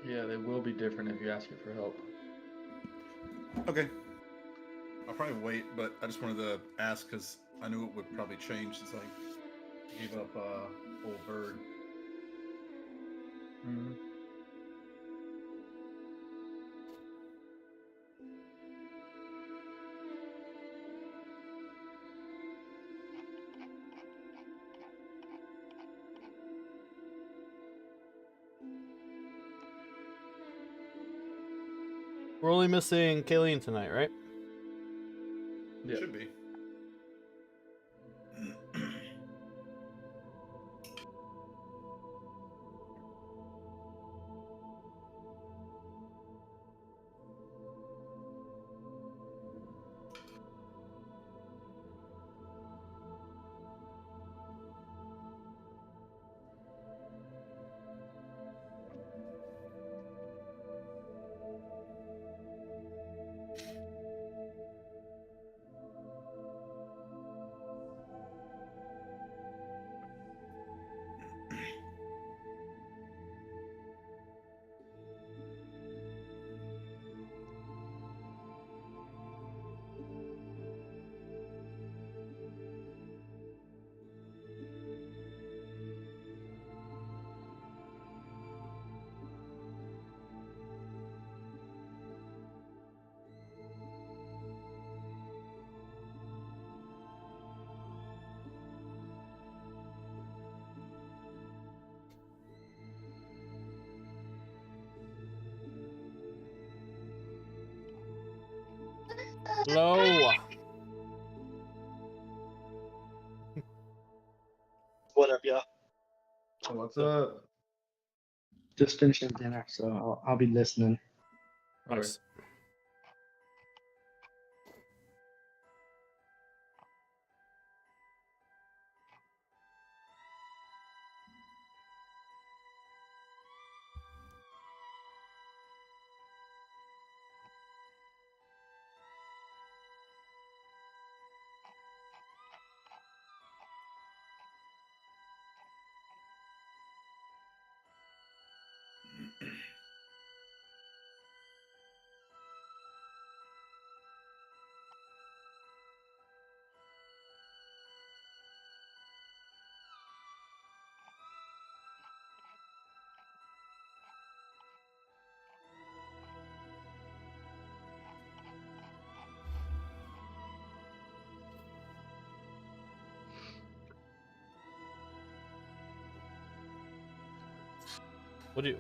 Yeah, they will be different if you ask it for help. Okay. I'll probably wait, but I just wanted to ask because I knew it would probably change since I gave up old bird. Mm-hmm. We're only missing Kayleen tonight, right? Yeah. Should be. Hello. What up, y'all? What's up? Just finishing dinner, so I'll be listening. Nice.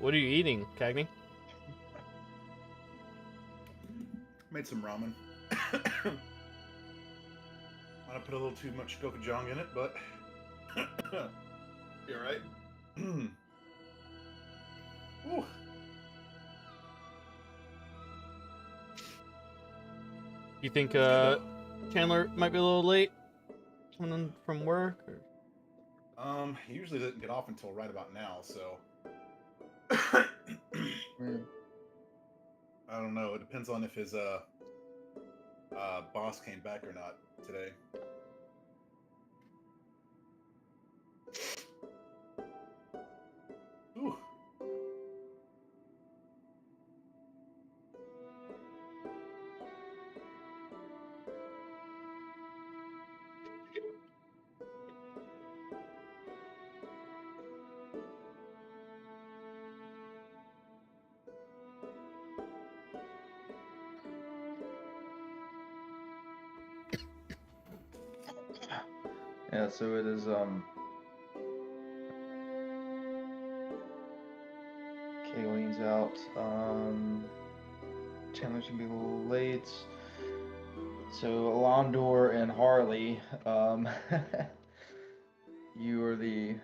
What are you eating, Cagney? Made some ramen. I put a little too much gochujang in it, but you're right. Ooh. You think Chandler might be a little late coming in from work? Or... He usually doesn't get off until right about now, so I don't know. It depends on if his boss came back or not today. Ooh. Yeah, so it is Kayleen's out. Chandler's gonna be a little late. So Alondor and Harley, you are the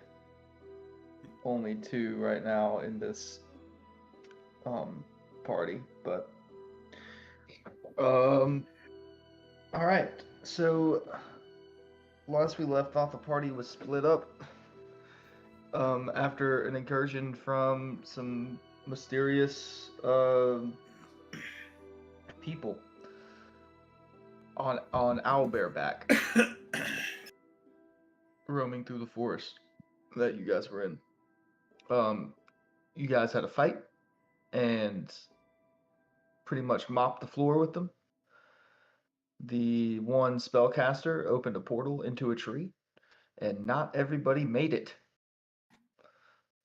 only two right now in this party, but all right. So last we left off, the party was split up after an incursion from some mysterious people on Owlbearback, roaming through the forest that you guys were in. You guys had a fight, and pretty much mop the floor with them. The one spellcaster opened a portal into a tree, and not everybody made it.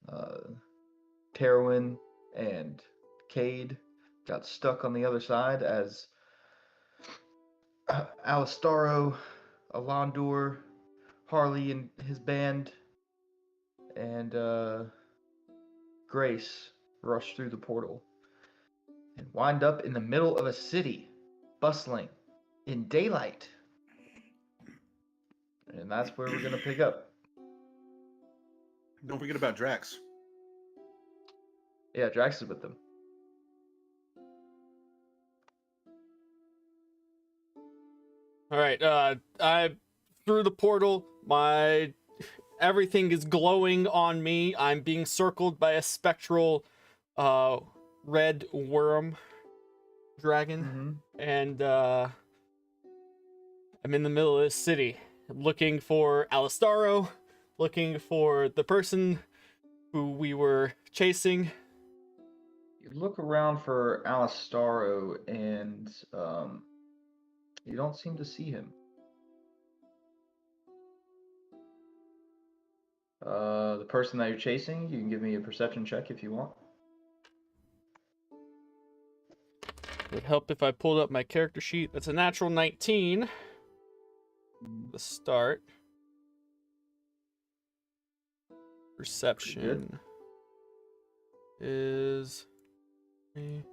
Uh, Terwin and Cade got stuck on the other side as Alistaro, Alandur, Harley and his band, and Grace rushed through the portal and wind up in the middle of a city, bustling, in daylight. And that's where we're going to pick up. Don't forget about Drax. Yeah, Drax is with them. All right. I through the portal. Everything is glowing on me. I'm being circled by a spectral, red worm dragon, and I'm in the middle of this city, looking for Alistaro, looking for the person who we were chasing. You look around for Alistaro, and you don't seem to see him. The person that you're chasing, you can give me a perception check if you want. It would help if I pulled up my character sheet. That's a natural 19. The start. Perception is... Just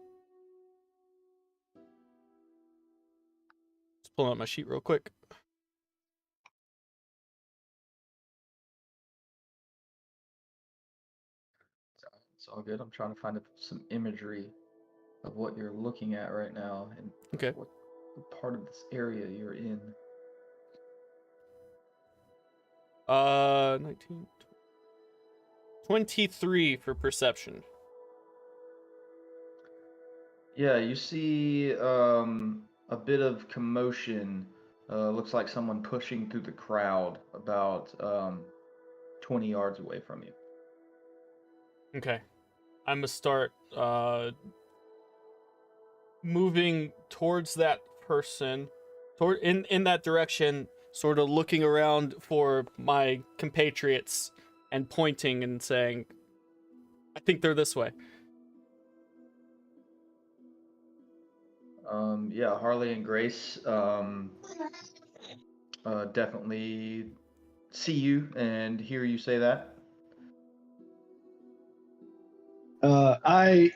pulling up my sheet real quick. It's all good. I'm trying to find some imagery of what you're looking at right now and Okay. what part of this area you're in. 19... 23 for perception. Yeah, you see a bit of commotion. Looks like someone pushing through the crowd about 20 yards away from you. Okay. I'm gonna start moving towards that person, in that direction, sort of looking around for my compatriots and pointing and saying, I think they're this way. Yeah, Harley and Grace definitely see you and hear you say that. I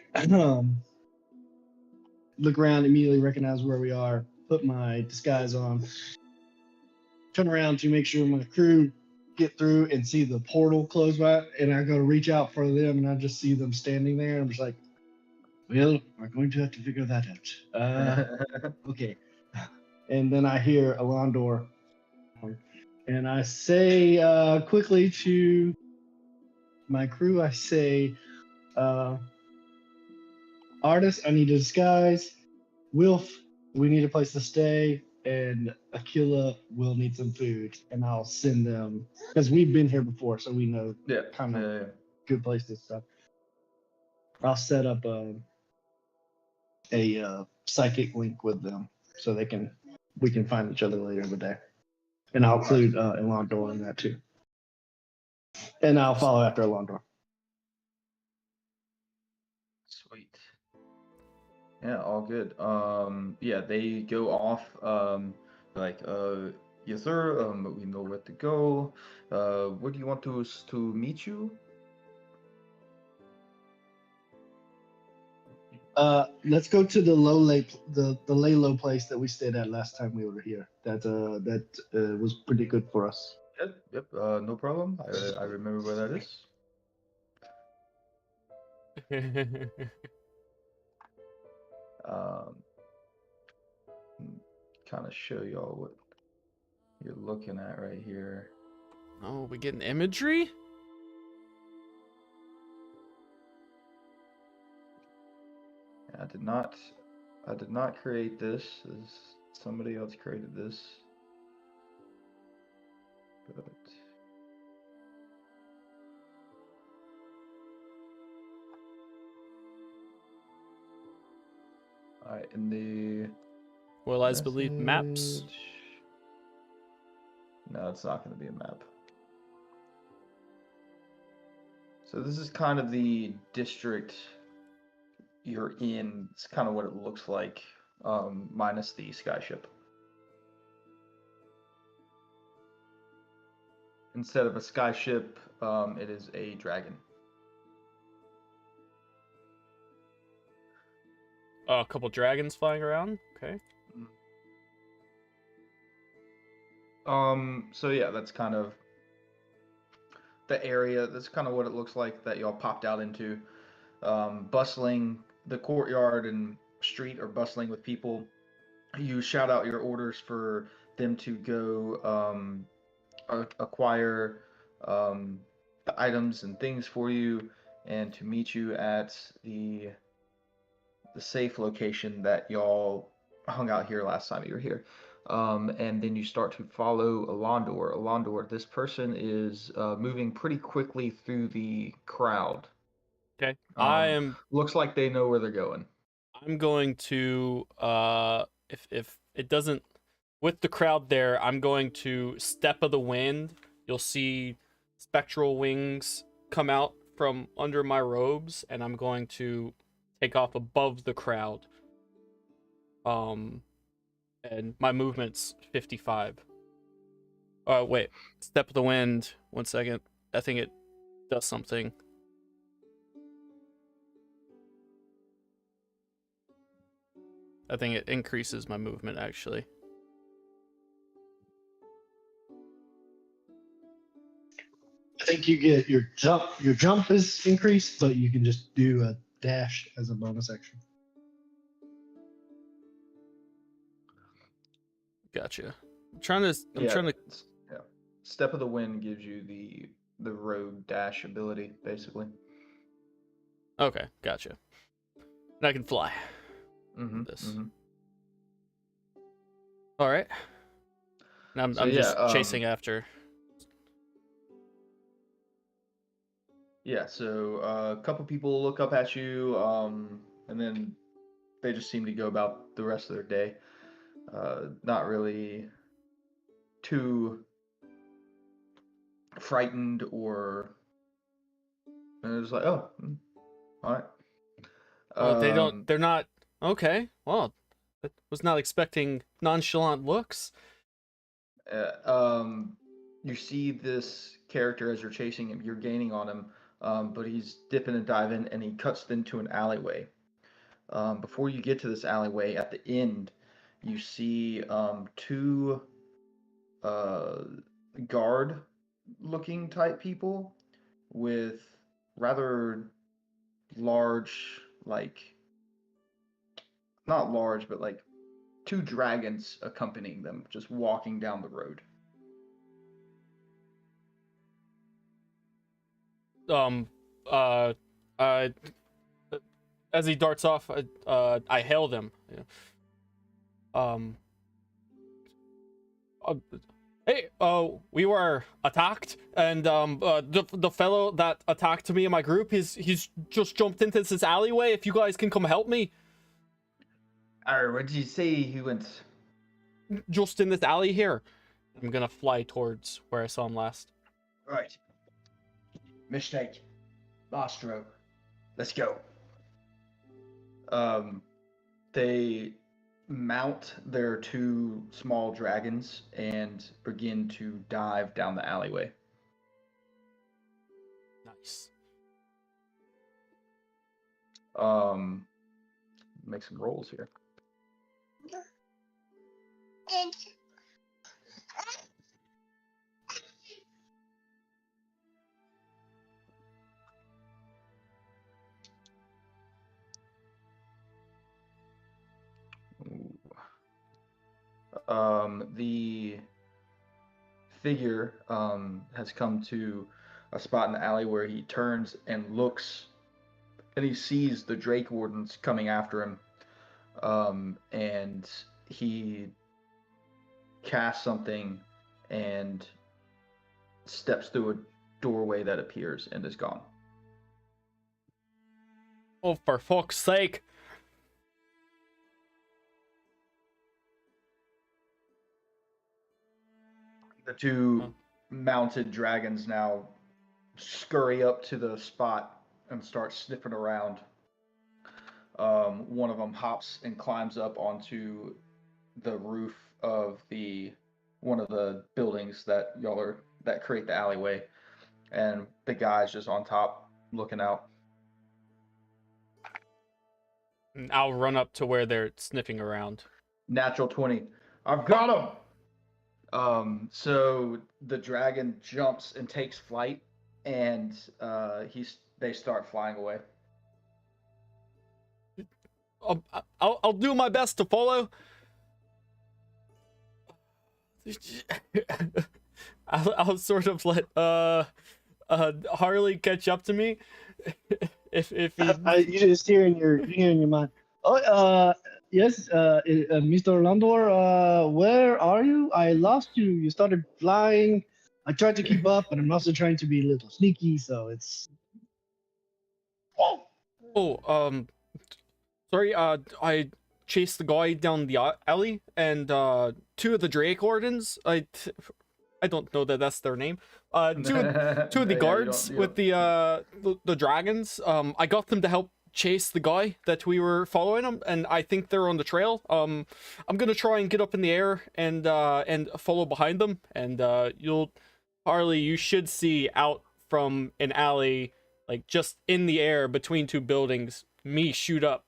look around, immediately recognize where we are, put my disguise on, turn around to make sure my crew get through and see the portal close by, and I go to reach out for them, and I just see them standing there. I'm just like, well, we're going to have to figure that out. Okay. And then I hear Alandor, and I say quickly to my crew, I say, Artist, I need a disguise. Wilf, we need a place to stay. And Aquila will need some food. And I'll send them, because we've been here before, so we know Yeah, kind of yeah. good places and stuff. I'll set up a psychic link with them so we can find each other later in the day. And I'll include Elandor in that too. And I'll follow after Elandor. Sweet. Yeah, all good. Yeah, they go off, like, yes, sir, we know where to go. Where do you want us to meet you? Let's go to the the lay low place that we stayed at last time we were here. That was pretty good for us. Yep, no problem. I remember where that is. Um, kind of show y'all what you're looking at right here. Oh, we getting imagery? I did not create this. Somebody else created this. But Alright, in the Will I believe maps? message- No, it's not going to be a map. So this is kind of the district you're in. It's kind of what it looks like, minus the skyship. Instead of a skyship, it is a dragon. A couple dragons flying around. Okay. So yeah, that's kind of the area. That's kind of what it looks like that y'all popped out into. Bustling, the courtyard and street are bustling with people. You shout out your orders for them to go acquire the items and things for you, and to meet you at the safe location that y'all hung out here last time you were here. And then you start to follow Alondor. Alondor, this person is moving pretty quickly through the crowd. Okay. Looks like they know where they're going. I'm going to if it doesn't, with the crowd there, I'm going to step of the wind. You'll see spectral wings come out from under my robes, and I'm going to take off above the crowd. And my movement's 55. Wait, step of the wind. 1 second. I think it does something. I think it increases my movement, actually. I think you get your jump. Your jump is increased, but you can just do a dash as a bonus action. Gotcha. I'm trying to. Yeah. Step of the wind gives you the road dash ability, basically. Okay, gotcha. And I can fly. Mm-hmm. This. Mm-hmm. All right. And I'm just chasing after. Yeah, so a couple people look up at you, and then they just seem to go about the rest of their day. Not really too frightened or just like, oh, all right. Oh, they don't. They're not. Okay. Well, I was not expecting nonchalant looks. You see this character as you're chasing him. You're gaining on him, but he's dipping and diving, and he cuts into an alleyway. Before you get to this alleyway, at the end, you see two guard-looking type people with rather large, like not large, but like two dragons accompanying them, just walking down the road. Uh, uh, as he darts off, I hail them. Hey, we were attacked, and the fellow that attacked me and my group, he's just jumped into this alleyway. If you guys can come help me. What did you say he went? Just in this alley here. I'm gonna fly towards where I saw him last. Right. Mistake. Mastro. Let's go. They mount their two small dragons and begin to dive down the alleyway. Nice. Make some rolls here. The figure has come to a spot in the alley where he turns and looks, and he sees the Drake Wardens coming after him, and he casts something and steps through a doorway that appears and is gone. Oh, for fuck's sake! The two mounted dragons now scurry up to the spot and start sniffing around. One of them hops and climbs up onto the roof of one of the buildings that that create the alleyway, and the guy's just on top looking out. And I'll run up to where they're sniffing around. Natural 20. I've got him. So the dragon jumps and takes flight, and they start flying away. I'll do my best to follow. I'll sort of let Harley catch up to me if he... you just hear in your mind. Oh, yes, Mr. Landor, where are you? I lost you. You started flying. I tried to keep up, but I'm also trying to be a little sneaky, so it's. Sorry. I chased the guy down the alley, and two of the Drake Wardens. I don't know that that's their name. Two of the guards with the dragons. I got them to help chase the guy that we were following him, and I think they're on the trail. I'm gonna try and get up in the air and follow behind them, and Harley, you should see out from an alley, like just in the air between two buildings, me shoot up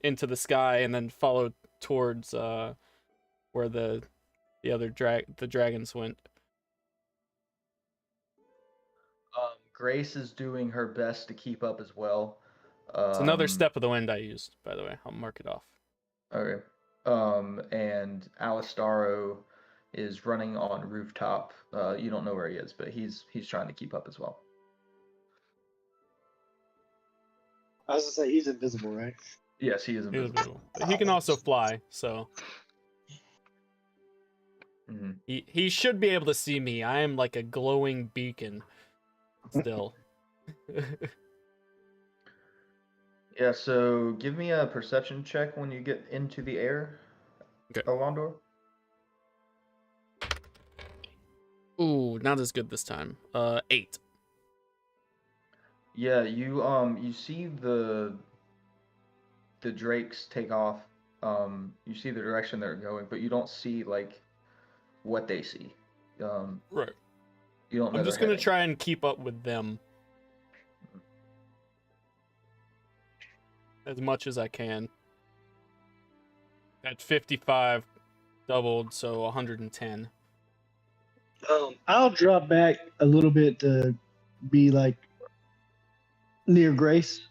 into the sky and then follow towards where the other dragons went. Grace is doing her best to keep up as well. It's another step of the wind I used, by the way. I'll mark it off. Okay. And Alistaro is running on rooftop. You don't know where he is, but he's trying to keep up as well. I was gonna say he's invisible, right? Yes, he is invisible. But he can also fly, so he should be able to see me. I am like a glowing beacon still. Yeah, so give me a perception check when you get into the air, okay. Alondor. Ooh, not as good this time. 8. Yeah, you see the drakes take off. You see the direction they're going, but you don't see like what they see. Right. You don't know. I'm just gonna try and keep up with them as much as I can. At 55 doubled, so 110. I'll drop back a little bit to be like near Grace,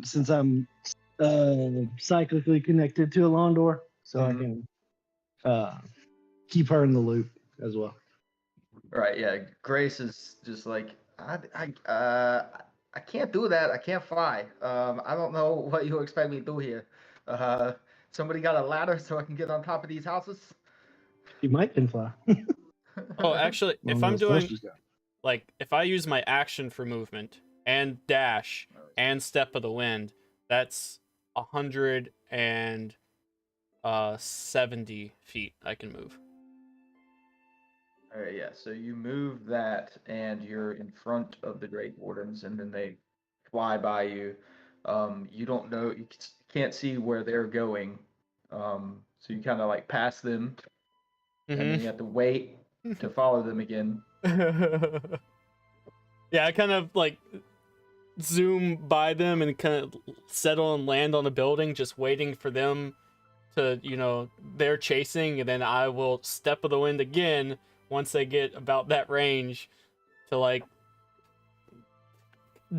since I'm cyclically connected to Alondor, so I can keep her in the loop as well. Right, yeah. Grace is just like, I can't do that. I can't fly. I don't know what you expect me to do here. Somebody got a ladder so I can get on top of these houses? You might can fly. Oh, actually, if I'm doing, like, if I use my action for movement and dash and step of the wind, that's 170 feet I can move. All right, yeah. So you move that, and you're in front of the Drake Wardens, and then they fly by you. You don't know, you can't see where they're going. So you kind of like pass them, and then you have to wait to follow them again. Yeah, I kind of like zoom by them and kind of settle and land on a building, just waiting for them to, they're chasing, and then I will step of the wind again once they get about that range to like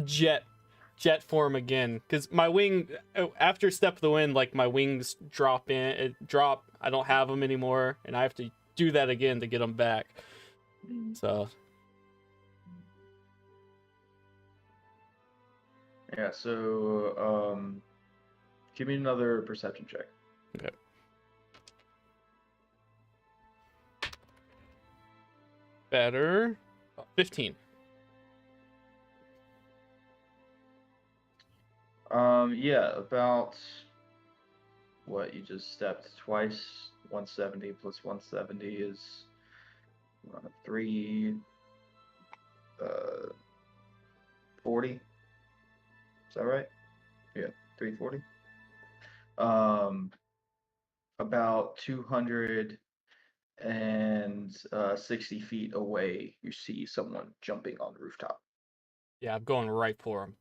jet form again, because my wing, after step of the wind, like my wings drop. I don't have them anymore, and I have to do that again to get them back. So yeah, so give me another perception check. Okay. Better. 15. Yeah, about what you just stepped twice. 170 plus 170 is 3, 40. Is that right? Yeah, 340. About 260 feet away, you see someone jumping on the rooftop. Yeah, I'm going right for him.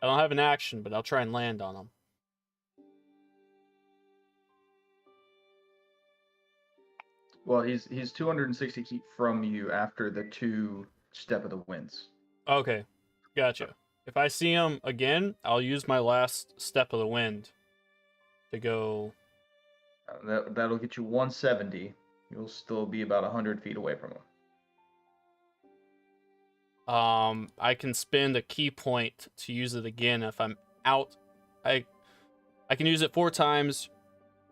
I don't have an action, but I'll try and land on him. Well, he's 260 feet from you after the 2 step of the winds. Okay, gotcha. If I see him again, I'll use my last step of the wind to go. That'll get you 170. You'll still be about 100 feet away from him. I can spend a key point to use it again if I'm out. I can use it 4 times,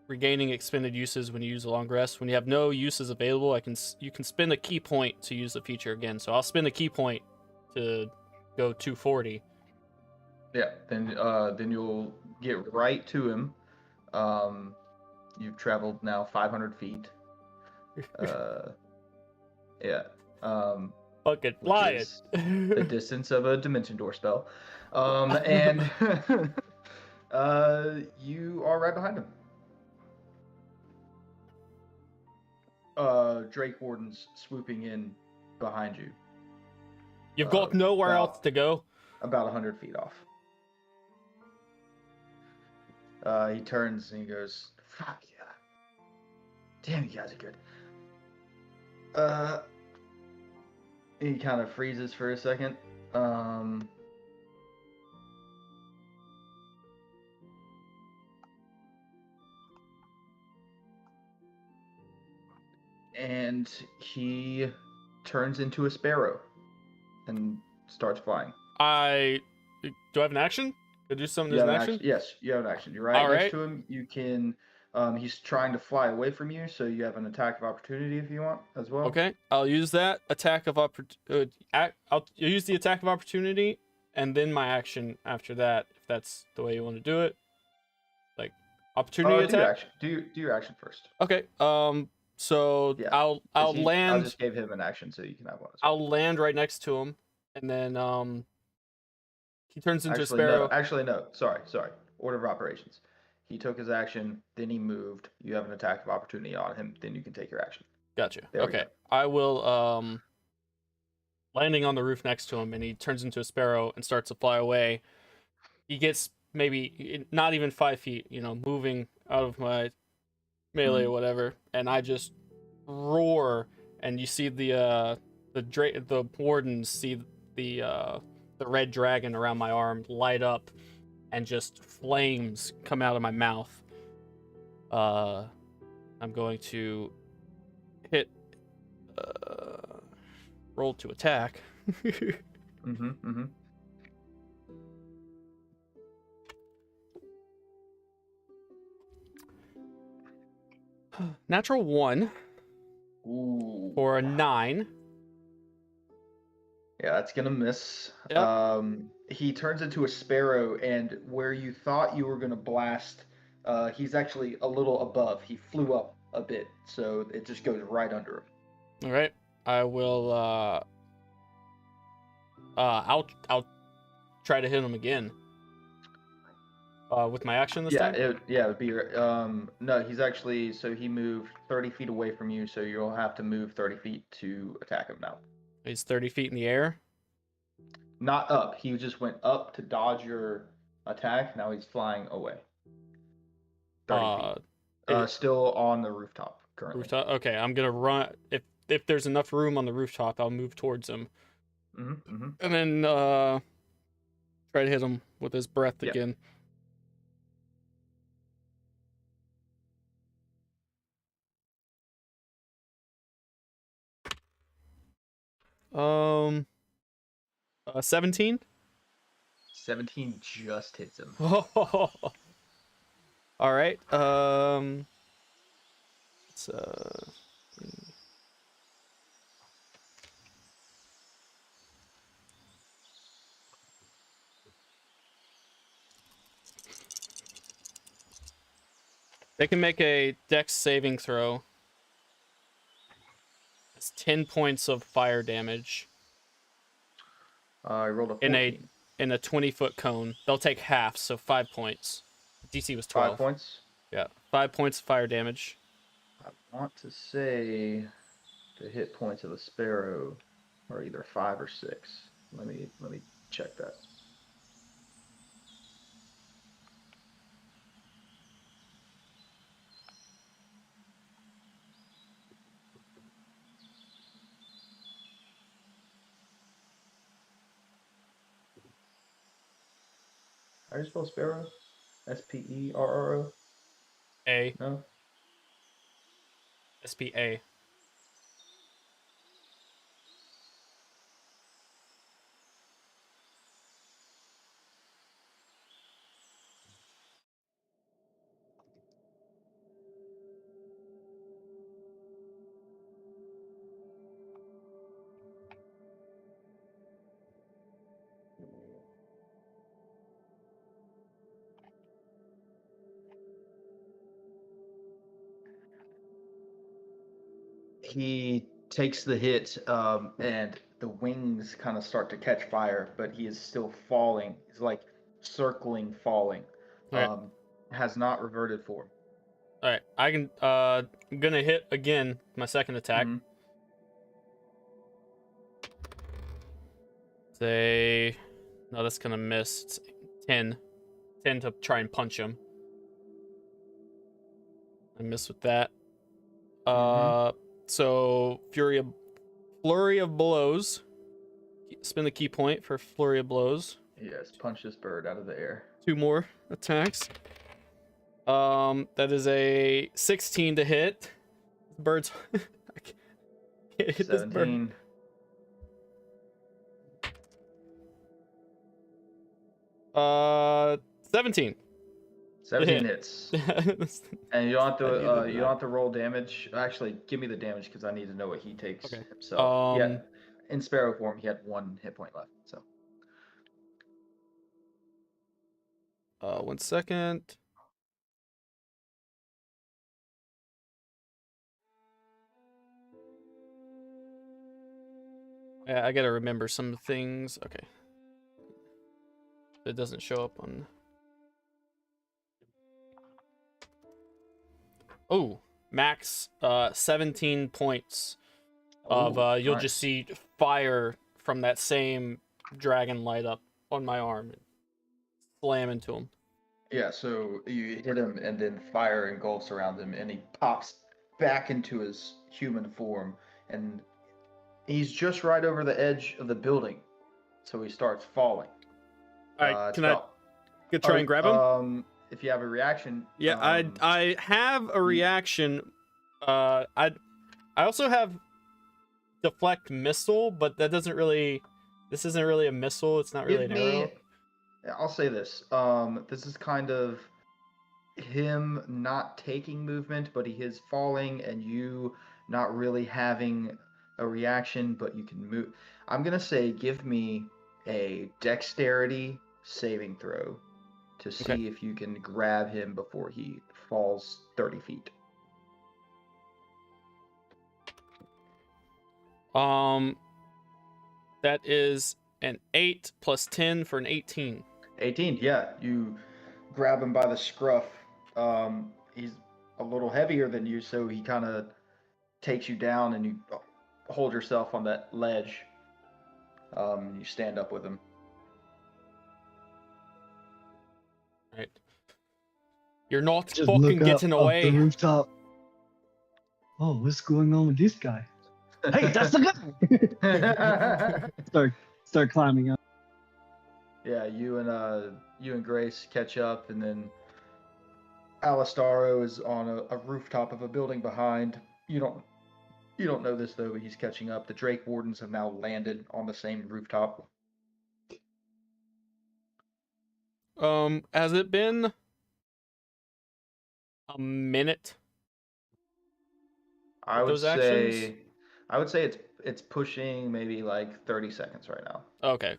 regaining expended uses when you use a long rest. When you have no uses available, you can spend a key point to use the feature again. So I'll spend a key point to go 240. Yeah, then you'll get right to him. You've traveled now 500 feet. Yeah. Fucking Which fly is it. the distance of a dimension door spell. And you are right behind him. Drake Warden's swooping in behind you. You've got nowhere else to go. About 100 feet off. He turns and he goes, "Fuck yeah! Damn, you guys are good." He kind of freezes for a second. And he turns into a sparrow and starts flying. Do I have an action? Could I do something as an action? Yes, you have an action. You're right All next right. to him. You can. He's trying to fly away from you, so you have an attack of opportunity if you want as well. Okay, I'll use that attack of I'll use the attack of opportunity and then my action after that, if that's the way you want to do it. Like opportunity attack. Do your action first. Okay. So Yeah. I'll land. I just gave him an action, so you can have one. As well. I'll land right next to him, and then he turns into a Actually, sparrow. no. Actually, no. Sorry. Order of operations. He took his action, then he moved. You have an attack of opportunity on him, then you can take your action. Gotcha. There we Okay. go. I will landing on the roof next to him, and he turns into a sparrow and starts to fly away. He gets maybe not even 5 feet, moving out of my melee or whatever, and I just roar, and you see the wardens see the red dragon around my arm light up, and just flames come out of my mouth. I'm going to hit. Roll to attack. Natural 1. Ooh. For a 9. Yeah, that's gonna miss. Yep. He turns into a sparrow, and where you thought you were gonna blast, he's actually a little above. He flew up a bit, so it just goes right under him. All right. I will. I'll try to hit him again. With my action this time. It would be. No, he's actually. So he moved 30 feet away from you, so you'll have to move 30 feet to attack him now. He's 30 feet in the air. Not up. He just went up to dodge your attack. Now he's flying away. 30 feet. Still on the rooftop currently. Rooftop. Okay, I'm gonna run. If there's enough room on the rooftop, I'll move towards him. And then try to hit him with his breath again. Um, 17. 17 just hits him. All right. It's They can make a Dex saving throw. It's 10 points of fire damage I rolled a in 14. a 20-foot cone. They'll take half, so 5 points. DC was 5 12. points. Yeah, 5 points of fire damage. I want to say the hit points of the sparrow are either 5 or 6. Let me check that. How do you spell sparrow? Sperro? A. No? SPA. He takes the hit, and the wings kind of start to catch fire, but he is still falling. He's like circling, falling. All right. Has not reverted form. All right. I can. I'm gonna hit again. My second attack. Mhm. Say, no, that's gonna miss. It's 10. 10 to try and punch him. I miss with that. So flurry of blows. Spend the key point for flurry of blows. Yes, punch this bird out of the air. 2 more attacks. That is a 16 to hit. Birds. I can't hit this bird. 17. Uh, 17. 17 hits. And you don't have to you don't have to roll damage. Actually, give me the damage because I need to know what he takes Okay. himself. Yeah, in sparrow form, he had 1 hit point left. So 1 second. Yeah, I gotta remember some things. Okay. It doesn't show up on. Oh, max 17 points of you'll nice. just see fire from that same dragon light up on my arm and slam into him. Yeah, so you hit him, and then fire engulfs around him, and he pops back into his human form, and he's just right over the edge of the building, so he starts falling. All right, can I try and grab him? If you have a reaction. Yeah, I have a reaction. I also have deflect missile, but that doesn't really. This isn't really a missile. It's not really an arrow. I'll say this. This is kind of him not taking movement, but he is falling, and you not really having a reaction, but you can move. I'm gonna say, give me a dexterity saving throw to see if you can grab him before he falls 30 feet. That is an 8 plus 10 for an 18. 18, yeah. You grab him by the scruff. He's a little heavier than you, so he kind of takes you down, and you hold yourself on that ledge. You stand up with him. Right. You're not Just fucking look getting up away. the rooftop. Oh, what's going on with this guy? Hey, that's the guy. Start climbing up. Yeah, you and Grace catch up, and then Alistaro is on a rooftop of a building behind. You don't know this though, but he's catching up. The Drake Wardens have now landed on the same rooftop. Has it been a minute? I would those actions? say it's pushing maybe like 30 seconds right now. Okay.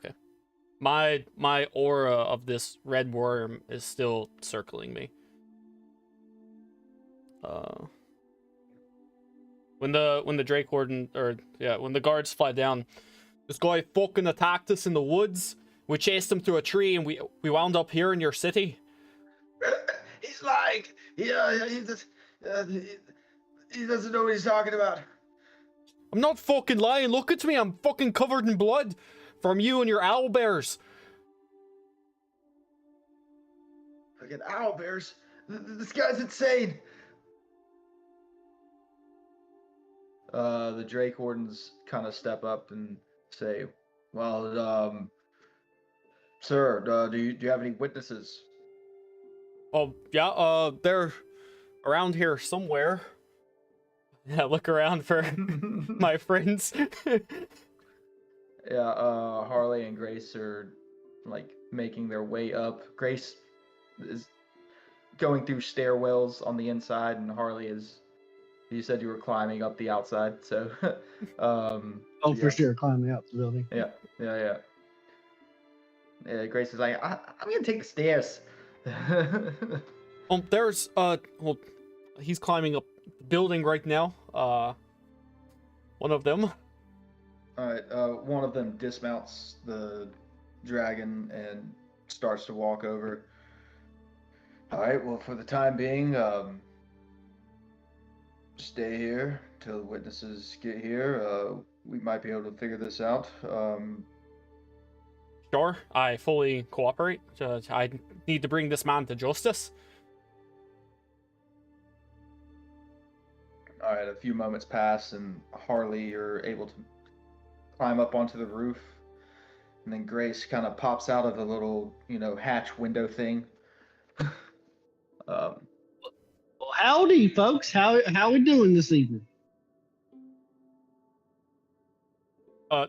My aura of this red worm is still circling me. When the Drake Warden, when the guards fly down, this guy fucking attacked us in the woods. We chased him through a tree, and we wound up here in your city. He's lying. Yeah, he doesn't know what he's talking about. I'm not fucking lying. Look at me. I'm fucking covered in blood from you and your owl bears. Fucking owl bears. This guy's insane. The Drake Wardens kind of step up and say, "Well, sir, do you have any witnesses?" Oh yeah, they're around here somewhere. Yeah, look around for my friends. Yeah, Harley and Grace are like making their way up. Grace is going through stairwells on the inside, and Harley is. You said you were climbing up the outside, so. Oh, yeah. for sure, climbing out the building. Yeah. Grace is like, I'm gonna take the stairs. There's well, he's climbing up the building right now. One of them. Alright, one of them dismounts the dragon and starts to walk over. Alright, well, for the time being, stay here till the witnesses get here. We might be able to figure this out. Sure, I fully cooperate. I need to bring this man to justice. Alright, a few moments pass, and Harley, you're able to climb up onto the roof. And then Grace kind of pops out of the little, hatch window thing. Well, howdy, folks. How we doing this evening?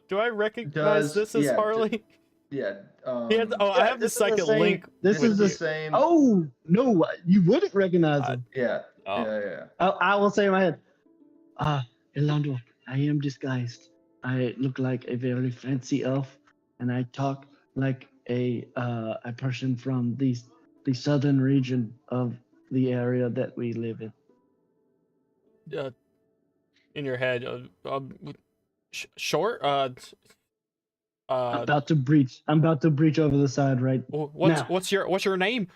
Do I recognize this as Harley? Yeah. I have the second link. This is the same. Oh no, you wouldn't recognize him. Yeah. Oh. Yeah. I will say in my head, Elandro, I am disguised. I look like a very fancy elf, and I talk like a person from the southern region of the area that we live in. In your head, short. I'm about to breach over the side right now. What's your name?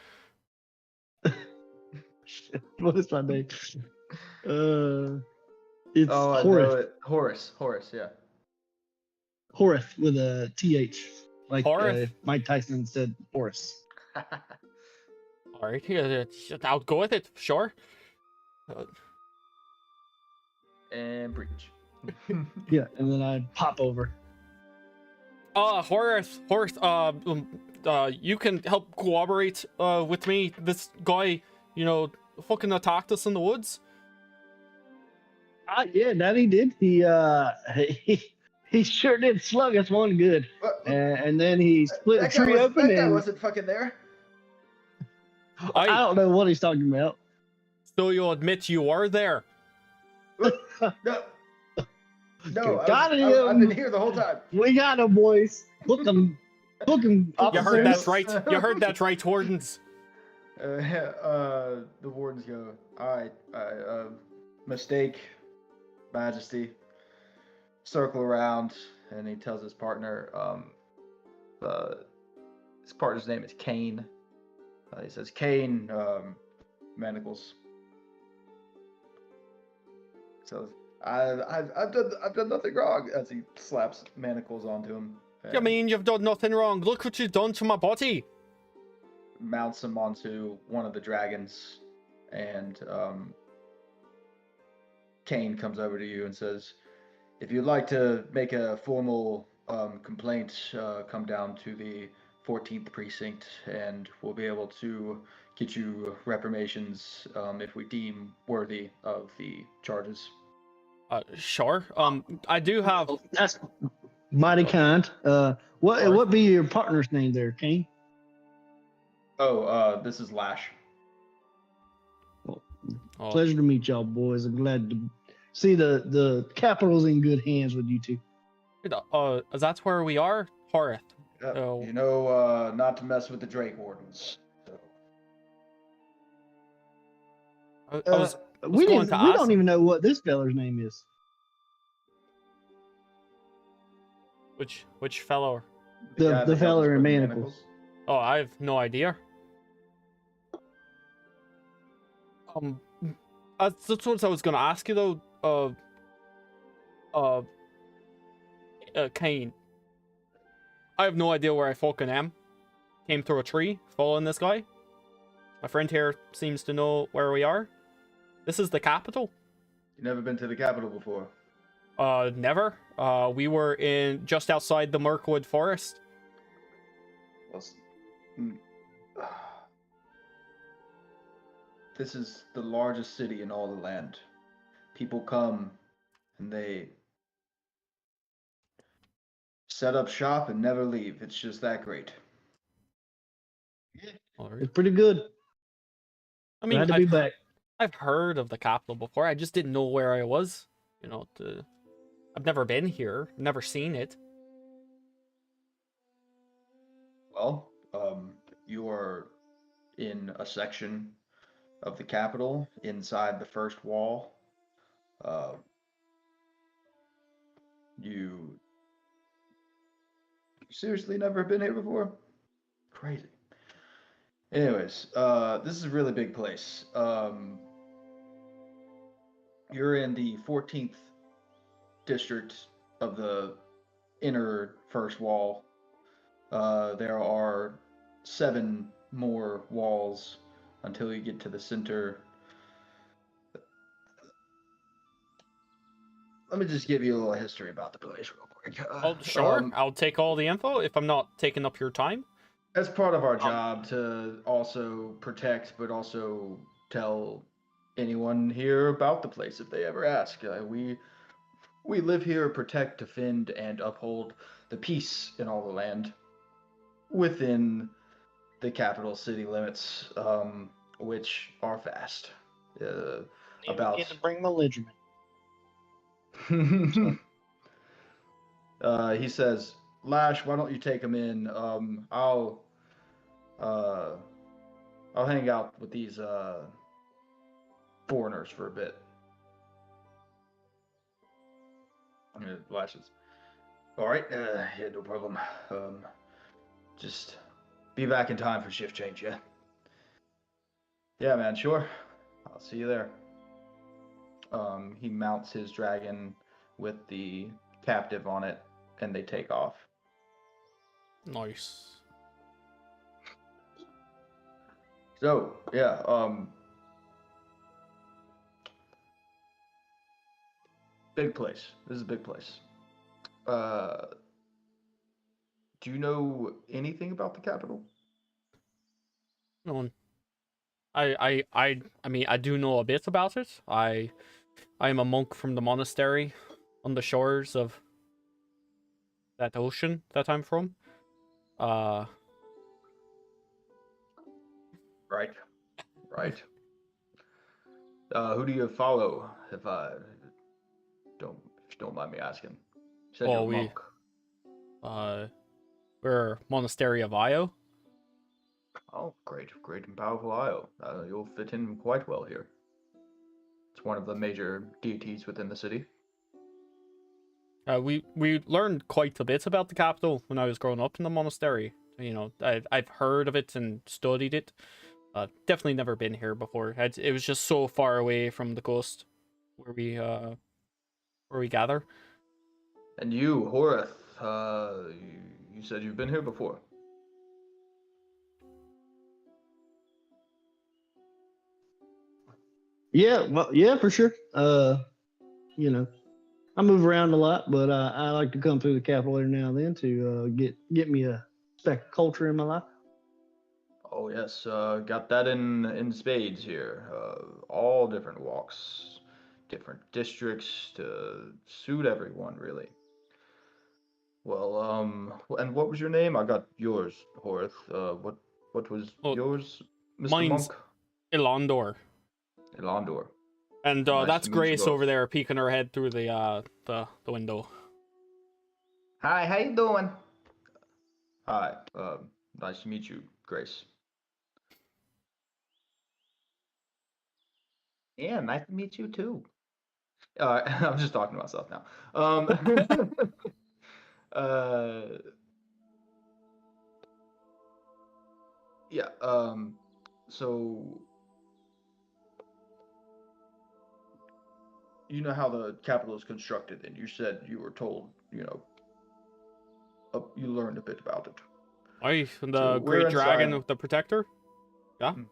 What is my name? It's I know it. Horace, yeah. Horace with a TH. Like Mike Tyson said, Horace. All right, I'll go with it. Sure. And breach. Yeah, and then I pop over. Horace, you can help cooperate with me. This guy, fucking attacked us in the woods. Yeah, that he did. He sure did slug us one good. And then he split a tree open. That guy wasn't fucking there. I don't know what he's talking about. So you'll admit you are there? No, got him. I've been here the whole time. We got him, boys. Book him. You heard that right. You heard that right, Wardens. The Wardens go, all right, mistake, Majesty. Circle around, and he tells his partner, his partner's name is Kane. He says, Kane, manacles. So I've done nothing wrong, as he slaps manacles onto him. You mean you've done nothing wrong? Look what you've done to my body. Mounts him onto one of the dragons, and Kane comes over to you and says, if you'd like to make a formal complaint, come down to the 14th precinct, and we'll be able to get you reprimations if we deem worthy of the charges. Sure. I do have. That's mighty kind. What be your partner's name there, Kane? This is Lash. Well, pleasure to meet y'all, boys. I'm glad to see the capital's in good hands with you two. That's where we are, Horace. Not to mess with the Drake Wardens. So. was going to We ask don't him. even know what this feller's name is. Which fellow? guy The that helped us feller in put the manacles. Oh, I have no idea. That's what I was gonna ask you though. Kane. I have no idea where I fucking am. Came through a tree, following this guy. My friend here seems to know where we are. This is the capital. You never been to the capital before? Never. We were in just outside the Mirkwood Forest. Well, mm, this is the largest city in all the land. People come and they set up shop and never leave. It's just that great. It's pretty good. I mean, Glad to be back. I've heard of the capital before. I just didn't know where I was. You know, I've never been here, never seen it. Well, you are in a section of the capital inside the first wall. Uh, you seriously never been here before? Crazy. Anyways, this is a really big place. You're in the 14th district of the inner first wall. There are 7 more walls until you get to the center. Let me just give you a little history about the place real quick. Oh, sure. I'll take all the info if I'm not taking up your time. As part of our job to also protect, but also tell anyone here about the place if they ever ask. We live here, protect, defend, and uphold the peace in all the land within the capital city limits, which are vast. About Get to bring belligerent. he says, Lash, why don't you take him in? I'll hang out with these foreigners for a bit. Lash is, all right, yeah, no problem. Just be back in time for shift change, yeah? Yeah, man, sure. I'll see you there. He mounts his dragon with the captive on it, and they take off. Nice. So, yeah, big place. This is a big place. Do you know anything about the capital? No one. I mean, I do know a bit about it. I am a monk from the monastery on the shores of that ocean that I'm from. Right, right. Who do you follow, if you don't mind me asking? You said you're a we monk. we're monastery of Io. Oh, great and powerful Io. You'll fit in quite well here. It's one of the major deities within the city. We learned quite a bit about the capital when I was growing up in the monastery. You know, I've heard of it and studied it. Definitely never been here before. It was just so far away from the coast where we gather. And you, Horeth, you said you've been here before. Yeah, well, yeah, for sure. You know, I move around a lot, but I like to come through the capital every now and then to get me a speck of culture in my life. Oh yes, got that in spades here. All different walks, different districts to suit everyone, really. Well, and what was your name? I got yours, Horeth. What was Well, yours, Mr. mine's Monk? Ilondor. Elandor. And Nice that's to meet you Grace both. over there peeking her head through the window. Hi, how you doing? Hi, nice to meet you, Grace. Yeah, nice to meet you too. I'm just talking to myself now. Um, uh, yeah. So you know how the capital is constructed, and you said you were told, you learned a bit about it. Aye, So the great dragon with the protector? Yeah? Mm.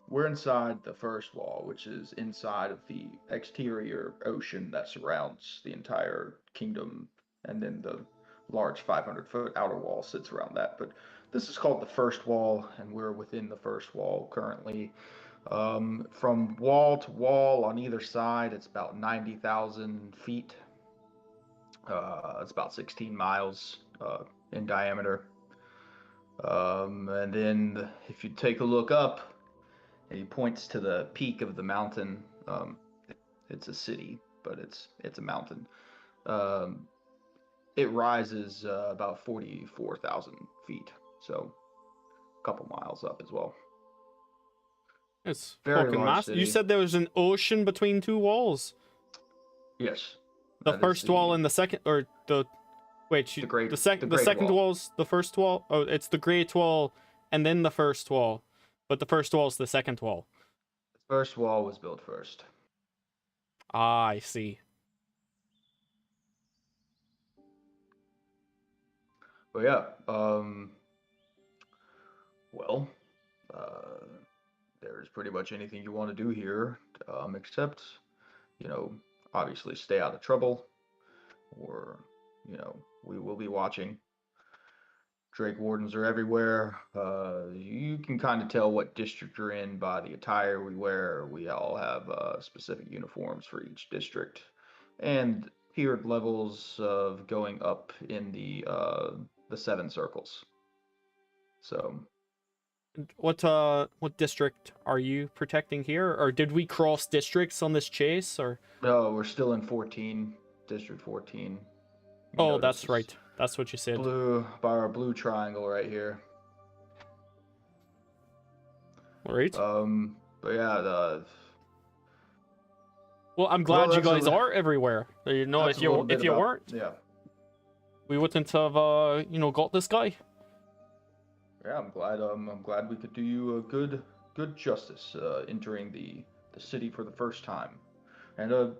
We're inside the first wall, which is inside of the exterior ocean that surrounds the entire kingdom, and then the large 500-foot outer wall sits around that. But this is called the first wall, and we're within the first wall currently. From wall to wall on either side, it's about 90,000 feet. It's about 16 miles in diameter. And then if you take a look up, and he points to the peak of the mountain. It's a city, but it's a mountain. Um, it rises about 44,000 feet, so a couple miles up as well. It's Very fucking large massive. You city. said there was an ocean between two walls. Yes. The that is first wall and the second, or the wait, the great the great second wall. wall's the first wall. Oh, it's the great wall, and then the first wall, but the first wall's the second wall. The first wall was built first. Ah, I see. But yeah, well, uh, there's pretty much anything you want to do here, except, you know, obviously stay out of trouble, or, we will be watching. Drake wardens are everywhere. You can kind of tell what district you're in by the attire we wear. We all have specific uniforms for each district, and tiered levels of going up in the seven circles. So What district are you protecting here, or did we cross districts on this chase, or? no, we're still in 14, District 14. You Oh, notice that's this right. That's what you said. blue by our blue triangle right here. All right. But yeah, Well, I'm well, glad you guys are everywhere. You know, that's a little bit if you about, weren't, yeah. we wouldn't have got this guy. Yeah, I'm glad we could do you a good justice entering the city for the first time, and a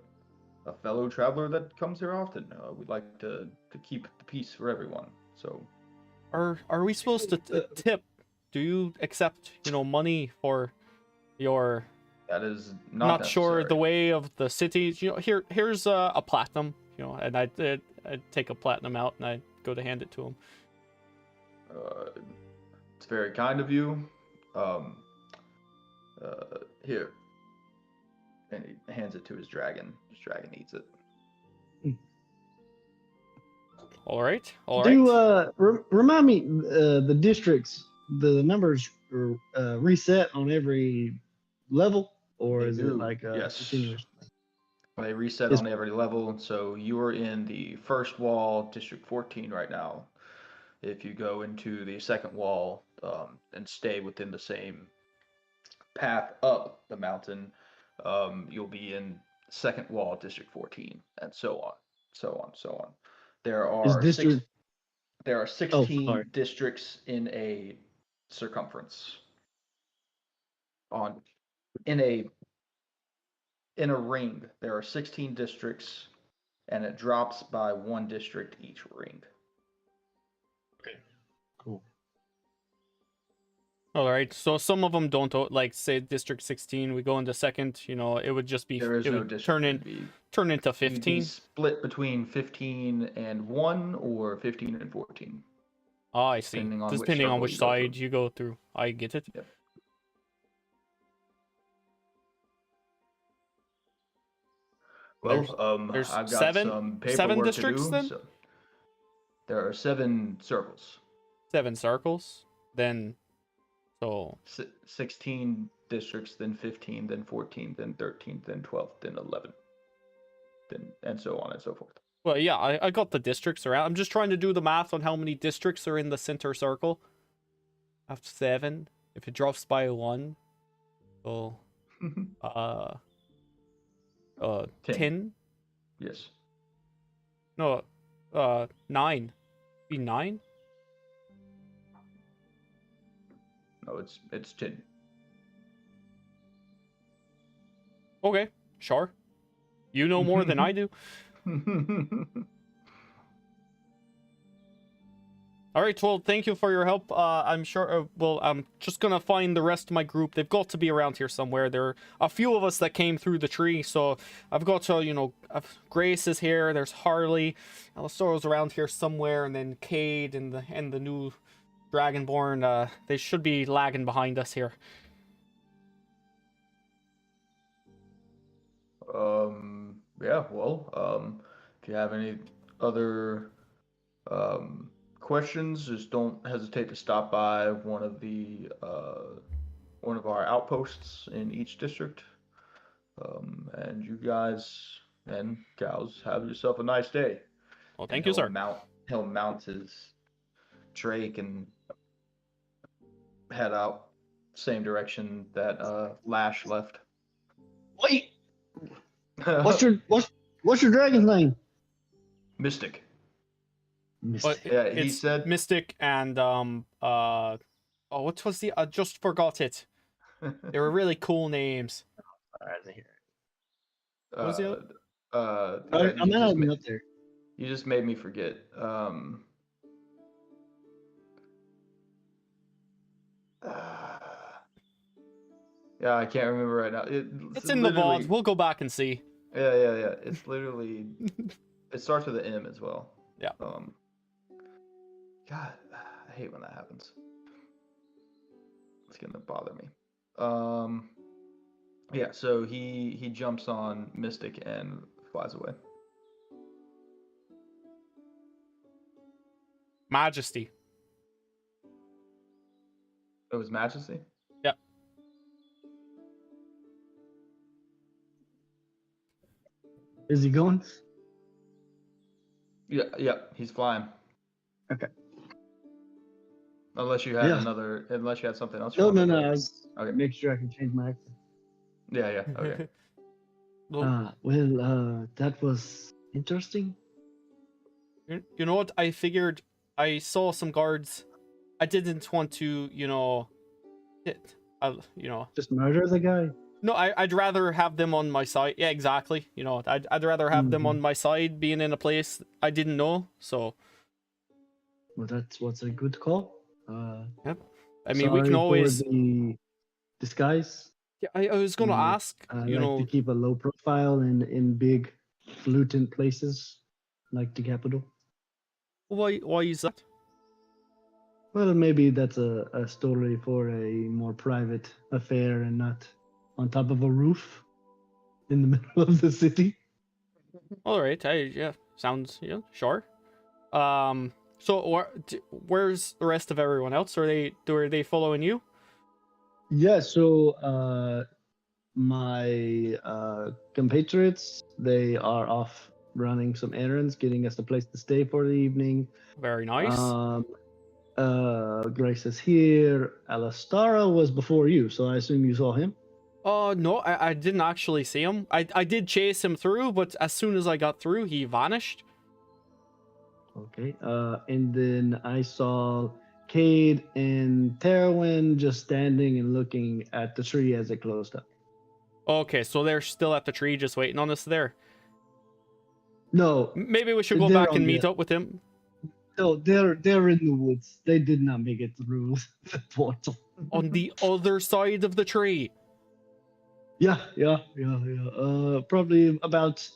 fellow traveler that comes here often. We'd like to keep the peace for everyone. So Are we supposed to tip? Do you accept money for your? that is not Not sure necessary. the way of the cities. Here's a platinum. And I'd take a platinum out and I'd go to hand it to him. It's very kind of you. Um, Here, and he hands it to his dragon. His dragon eats it. All right. Remind me, the districts, the numbers are reset on every level, or They is it do, like yes. continuous? They reset It's- on every level, so you are in the first wall, District 14 right now. If you go into the second wall and stay within the same path up the mountain, you'll be in second wall, District 14, and so on, so on, so on. There Is are district? there are Oh, 16 sorry. districts in a circumference on in a ring. There are 16 districts, and it drops by one district each ring. Okay, cool. All right. So some of them don't like say District 16. We go into second. It would just be There is it no would district. turn into You'd be 15. split between 15 and 1 or 15 and 14. Oh, I see. Depending on Depending on circle which you go through. side you go through. I get it. Yep. Well, There's I've got seven some seven paperwork to districts do. then. So there are 7 circles. 7 circles. Then, so 16 districts, then 15, then 14, then 13, then 12, then 11, then and so on and so forth. well, yeah, I got the districts around. I'm just trying to do the math on how many districts are in the center circle. I have 7. If it drops by 1, well, Uh, 10. 10? Yes. No, 9. Be 9? No, it's 10. Okay, sure. You know more than I do. All right, well, thank you for your help. I'm sure, well, I'm just gonna find the rest of my group. They've got to be around here somewhere. There are a few of us that came through the tree, so I've got to, Grace is here, there's Harley, Alastoro's around here somewhere, and then Cade and the new Dragonborn, they should be lagging behind us here. Yeah, well, if you have any other questions, just don't hesitate to stop by one of our outposts in each district. And you guys and gals have yourself a nice day. Well, And thank you, sir. he'll mount his Drake and head out same direction that Lash left. Wait, what's your dragon's name? Mystic. But Yeah, he it's said Mystic and oh, what was the? I just forgot it. They were really cool names. What was the other? I'm not having up there. You just made me forget. Yeah, I can't remember right now. It's in the vault. We'll go back and see. Yeah. It's literally. It starts with an M as well. Yeah. God, I hate when that happens. It's gonna bother me. Yeah. So he jumps on Mystic and flies away. Majesty. It was Majesty. Yep. Is he going? Yeah. He's flying. Okay. Unless you had unless you had something else. No. I was okay. Make sure I can change my accent. Yeah. Okay. That was interesting. You know what? I figured I saw some guards. I didn't want to, just murder the guy. No, I'd rather have them on my side. Yeah, exactly. I'd rather have them on my side, being in a place I didn't know. So. Well, what's a good call. Yep. I mean, we can always for the disguise. Yeah, I was gonna ask. To keep a low profile in big, pollutant places like the capital. Why is that? Well, maybe that's a story for a more private affair and not on top of a roof in the middle of the city. All right. Sounds sure. So where's the rest of everyone else? Are they following you? Yeah. So my compatriots, they are off running some errands, getting us a place to stay for the evening. Very nice. Grace is here. Alastara was before you, so I assume you saw him. No, I didn't actually see him. I did chase him through, but as soon as I got through, he vanished. Okay. And then I saw Cade and Terwin just standing and looking at the tree as it closed up. Okay, so they're still at the tree, just waiting on us there. No. Maybe we should go back and meet up with him. No, they're in the woods. They did not make it through the portal. On the other side of the tree. Yeah. Probably about,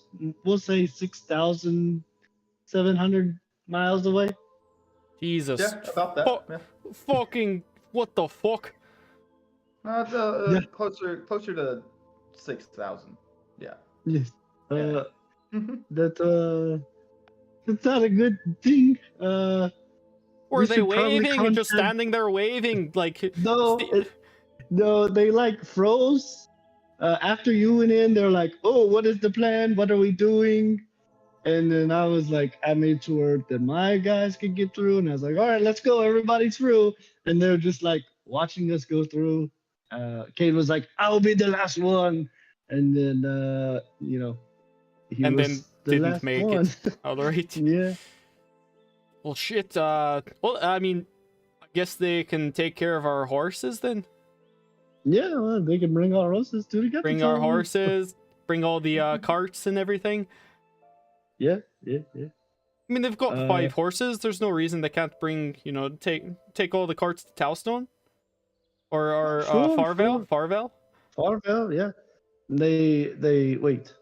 we'll say 6,700 miles away. Jesus. Yeah, about that. Fucking, what the fuck? Closer to 6,000. Yeah. Yes. That's not a good thing. Were they waving and just standing there waving like? No, they like froze. After you went in, they're like, "Oh, what is the plan? What are we doing?" And then I was like, I made sure that my guys could get through, and I was like, "All right, let's go, everybody through." And they're just like watching us go through. Cade was like, "I'll be the last one," and then he And was then the didn't last make one. it. All right. Yeah. Well, shit. Well, I mean, I guess they can take care of our horses then. Yeah, well, they can bring our horses to the Bring our capital. horses. Bring all the carts and everything. Yeah. I mean, they've got Uh, 5 horses. There's no reason they can't bring, take all the carts to Talstone or Sure, Farvale. sure. Farvale. Farville, yeah. They wait.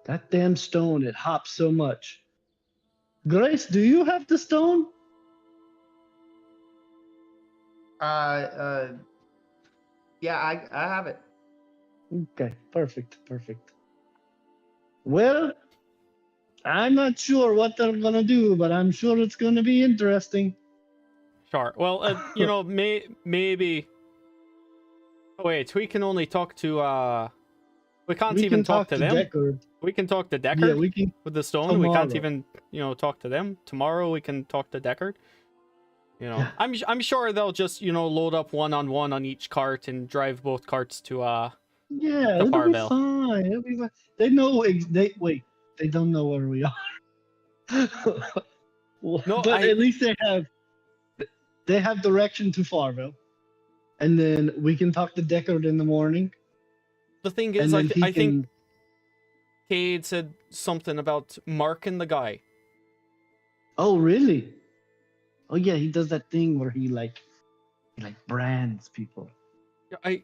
That damn stone, it hops so much. Grace, do you have the stone? Yeah, I have it. Okay, perfect. Well, I'm not sure what they're gonna do, but I'm sure it's gonna be interesting. Sure. Well, maybe. Oh, wait, we can only talk to. We can't We even can talk to them. Deckard. We can talk to Deckard Yeah, we can with the stone. We can't tomorrow. even, talk to them. Tomorrow we can talk to Deckard. Yeah. I'm sure they'll just, load up one-on-one on each cart and drive both carts to Yeah, the it'll be Farvale. fine. It'll be fine. They know. They don't know where we are. Well, No, but at least they have direction to Farville, and then we can talk to Deckard in the morning. The thing And is, then I think Cade said something about marking the guy. Oh, really? Oh, yeah. He does that thing where he brands people. I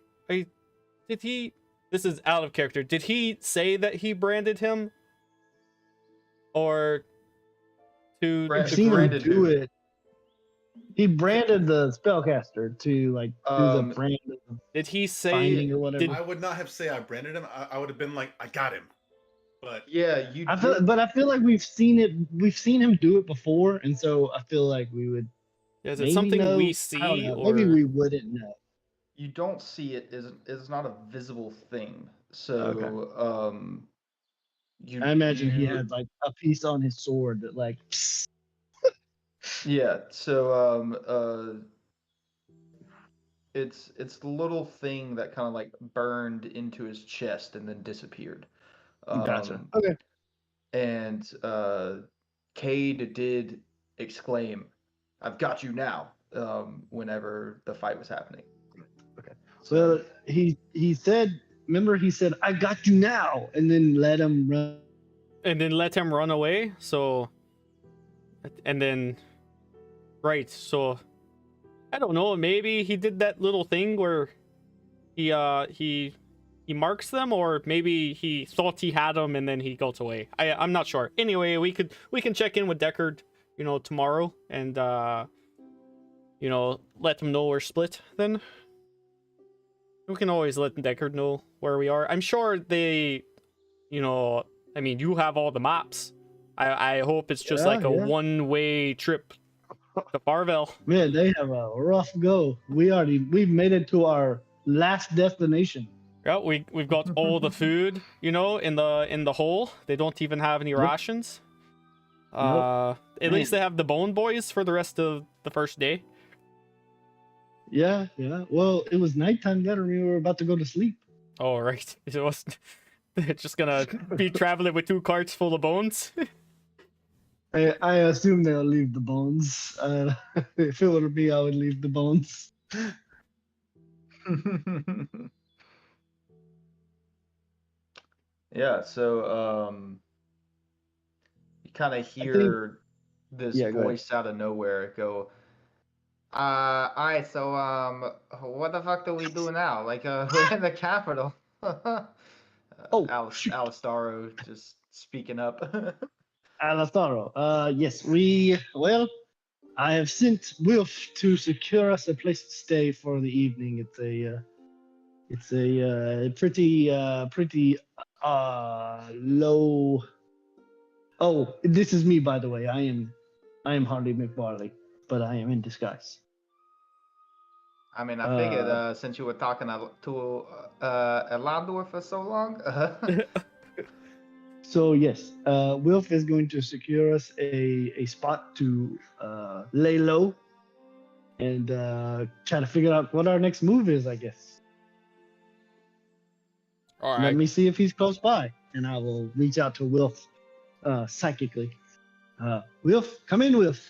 did he? This is out of character. Did he say that he branded him, or to? Brand- I've seen him branded do who? it. He branded the spellcaster to do the brand of Did he say? finding or whatever. I would not have say I branded him. I would have been like, I got him. But Yeah, you. I feel like we've seen it. We've seen him do it before, and so I feel like we would. Is it maybe something know. we I don't see, know. or Maybe we wouldn't know. You don't see it. It's not a visible thing. So Okay. you. I imagine he you- had a piece on his sword that Yeah. So it's the little thing that kind of burned into his chest and then disappeared. Gotcha. Okay. And Cade did exclaim, "I've got you now!" Whenever the fight was happening. Okay. So Well, he said. Remember, he said, "I got you now," and then let him run. and then let him run away. So, and then, right. So, I don't know. Maybe he did that little thing where he marks them, or maybe he thought he had them and then he goes away. I'm not sure. Anyway, we can check in with Deckard, tomorrow, and let him know we're split. Then we can always let Deckard know where we are. I'm sure they, I mean, you have all the maps. I hope it's just like a one-way trip to Farville. Man, they have a rough go. We've made it to our last destination. Yeah, we've got all the food, in the hole. They don't even have any rations. At least they have the Bone Boys for the rest of the first day. Yeah. Well, it was nighttime then, and we were about to go to sleep. Oh, right. It was just gonna be traveling with 2 carts full of bones. I assume they'll leave the bones. If it were me, I would leave the bones. Yeah, so you kind of hear this Yeah, go ahead. voice out of nowhere go, all right, so what the fuck do we do now? We're in the capital. Shoot. Alistaro just speaking up. Alastaro. Yes, I have sent Wilf to secure us a place to stay for the evening. It's a pretty low. Oh, this is me, by the way. I am Harley McBarley, but I am in disguise. I mean, I figured since you were talking to Elador for so long. So yes, Wilf is going to secure us a spot to lay low, and try to figure out what our next move is, I guess. All Let right. me see if he's close by, and I will reach out to Wilf psychically. Wilf, come in, Wilf.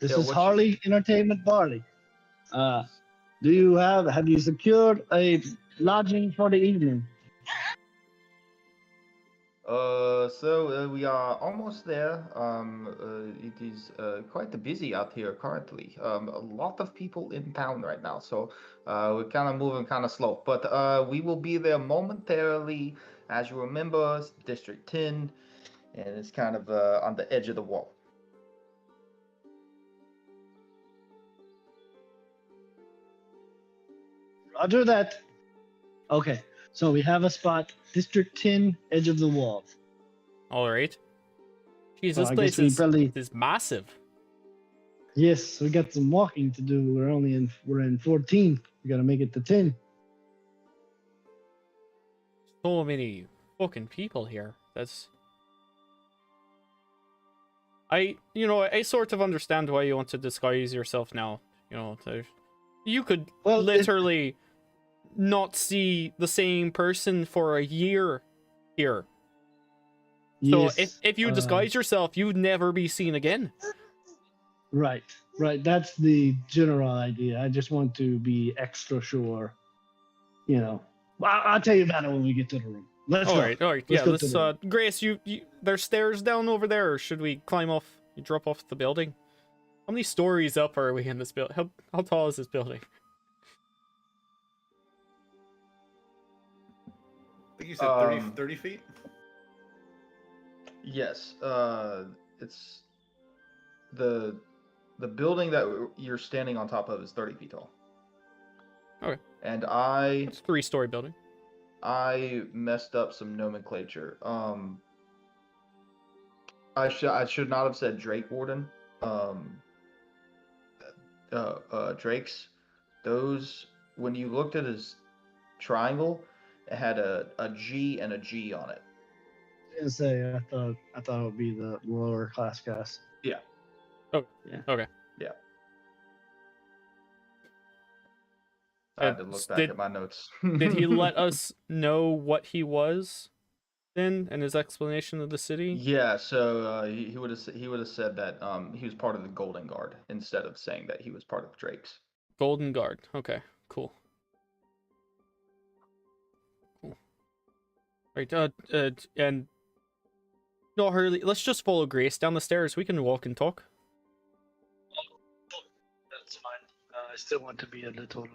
This Yeah, is what Harley Entertainment Barley. Do you have you secured a lodging for the evening? So we are almost there. It is quite busy out here currently. A lot of people in town right now, so we're kind of moving kind of slow. But we will be there momentarily. As you remember, it's District 10, and it's kind of on the edge of the wall. Roger that. Okay, so we have a spot, District 10, edge of the wall. All right. Jeez, So this I place guess we is probably massive. yes, we got some walking to do. We're in 14. We gotta make it to 10. So many fucking people here. I sort of understand why you want to disguise yourself now. You could Well, literally not see the same person for a year here. So yes, if you disguise yourself, you'd never be seen again. right. That's the general idea. I just want to be extra sure. I'll tell you about it when we get to the room. Let's All go. right. Let's Yeah, go let's to the room. Grace, you there's stairs down over there, or should we climb off? You drop off the building? How many stories up are we in this building? How tall is this building? I think you said 30 feet? Yes, it's the building that you're standing on top of is 30 feet tall. Okay. And It's a 3-story building. I messed up some nomenclature. I should not have said Drake Warden. Drakes. Those, when you looked at his triangle, it had a G and a G on it. I was gonna say, I thought it would be the lower class guys. Yeah. Oh, Yeah. Okay. Yeah. I had to look back at my notes. Did he let us know what he was then, and his explanation of the city? Yeah, so he would have said that he was part of the Golden Guard instead of saying that he was part of Drake's. Golden Guard. Okay, cool. Right. And no, Hurley, let's just follow Grace down the stairs. We can walk and talk. That's fine. I still want to be a little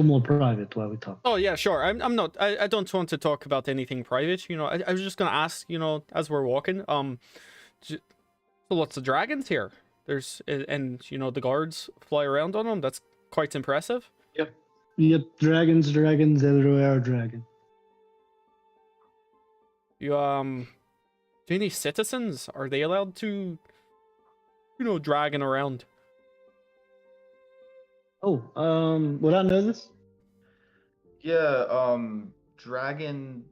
more private while we talk. Oh yeah, sure. I'm not. I don't want to talk about anything private. I was just gonna ask. As we're walking. So lots of dragons here. And the guards fly around on them. That's quite impressive. Yep, dragons everywhere, dragon. Do any citizens, are they allowed to, dragon around? Oh, would I know this? Yeah, dragon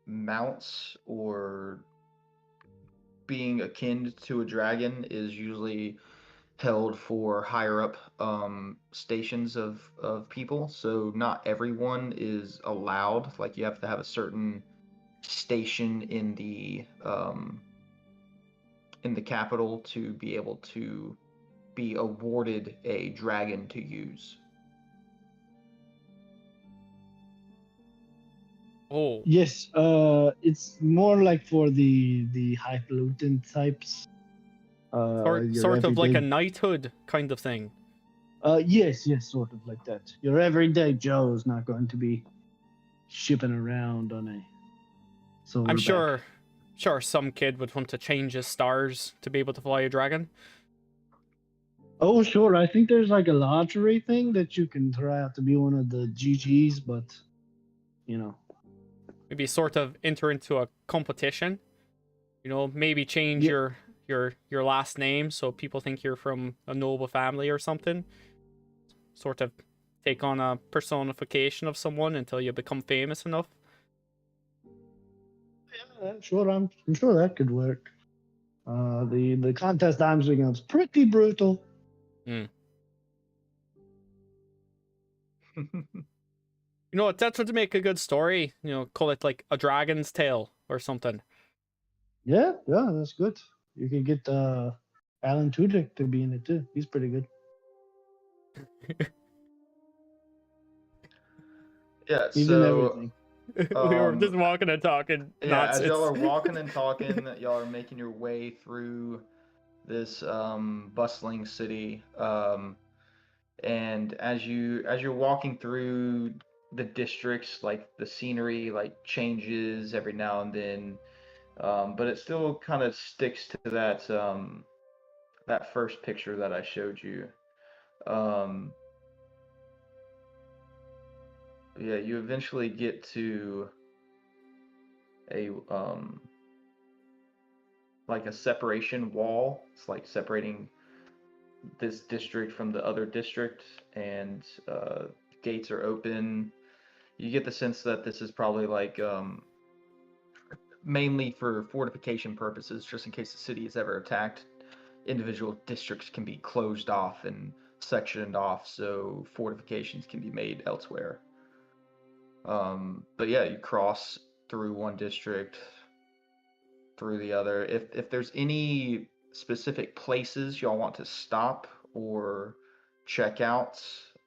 mounts or being akin to a dragon is usually held for higher up stations of people. So not everyone is allowed. Like you have to have a certain station in the capital to be able to be awarded a dragon to use. Oh, Yes, it's more like for the highfalutin types. Your sort of like a everyday- knighthood kind of thing. Yes, sort of like that. Your everyday Joe's not going to be shipping around on a silverback. I'm sure some kid would want to change his stars to be able to fly a dragon. Oh, sure. I think there's like a lottery thing that you can try out to be one of the GGs, but Maybe sort of enter into a competition. Maybe change Yeah. your last name so people think you're from a noble family or something. Sort of take on a personification of someone until you become famous enough. Yeah, sure. I'm sure that could work. The contest I'm doing is pretty brutal. You know what? That's what to make a good story. You know, call it like a dragon's tale or something. Yeah, that's good. You could get Alan Tudyk to be in it too. He's pretty good. Yeah, He's in so everything. We were just walking and talking yeah, as y'all are nonsense. walking and talking, y'all are making your way through this bustling city. And as you're walking through the districts, like the scenery like changes every now and then, but it still kind of sticks to that first picture that I showed you. Um, yeah, you eventually get to a like a separation wall. It's like separating this district from the other district, and gates are open. You get the sense that this is probably like mainly for fortification purposes, just in case the city is ever attacked. Individual districts can be closed off and sectioned off, so fortifications can be made elsewhere. But yeah, you cross through one district, through the other. If there's any specific places y'all want to stop or check out,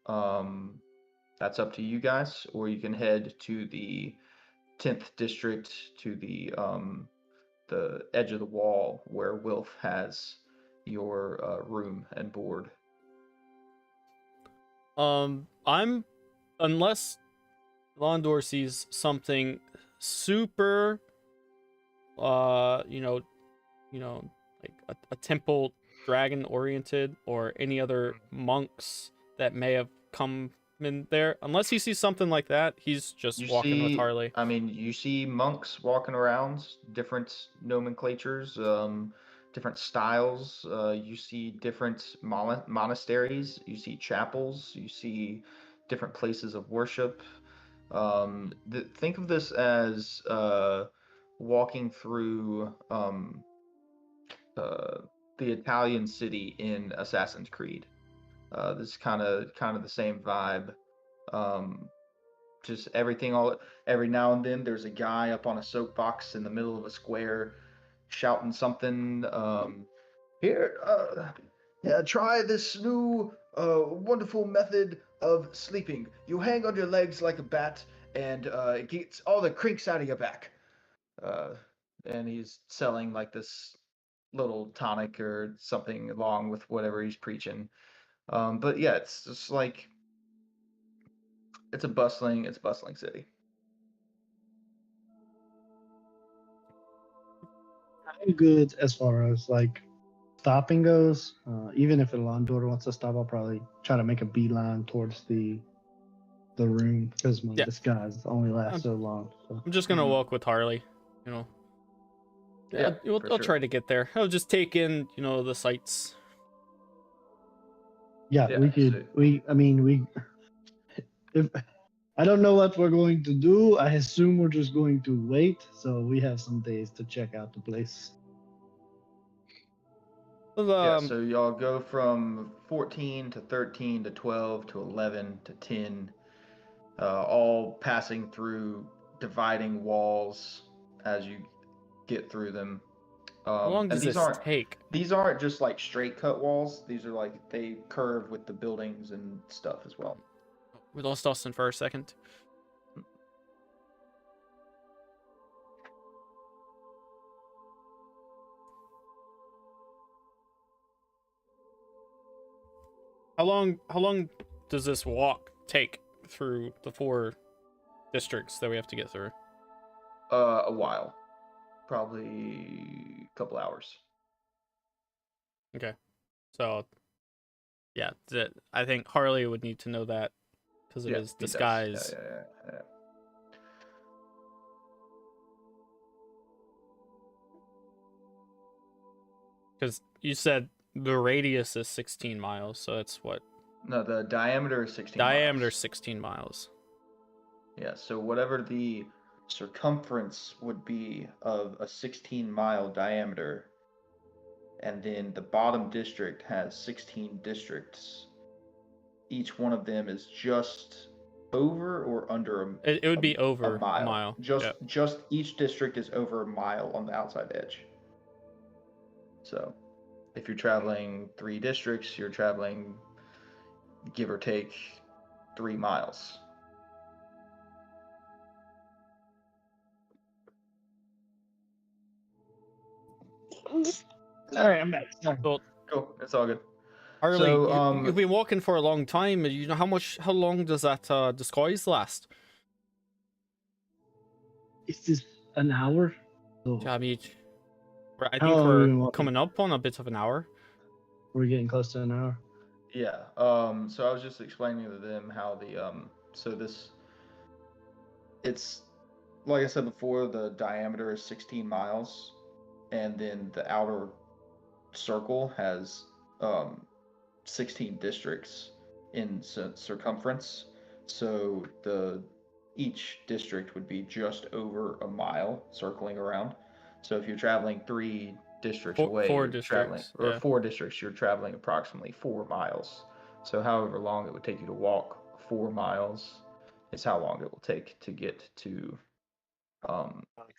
um, that's up to you guys. Or you can head to the 10th district, to the edge of the wall where Wilf has your room and board. I'm unless Londor sees something super, like a temple dragon oriented or any other monks that may have come in there. Unless he sees something like that, he's just walking with Harley. You see monks walking around, different nomenclatures, different styles. You see different monasteries. You see chapels. You see different places of worship. Think of this as walking through uh, the Italian city in Assassin's Creed. This is kind of the same vibe. Um, just everything all every now and then there's a guy up on a soapbox in the middle of a square shouting something. Here, yeah, try this new wonderful method of sleeping. You hang on your legs like a bat, and it gets all the crinks out of your back. Uh, and he's selling like this little tonic or something along with whatever he's preaching. But yeah, it's just like it's a bustling city. I'm good as far as like stopping goes. Even if Alondor wants to stop, I'll probably try to make a beeline towards the room because my Yeah. disguise only lasts so long. So. I'm just gonna walk with Harley. You know. Yeah, I'll try to get there. I'll just take in, the sights. Yeah, Yeah, we could. We. If I don't know what we're going to do, I assume we're just going to wait. So we have some days to check out the place. Yeah, so y'all go from 14 to 13 to 12 to 11 to 10, all passing through dividing walls as you get through them. How long does this take? These aren't just like straight cut walls. These are like they curve with the buildings and stuff as well. We lost Austin for a second. How long does this walk take through the 4 districts that we have to get through? A while. Probably a couple hours. Okay. So yeah, I think Harley would need to know that because of his disguise. Yeah. Because you said the radius is 16 miles, so that's what? No, the diameter is 16 Diameter miles. 16 miles. Yeah, so whatever the circumference would be of a 16-mile diameter, and then the bottom district has 16 districts. Each one of them is just over or under It would be a over mile. a mile. Just each district is over a mile on the outside edge. So if you're traveling 3 districts, you're traveling, give or take, 3 miles. All right, I'm back. Sorry. So Cool, it's all good. Harley, So, you've been walking for a long time. You know how long does that disguise last? Is this an hour? Oh, I mean, I How think long have we been we're walking? coming up on a bit of an hour. we're getting close to an hour. yeah. So I was just explaining to them how the so this, it's like I said before, the diameter is 16 miles, and then the outer circle has 16 districts in circumference. So each district would be just over a mile circling around. So if you're traveling 3 districts away, Four you're traveling, districts. or Yeah. 4 districts, you're traveling approximately 4 miles. So however long it would take you to walk 4 miles is how long it will take to get to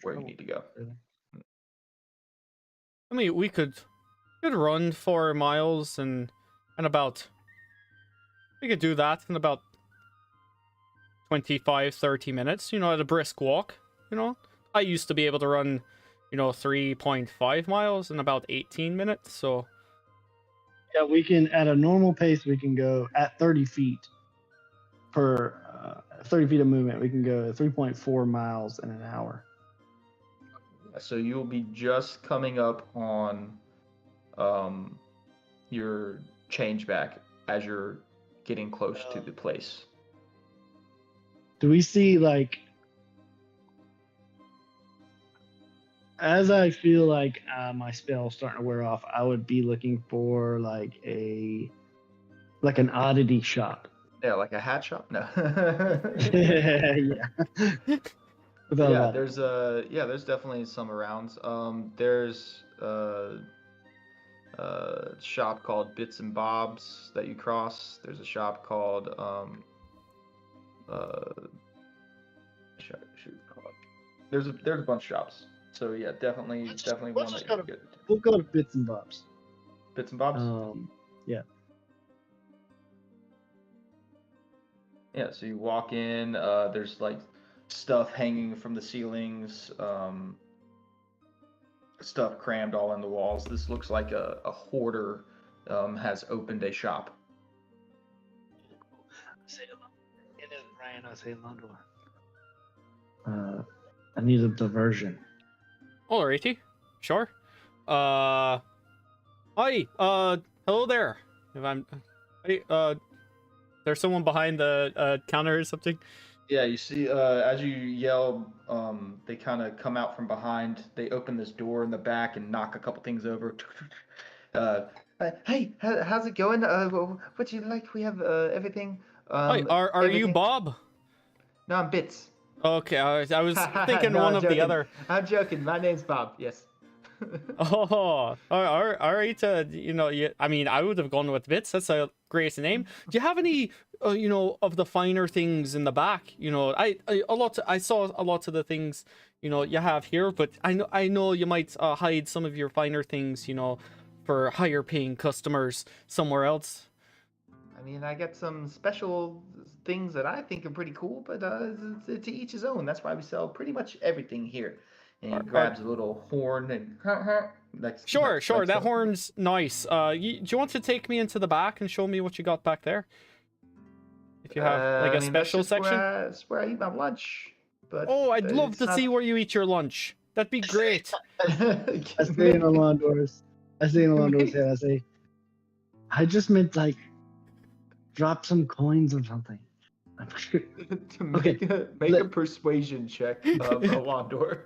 where you need to go. I mean, we could run 4 miles and about. We could do that in about 25-30 minutes. You know, at a brisk walk. You know, I used to be able to run, 3.5 miles in about 18 minutes. So Yeah, we can at a normal pace. We can go at 30 feet per 30 feet of movement. We can go 3.4 miles in an hour. So you'll be just coming up on your change back as you're getting close to the place. Do we see like as I feel like my spell's starting to wear off, I would be looking for like an oddity shop. Yeah, like a hat shop? No. Yeah. Yeah, there's definitely some around. There's a shop called Bits and Bobs that you cross. There's a shop called there's a bunch of shops. So yeah, definitely let's one just that go you to, can get. we'll go to Bits and Bobs. Bits and Bobs. Yeah. Yeah, so you walk in, there's like stuff hanging from the ceilings, stuff crammed all in the walls. This looks like a hoarder has opened a shop. I say I need a diversion. alrighty, sure. Hi. Hello there. If I'm, hey, there's someone behind the counter or something. Yeah, you see, as you yell, they kind of come out from behind. They open this door in the back and knock a couple things over. Hey, how's it going? What do you like? We have everything. Hi, are you everything. Bob? No, I'm Bits. Okay, I was thinking No, one I'm of the joking. other. I'm joking. My name's Bob. Yes. Oh, all right. I mean, I would have gone with Bits. That's a great name. Do you have any, of the finer things in the back? I saw a lot of the things, you have here, but I know you might hide some of your finer things, for higher paying customers somewhere else. I mean, I got some special things that I think are pretty cool, but to each his own. That's why we sell pretty much everything here. And he grabs a little horn and Sure. That stuff. horn's nice. Do you want to take me into the back and show me what you got back there? If you have like a special section. That's where I eat my lunch. But Oh, I'd love to see where you eat your lunch. That'd be great. I say in Alondor's head, I say, I just meant like drop some coins or something. to make a persuasion check of Alondor.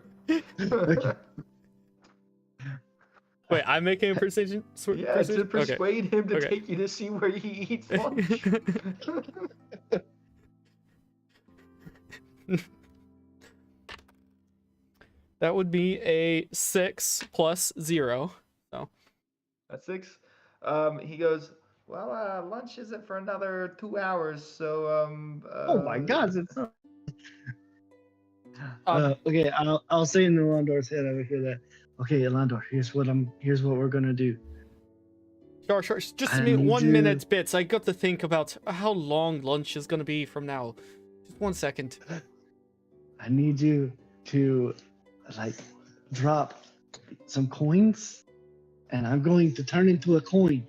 Okay. Wait, I'm making a persuasion. Yeah, to persuade him to Okay. take you to see where he eats lunch. That would be a 6 plus 0. So At 6, he goes, well, lunch isn't for another 2 hours, so Oh my God, it's so... Um, Okay, I'll say in Landor's head over here that, okay, Landor, here's what we're gonna do. sure. Just I a minute, need 1 minute you. bits. I got to think about how long lunch is gonna be from now. Just 1 second. I need you to like drop some coins, and I'm going to turn into a coin.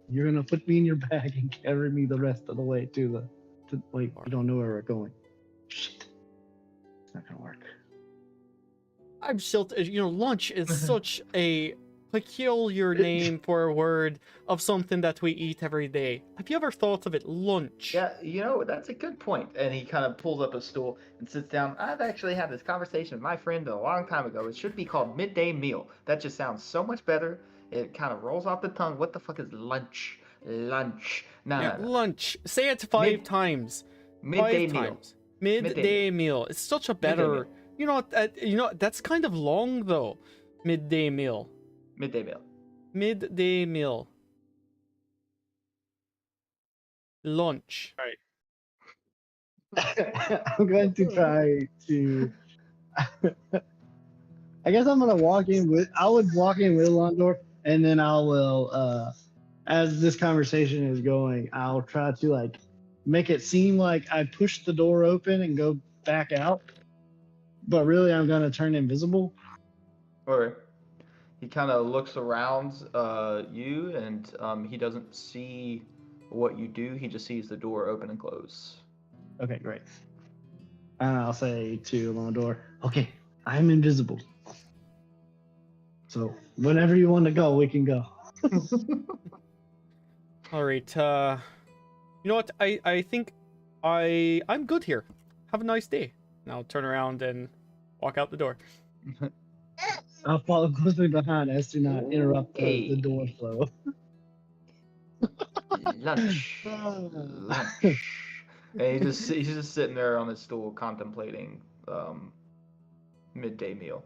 You're gonna put me in your bag and carry me the rest of the way wait, you don't know where we're going. Shit. It's not gonna work. I'm still, lunch is such a peculiar name for a word of something that we eat every day. Have you ever thought of it, lunch? yeah, that's a good point. And he kind of pulls up a stool and sits down. I've actually had this conversation with my friend a long time ago. It should be called midday meal. That just sounds so much better. It kind of rolls off the tongue. What the fuck is lunch? Lunch. No, Yeah, no, no. lunch. Say it 5 times. Midday Five meal. times. Midday meal. Midday meal. It's such a Midday meal. better. That's kind of long though. Midday meal. Midday meal. Midday meal. Lunch. I'm going to try to. I guess I'm gonna I would walk in with Landor, and then I will, as this conversation is going, I'll try to like make it seem like I pushed the door open and go back out, but really I'm gonna turn invisible. Or he kind of looks around you, and he doesn't see what you do. He just sees the door open and close. Okay, great. And I'll say to Landor, okay, I'm invisible. So whenever you want to go, we can go. All right. You know what? I think I'm good here. Have a nice day. Now turn around and walk out the door. I'll follow closely behind as to not interrupt the door flow. Lunch. Lunch. And he's just sitting there on his stool contemplating midday meal.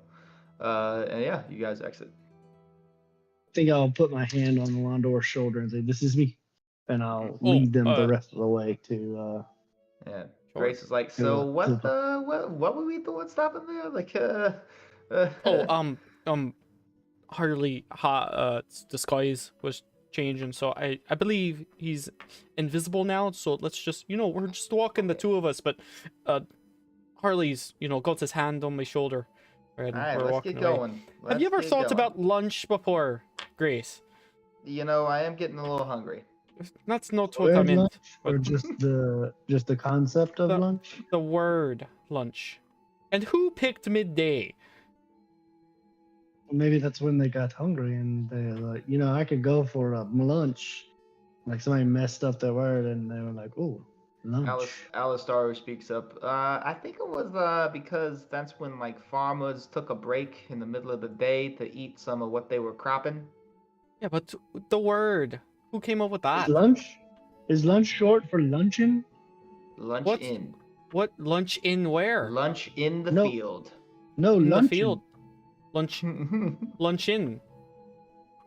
And yeah, you guys exit. I think I'll put my hand on the Landor's shoulder and say, "This is me," and I'll lead them the rest of the way to. Yeah, Grace is like, so what were we doing stopping there? Like, Harley disguise was changing, so I believe he's invisible now. So let's just, we're just walking, the two of us, but Harley's, got his hand on my shoulder. And all right, we're let's walking get away. going. Have you ever thought about lunch before, Grace? I am getting a little hungry. That's not what I meant. Or just the concept of lunch? The word lunch. And who picked midday? Maybe that's when they got hungry and they're like, I could go for a lunch. Like somebody messed up their word and they were like, oh, lunch. Alistar speaks up. I think it was because that's when like farmers took a break in the middle of the day to eat some of what they were cropping. Yeah, but the word. Who came up with that? Is lunch short for luncheon? Lunch in. What lunch in where? Lunch in the field. No, in luncheon. The field. Lunch. Lunch in.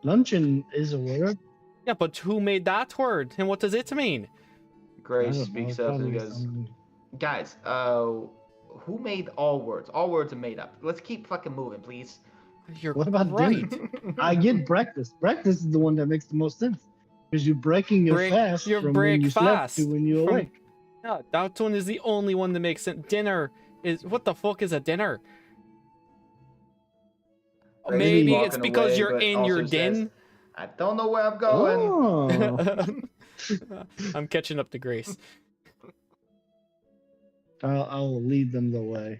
Luncheon is a word. Yeah, but who made that word, and what does it mean? Grace speaks up and goes, guys, who made all words? All words are made up. Let's keep fucking moving, please. What about right? I get breakfast. Breakfast is the one that makes the most sense. Because you're breaking your fast from when you slept to when you awake. Yeah, that one is the only one that makes sense. Dinner is... What the fuck is a dinner? Maybe it's because you're in your den. I don't know where I'm going. Oh. I'm catching up to Grace. I'll lead them the way.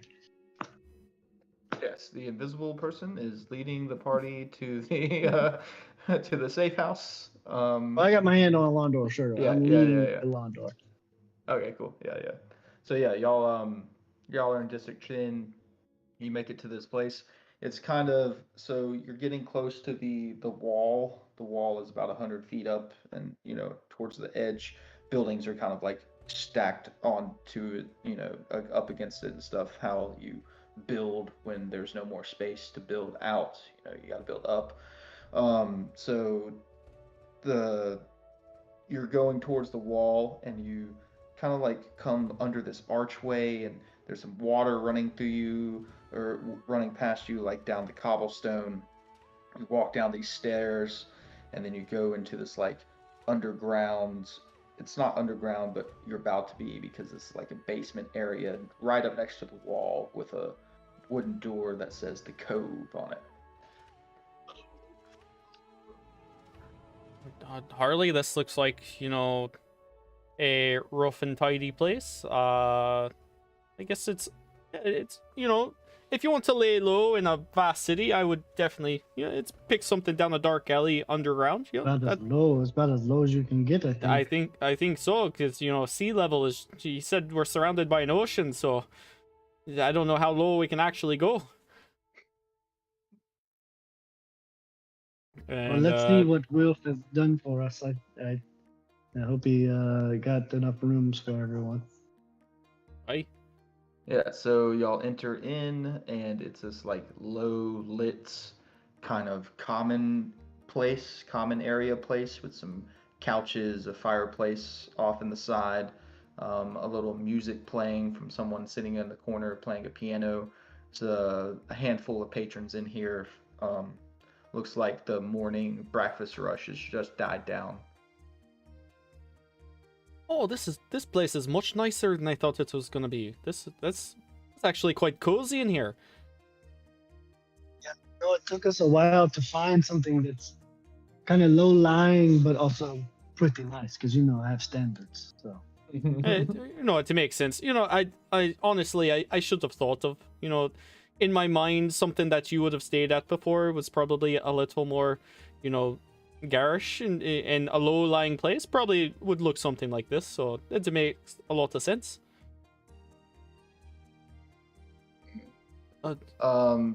Yes, the invisible person is leading the party to the safe house. Well, I got my hand on Alondor, sure. I'm leading Alondor. Okay, cool. Yeah. So yeah, y'all are in District 10. You make it to this place. It's kind of, so you're getting close to the wall. The wall is about 100 feet up, and towards the edge, buildings are kind of like stacked onto it, up against it and stuff. How you build when there's no more space to build out. You got to build up. So the you're going towards the wall, and you kind of like come under this archway, and there's some water running through you or running past you, like down the cobblestone. You walk down these stairs, and then you go into this like underground. It's not underground, but you're about to be, because it's like a basement area right up next to the wall with a wooden door that says the Cove on it. Harley, this looks like, a rough and tidy place. I guess it's if you want to lay low in a vast city, I would definitely, it's pick something down a dark alley underground. About as low as you can get, I think. I think so, because sea level is. He said we're surrounded by an ocean, so I don't know how low we can actually go. And, Well, let's see what Wilf has done for us. I hope he got enough rooms for everyone. Right. Yeah, so y'all enter in, and it's this like low lit kind of common area place with some couches, a fireplace off in the side, a little music playing from someone sitting in the corner playing a piano. It's a handful of patrons in here. Looks like the morning breakfast rush has just died down. Oh, this place is much nicer than I thought it was gonna be. It's actually quite cozy in here. Yeah, it took us a while to find something that's kind of low lying, but also pretty nice, because I have standards. So To make sense. I honestly I should have thought of, in my mind, something that you would have stayed at before was probably a little more, garish in a low-lying place. Probably would look something like this, so it makes a lot of sense.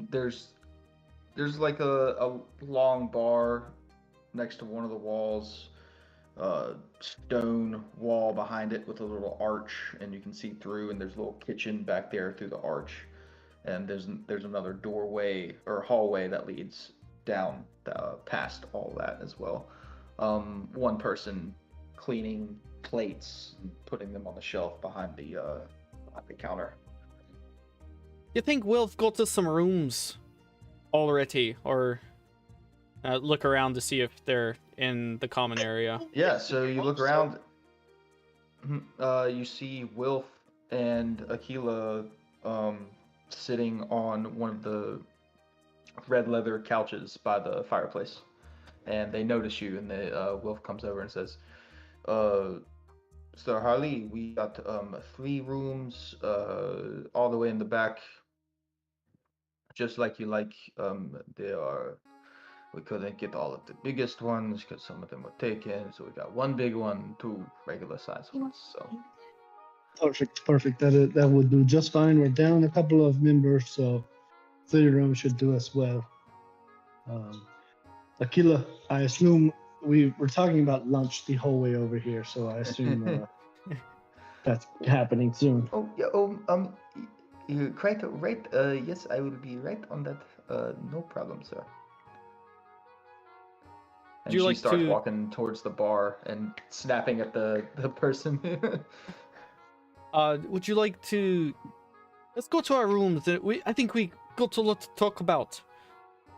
There's like a long bar next to one of the walls, stone wall behind it with a little arch, and you can see through, and there's a little kitchen back there through the arch, and there's another doorway or hallway that leads down past all that as well. One person cleaning plates and putting them on the shelf behind the counter. You think Wilf got us some rooms already, or look around to see if they're in the common area? Yeah, so you look around. You see Wilf and Aquila sitting on one of the red leather couches by the fireplace, and they notice you, and Wilf comes over and says, Sir Harley, we got 3 rooms all the way in the back, just like you like. We couldn't get all of the biggest ones because some of them were taken, so we got 1 big one, 2 regular size ones. So perfect. That would do just fine. We're down a couple of members, so 3 rooms should do us well. Aquila, I assume we're talking about lunch the whole way over here, so I assume that's happening soon. Oh yeah. You're quite right. Yes, I will be right on that. No problem, sir. And she starts walking towards the bar and snapping at the person. Would you like to? Let's go to our rooms. I think we got a lot to talk about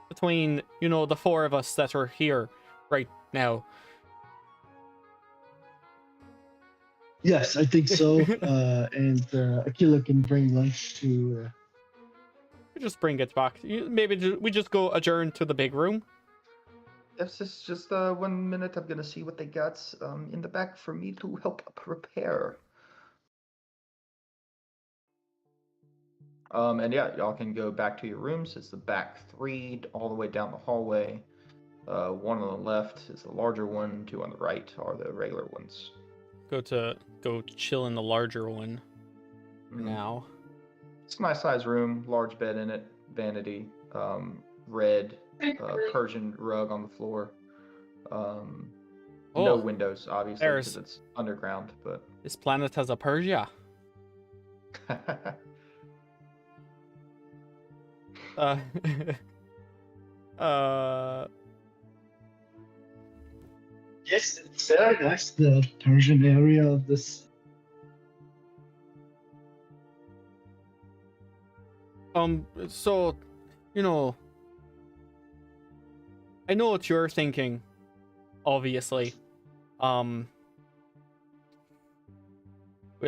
between the 4 of us that are here right now. Yes, I think so. And Aquila can bring lunch to. Just bring it back. Maybe we just go adjourn to the big room. Yes, it's just 1 minute. I'm gonna see what they got in the back for me to help prepare. And yeah, y'all can go back to your rooms. It's the back 3 all the way down the hallway. 1 on the left is the larger one. 2 on the right are the regular ones. Go chill in the larger one now. It's a nice size room, large bed in it, vanity, red Persian rug on the floor. No windows, obviously, because it's underground. But this planet has a Persia. Yes, it's very nice. The Persian area of this. So, you know, I know what you're thinking, obviously. We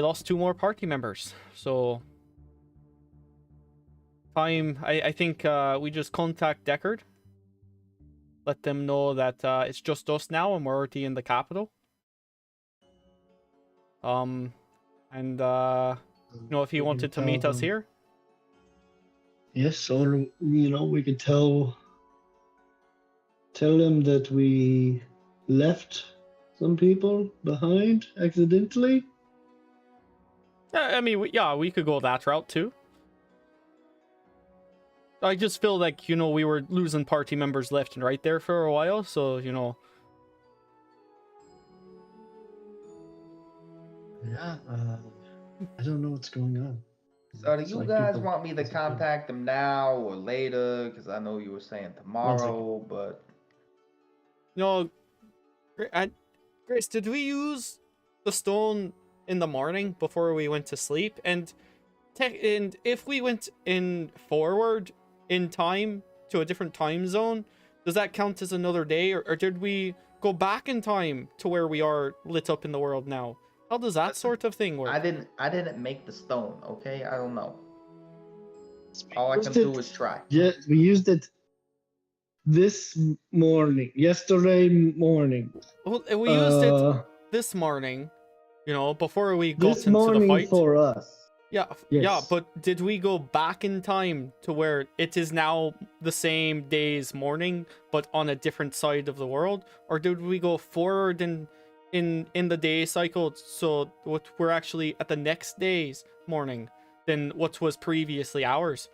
lost 2 more party members, so I think we just contact Deckard. Let them know that it's just us now and we're already in the capital. And if he wanted to meet us here. Yes, or we could tell them that we left some people behind accidentally. I mean, we could go that route too. I just feel like, we were losing party members left and right there for a while, so, Yeah, I don't know what's going on. So do It's you like guys people want me to disappear. contact them now or later? Because I know you were saying tomorrow, but Grace, did we use the stone in the morning before we went to sleep? And if we went forward in time to a different time zone, does that count as another day, or did we go back in time to where we are lit up in the world now? How does that sort of thing work? I didn't make the stone, okay? I don't know. All I Used can it- do is try. Yeah, we used it this morning, yesterday morning. Well, we used it this morning, before we got This into the morning fight. for us. Yeah, Yes. but did we go back in time to where it is now the same day's morning, but on a different side of the world? Or did we go forward in the day cycle, so we're actually at the next day's morning than what was previously ours?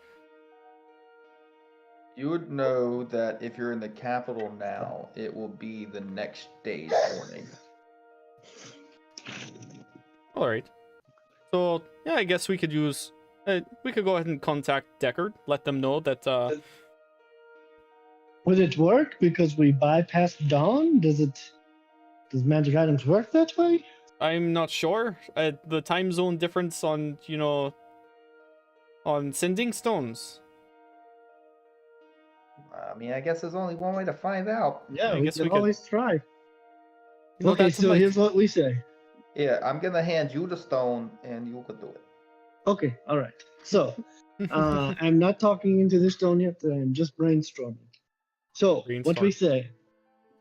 You would know that if you're in the capital now, it will be the next day's morning. All right. So yeah, I guess we could we could go ahead and contact Deckard, let them know that. Would it work because we bypassed dawn? Does magic items work that way? I'm not sure. The time zone difference on on sending stones. I mean, I guess there's only one way to find out. Yeah, I we guess can we could- always try. Okay, Okay, so here's what we say. Yeah, I'm gonna hand you the stone, and you could do it. Okay, all right. So I'm not talking into the stone yet. I'm just brainstorming. So what Brainstorm. we say,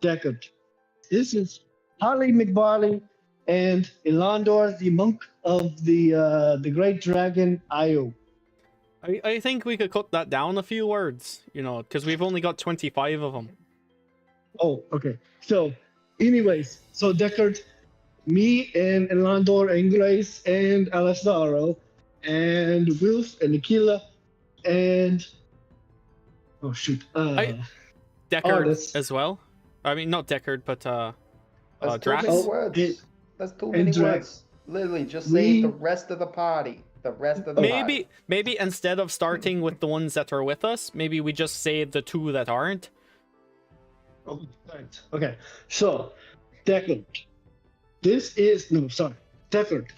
Deckard. This is Harley McBarley and Elandor, the monk of the great dragon Io. I think we could cut that down a few words, because we've only got 25 of them. Oh, okay. So, anyways, so Deckard, me and Elandor and Grace and Alessaro and Wilf and Aquila and Deckard artists. as well. I mean, not Deckard, but That's too Drax. many words. That's too many words. Literally, just say the rest of the party. The rest of the party. Maybe instead of starting with the ones that are with us, maybe we just say the 2 that aren't. Oh, right. Okay. So, Deckard. Deckard.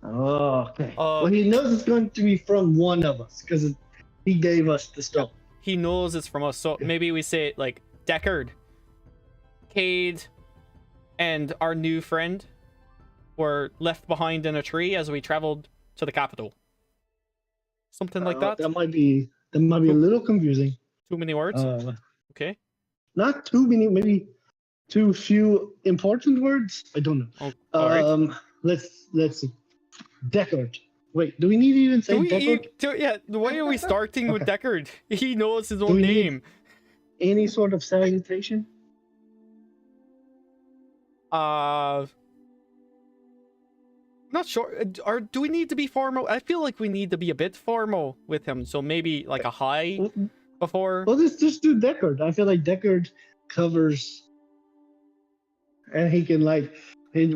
Oh, okay. Well, he knows it's going to be from one of us because he gave us the stone. He knows it's from us, so maybe we say like Deckard, Cade, and our new friend were left behind in a tree as we traveled to the capital. Something like that. That might be a little confusing. Too many words. Okay. Not too many, maybe too few important words. I don't know. Oh, all right. Let's see. Deckard. Wait, do we need to even say Deckard? Why are we starting with Deckard? He knows his Do own we need name. Any sort of salutation? Not sure. Or do we need to be formal? I feel like we need to be a bit formal with him. So maybe like a hi before. Well, let's just do Deckard. I feel like Deckard covers, and he can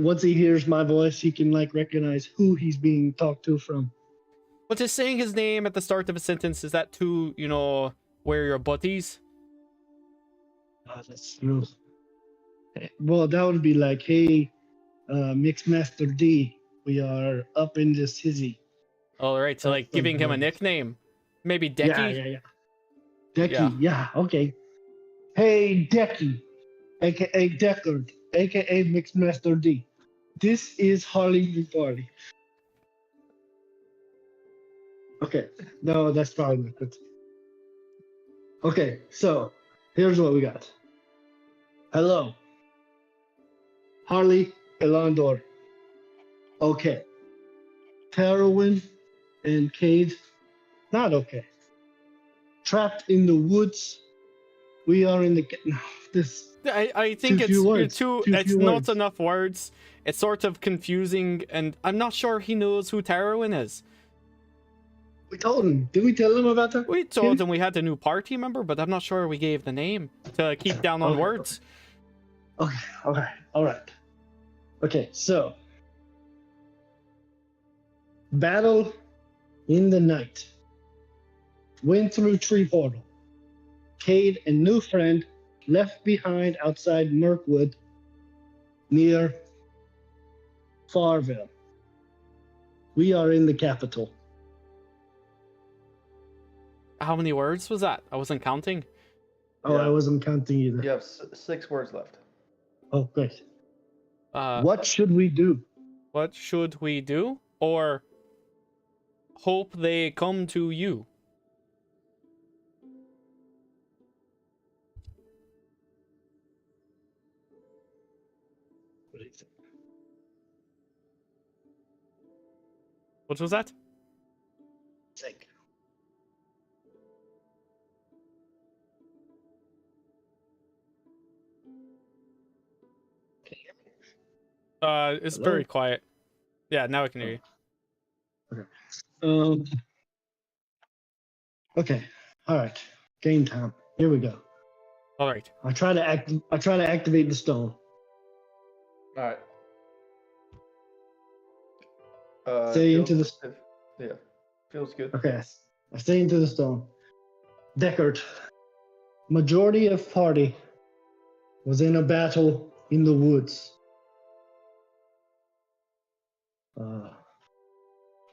once he hears my voice, he can recognize who he's being talked to from. But just saying his name at the start of a sentence, is that too, where your buddies? That's true. Well, that would be like, hey, Mixmaster D, we are up in this hizzy. All right, so like giving him a nickname, maybe Decky. Yeah. Decky, yeah, okay. Hey, Decky, aka Deckard, aka Mixmaster D. This is Harley Party. Okay, no, that's probably not good. Okay, so here's what we got. Hello, Harley Elandor. Okay, Terwin and Cade, not okay. Trapped in the woods. We are in the this. I think Too few it's words. too. Too It's few not words. enough words. It's sort of confusing, and I'm not sure he knows who Tarwin is. We told him. Did we tell him about that? We told him we had a new party member, but I'm not sure we gave the name to keep down on Okay, words. Okay, all right. Okay, so battle in the night. Went through tree portal. Cade and new friend left behind outside Mirkwood near Farville. We are in the capital. How many words was that? I wasn't counting. Oh, Yeah. I wasn't counting either. You have 6 words left. Oh, great. What What should we do? What should we do? Or hope they come to you? What do you think? What was that? Think. Can you hear me? It's Hello? very quiet. Yeah, now I can hear you. Okay. All right. Game time. Here we go. All right. I try to activate the stone. All right. Say feels into the. Yeah, feels good. Okay. I stay into the stone. Deckard. Majority of party was in a battle in the woods.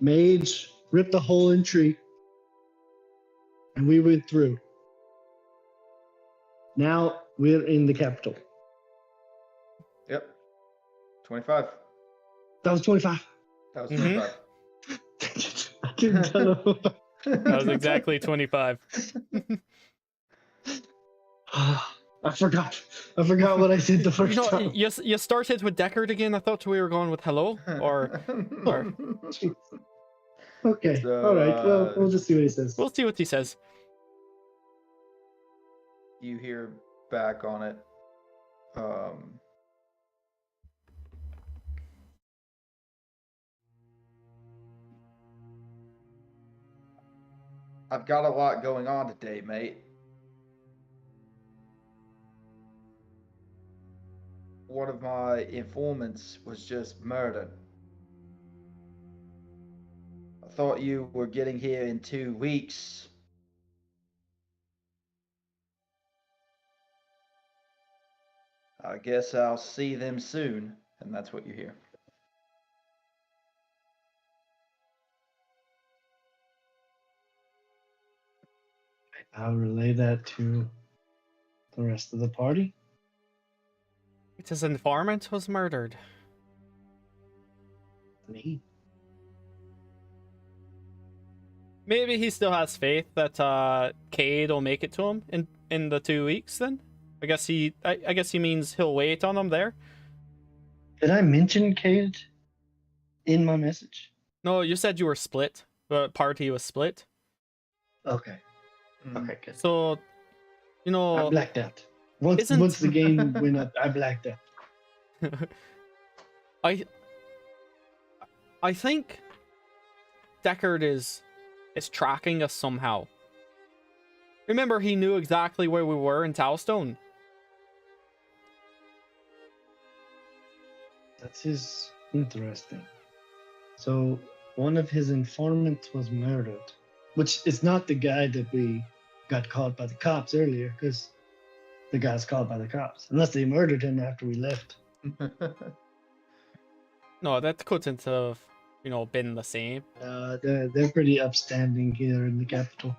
Mage ripped a hole in tree, and we went through. Now we're in the capital. Yep. 25. That was 25. That was Mhm. 25. I didn't tell him. That was exactly 25. I forgot. I forgot what I said the first You know, time. you started with Deckard again. I thought we were going with hello. Or Okay. So, All right. Well, we'll just see what he says. we'll see what he says. you hear back on it. I've got a lot going on today, mate. One of my informants was just murdered. I thought you were getting here in 2 weeks. I guess I'll see them soon, and that's what you hear. I'll relay that to the rest of the party. His informant was murdered. Me. Maybe he still has faith that Cade will make it to him in the 2 weeks. Then I guess he means he'll wait on him there. Did I mention Cade in my message? No, you said you were split. The party was split. Okay. Mm. Okay, good. So, you I know, blacked out. Once Isn't- the game went up, I blacked out. I think Deckard is tracking us somehow. Remember, he knew exactly where we were in Talstone. That's his interesting. So one of his informants was murdered, which is not the guy that we got caught by the cops earlier, because the guy's caught by the cops, unless they murdered him after we left. No, that couldn't have, been the same. They're pretty upstanding here in the capital.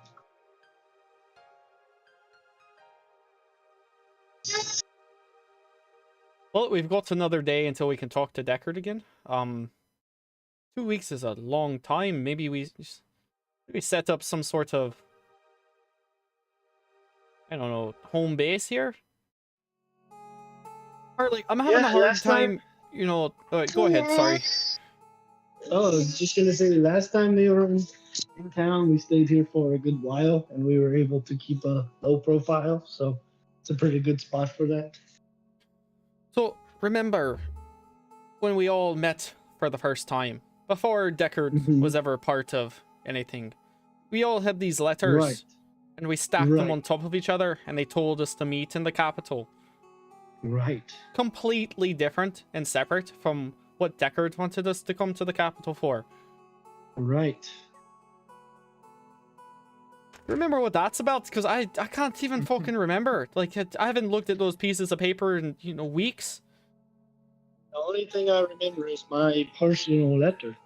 Well, we've got another day until we can talk to Deckard again. 2 weeks is a long time. Maybe we set up some sort of, I don't know, home base here. Harley, I'm having a hard time. Go ahead. Sorry. Oh, I was just gonna say, last time they were in town, we stayed here for a good while, and we were able to keep a low profile, so it's a pretty good spot for that. So, remember when we all met for the first time, before Deckard was ever part of anything, we all had these letters, Right. and we stacked them Right. on top of each other, and they told us to meet in the capital. Right. Completely different and separate from what Deckard wanted us to come to the capital for. Right. Remember what that's about? Because I can't even fucking remember. Like, I haven't looked at those pieces of paper in, weeks. The only thing I remember is my personal letter.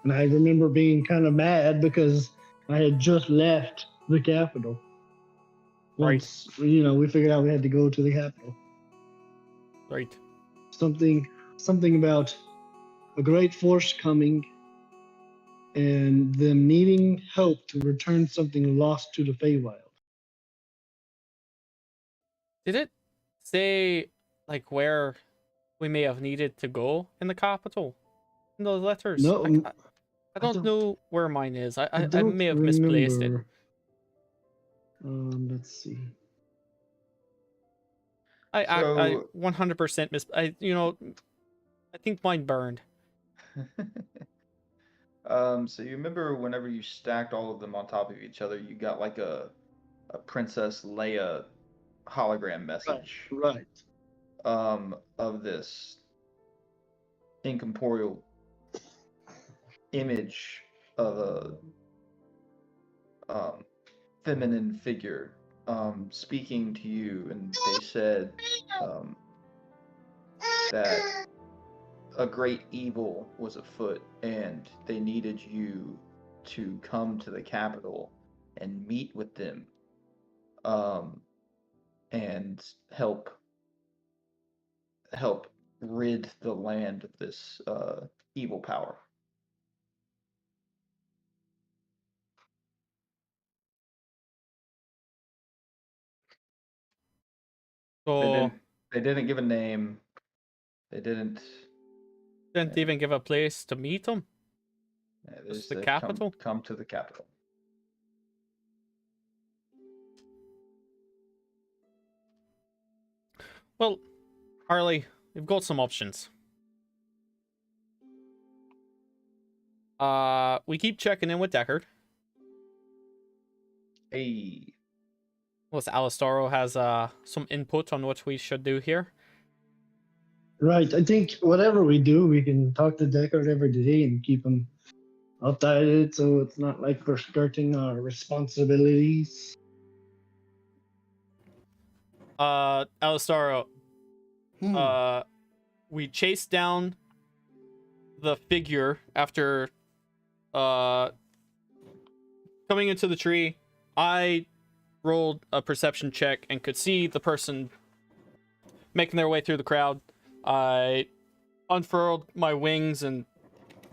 And I remember being kind of mad because I had just left the capital. Once, we figured out we had to go to the capital. Right. Something about a great force coming and them needing help to return something lost to the Feywild. Did it say, like, where we may have needed to go in the capital? In those letters? No, I don't know where mine is. I don't may have misplaced it. remember. Let's see. I So- 100% I think mine burned. So you remember whenever you stacked all of them on top of each other, you got like a Princess Leia hologram message Right. of this incorporeal image of a feminine figure speaking to you, and they said that a great evil was afoot, and they needed you to come to the capital and meet with them, and help rid the land of this evil power. So They didn't give a name. They didn't even give a place to meet them. They Just just the said, capital? Come to the capital. Well, Harley, we've got some options. We keep checking in with Deckard. Hey. Unless Alistaro has some input on what we should do here. Right. I think whatever we do, we can talk to Deckard every day and keep him updated so it's not like we're skirting our responsibilities. Alistaro, we chased down the figure after coming into the tree. I rolled a perception check and could see the person making their way through the crowd. I unfurled my wings and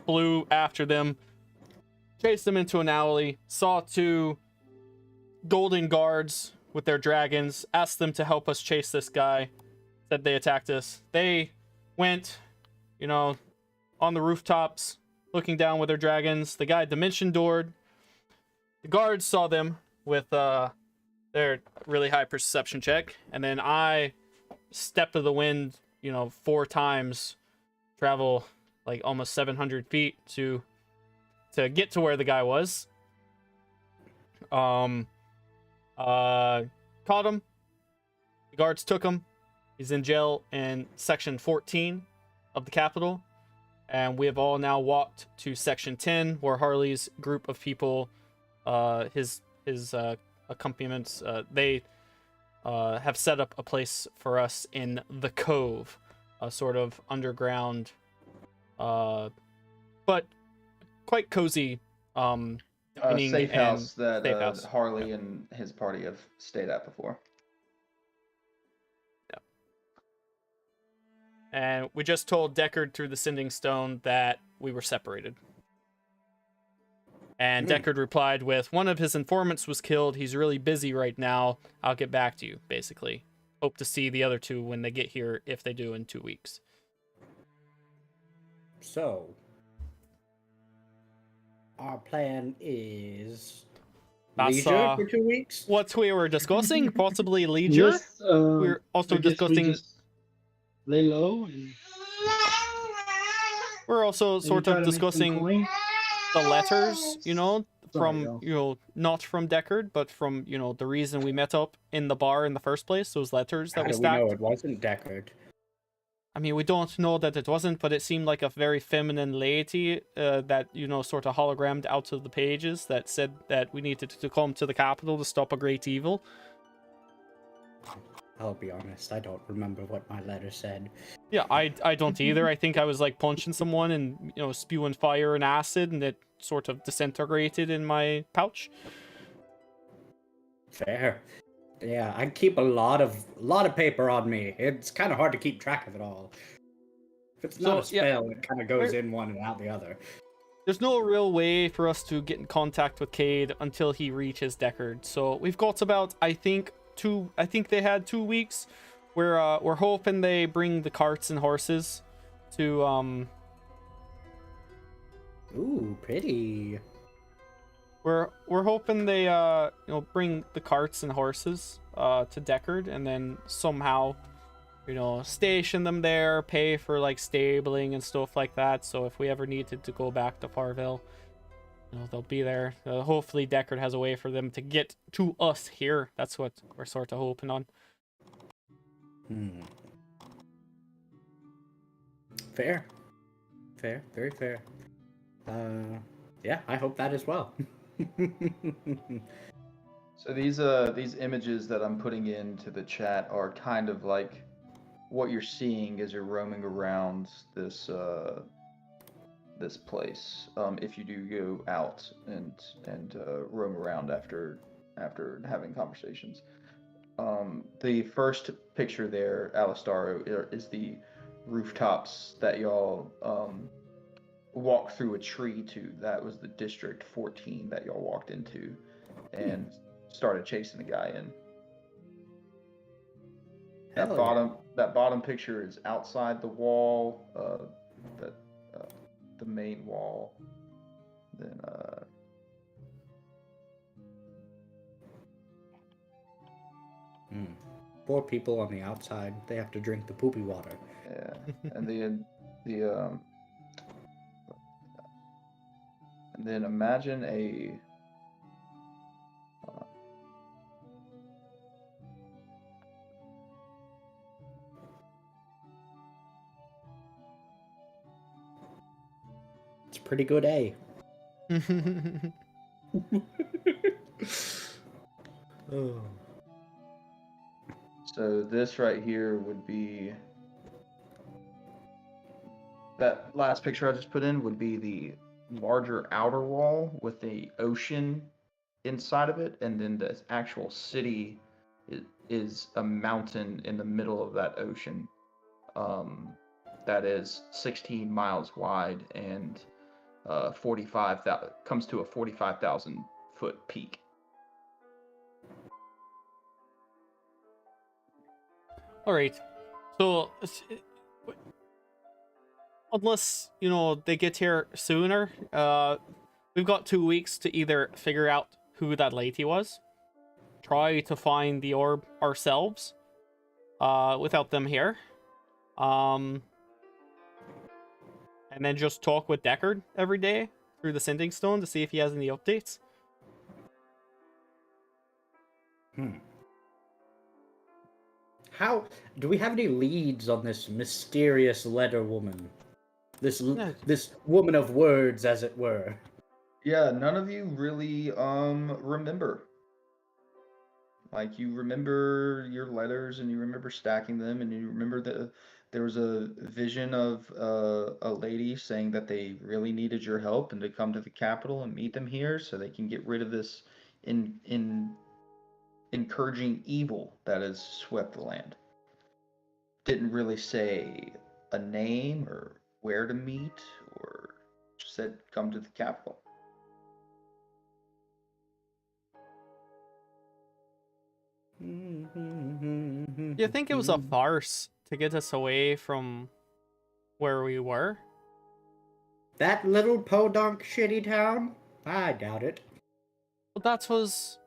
flew after them, chased them into an alley, saw two golden guards with their dragons, asked them to help us chase this guy, said they attacked us. They went, on the rooftops, looking down with their dragons. The guy dimension doored. The guards saw them with their really high perception check, and then I stepped to the wind, 4 times, travel like almost 700 feet to get to where the guy was. Caught him. The guards took him. He's in jail in section 14 of the Capitol, and we have all now walked to section 10, where Harley's group of people, his accompaniments, they have set up a place for us in the Cove, a sort of underground, but quite cozy dining Safe and house that safe house. Harley and his party have stayed at before. Yeah. And we just told Deckard through the Sending Stone that we were separated. And Deckard replied with, one of his informants was killed. He's really busy right now. I'll get back to you, basically. Hope to see the other two when they get here, if they do in 2 weeks. So, our plan is That's, leisure for 2 weeks? What we were discussing, possibly leisure. Yes, We're also I guess we discussing... just lay low and We're also sort try of to make some discussing coin. the letters, you know, Sorry, from, y'all. not from Deckard, but from, the reason we met up in the bar in the first place, those letters that How we do we know stacked. it wasn't Deckard? I mean, we don't know that it wasn't, but it seemed like a very feminine lady that, sort of hologrammed out to the pages that said that we needed to come to the capital to stop a great evil. I'll be honest, I don't remember what my letter said. Yeah, I don't either. I think I was like punching someone and, spewing fire and acid, and it sort of disintegrated in my pouch. Fair. Yeah, I keep a lot of paper on me. It's kind of hard to keep track of it all. If it's not a spell, it kind of goes in one and out the other. There's no real way for us to get in contact with Cade until he reaches Deckard. So we've got about, I think they had 2 weeks. We're hoping they bring the carts and horses to Ooh, pretty. We're hoping they bring the carts and horses to Deckard, and then somehow station them there, pay for like stabling and stuff like that. So if we ever needed to go back to Farville, they'll be there. Hopefully Deckard has a way for them to get to us here. That's what we're sort of hoping on. Fair, very fair. Yeah, I hope that as well. So these images that I'm putting into the chat are kind of like what you're seeing as you're roaming around this this place. If you do go out and roam around after having conversations. The first picture there, Alistaro, is the rooftops that y'all walked through a tree to. That was the District 14 that y'all walked into and started chasing the guy in. That bottom picture is outside the wall, the main wall. Then Poor people on the outside, they have to drink the poopy water. yeah, and then imagine a It's a pretty good A. Oh. So this right here would be, that last picture I just put in would be the larger outer wall with the ocean inside of it, and then the actual city is a mountain in the middle of that ocean. That is 16 miles wide and 45,000 comes to a 45,000 foot peak. All right. So, unless they get here sooner, we've got 2 weeks to either figure out who that lady was, try to find the orb ourselves, without them here, and then just talk with Deckard every day through the Sending Stone to see if he has any updates. How do we have any leads on this mysterious letter woman? This woman of words, as it were. Yeah, none of you really remember. Like you remember your letters and you remember stacking them and you remember that there was a vision of a lady saying that they really needed your help and to come to the capital and meet them here so they can get rid of this in encouraging evil that has swept the land. Didn't really say a name or where to meet or just said come to the capital. Do you think it was a farce to get us away from where we were? That little podunk shitty town? I doubt it. Well, that was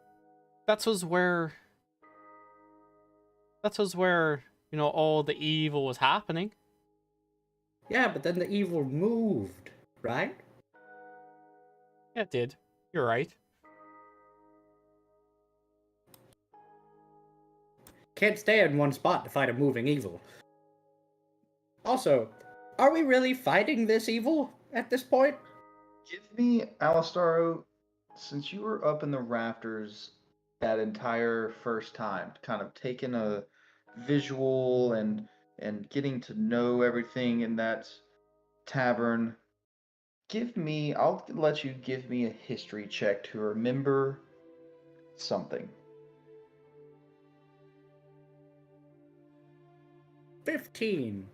where all the evil was happening. Yeah, but then the evil moved, right? Yeah, it did. You're right. Can't stay in one spot to fight a moving evil. Also, are we really fighting this evil at this point? Give me, Alistaro, since you were up in the rafters that entire first time, kind of taking a visual and getting to know everything in that tavern, I'll let you give me a history check to remember something. 15.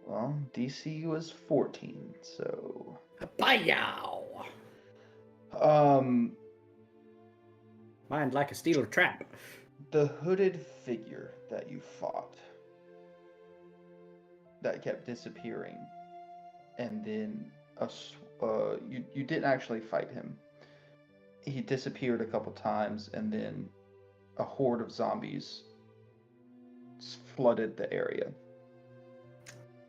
Well, DC was 14, so Bayow! um Mind like a steel trap. the hooded figure that you fought that kept disappearing and then you didn't actually fight him. He disappeared a couple times and then a horde of zombies flooded the area.